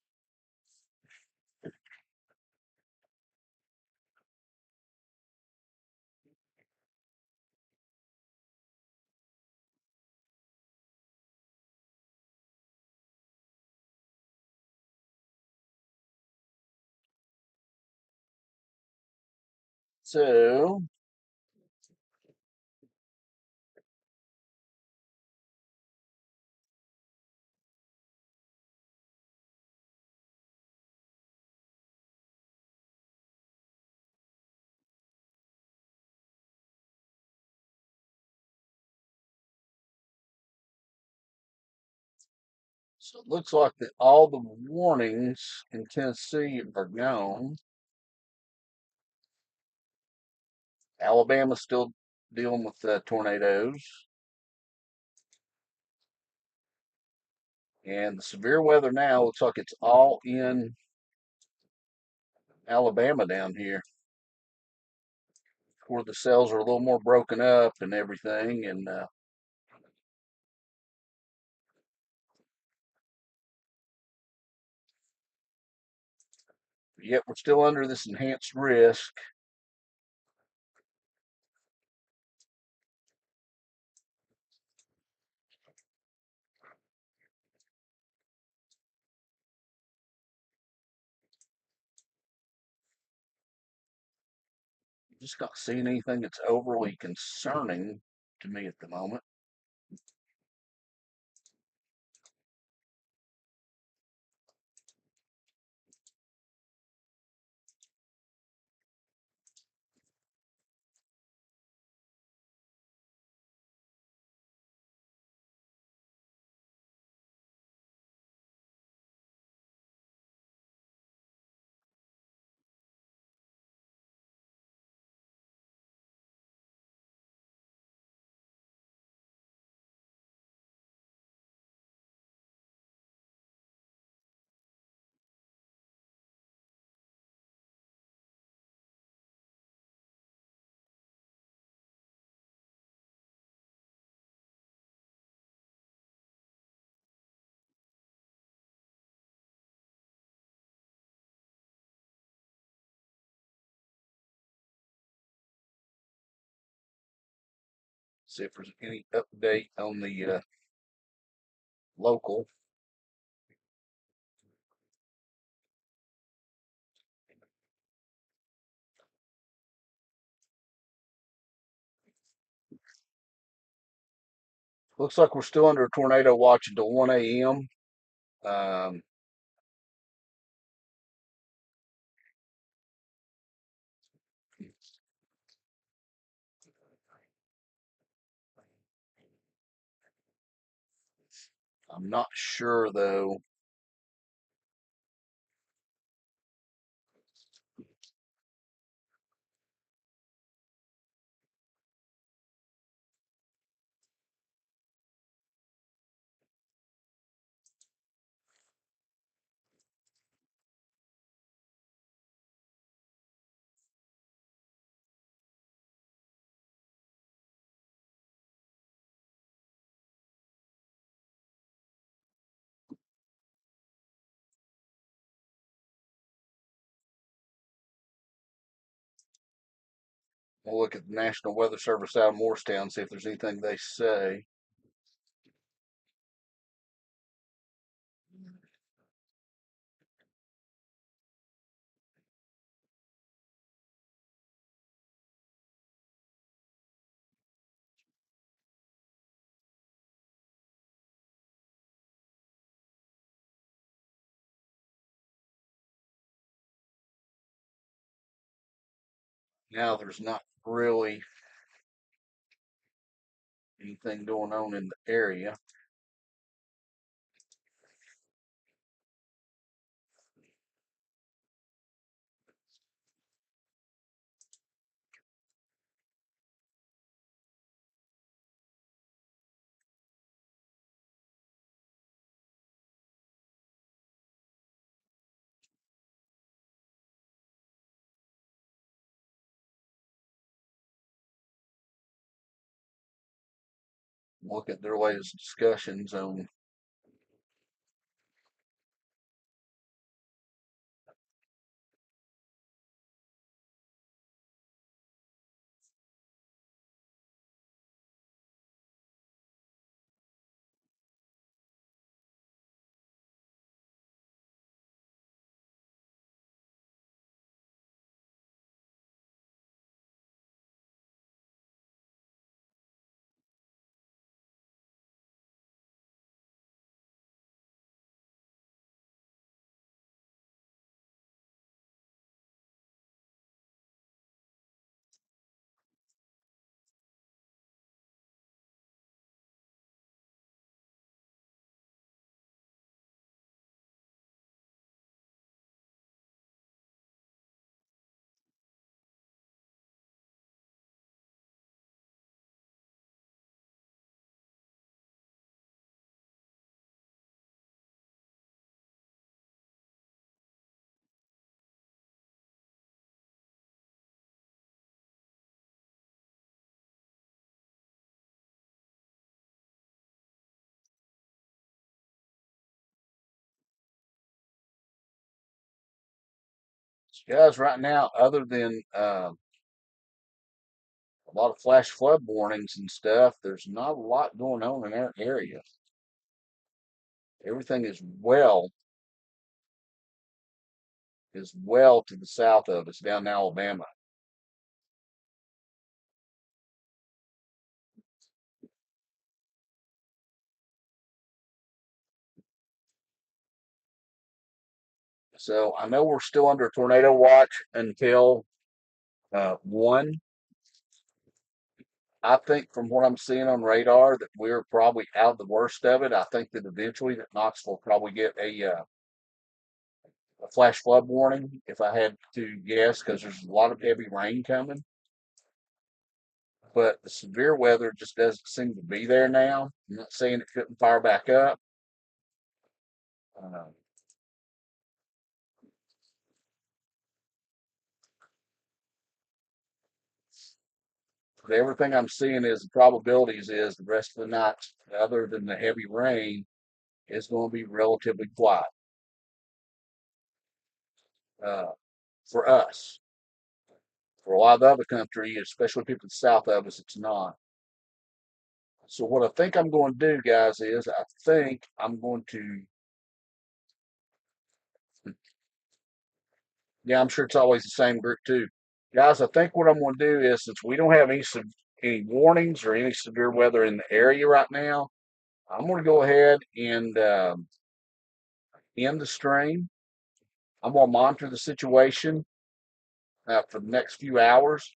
So it looks like that all the warnings in Tennessee are gone. Alabama's still dealing with tornadoes. And the severe weather now looks like it's all in Alabama down here, where the cells are a little more broken up and everything. And yet we're still under this enhanced risk. Just not seeing anything that's overly concerning to me at the moment. See if there's any update on the local. Looks like we're still under a tornado watch until 1 a.m. Um, I'm not sure though. We'll look at the National Weather Service out of Morristown, see if there's anything they say. Now there's not really anything going on in the area. Look at their latest discussions on guys right now, other than a lot of flash flood warnings and stuff, there's not a lot going on in our area. Everything is well to the south of us down in Alabama. So I know we're still under tornado watch until 1. I think from what I'm seeing on radar that we're probably out of the worst of it. I think that eventually that Knoxville will probably get a flash flood warning, if I had to guess, because there's a lot of heavy rain coming. But the severe weather just doesn't seem to be there now. I'm not saying it couldn't fire back up. Uh, but everything I'm seeing is the probabilities is the rest of the night, other than the heavy rain, is going to be relatively quiet uh, for us. For a lot of the other country, especially people south of us, it's not. So what I think I'm going to do, guys, is I think I'm going to, yeah, I'm sure it's always the same group too. Guys, I think what I'm going to do is, since we don't have any warnings or any severe weather in the area right now, I'm going to go ahead and end the stream. I'm going to monitor the situation for the next few hours.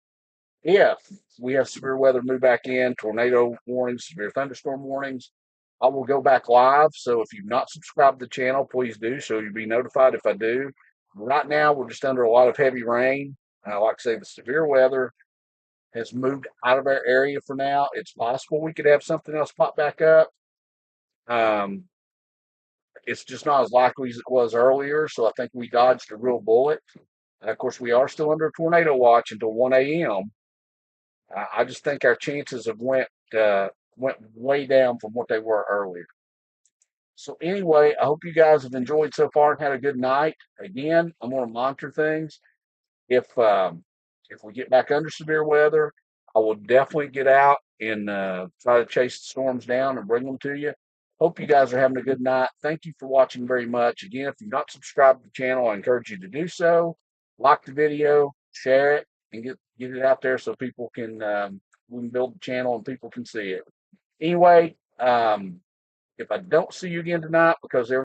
If we have severe weather move back in, tornado warnings, severe thunderstorm warnings, I will go back live. So if you've not subscribed to the channel, please do so you'll be notified if I do. Right now, we're just under a lot of heavy rain. Like I say, the severe weather has moved out of our area for now. It's possible we could have something else pop back up. It's just not as likely as it was earlier, so I think we dodged a real bullet. And of course, we are still under tornado watch until 1 a.m. I just think our chances have went way down from what they were earlier. So anyway, I hope you guys have enjoyed so far and had a good night. Again, I'm going to monitor things. If we get back under severe weather, I will definitely get out and try to chase the storms down and bring them to you. Hope you guys are having a good night. Thank you for watching very much. Again, if you're not subscribed to the channel, I encourage you to do so. Like the video, share it, and get it out there so people can we can build the channel and people can see it. Anyway, if I don't see you again tonight because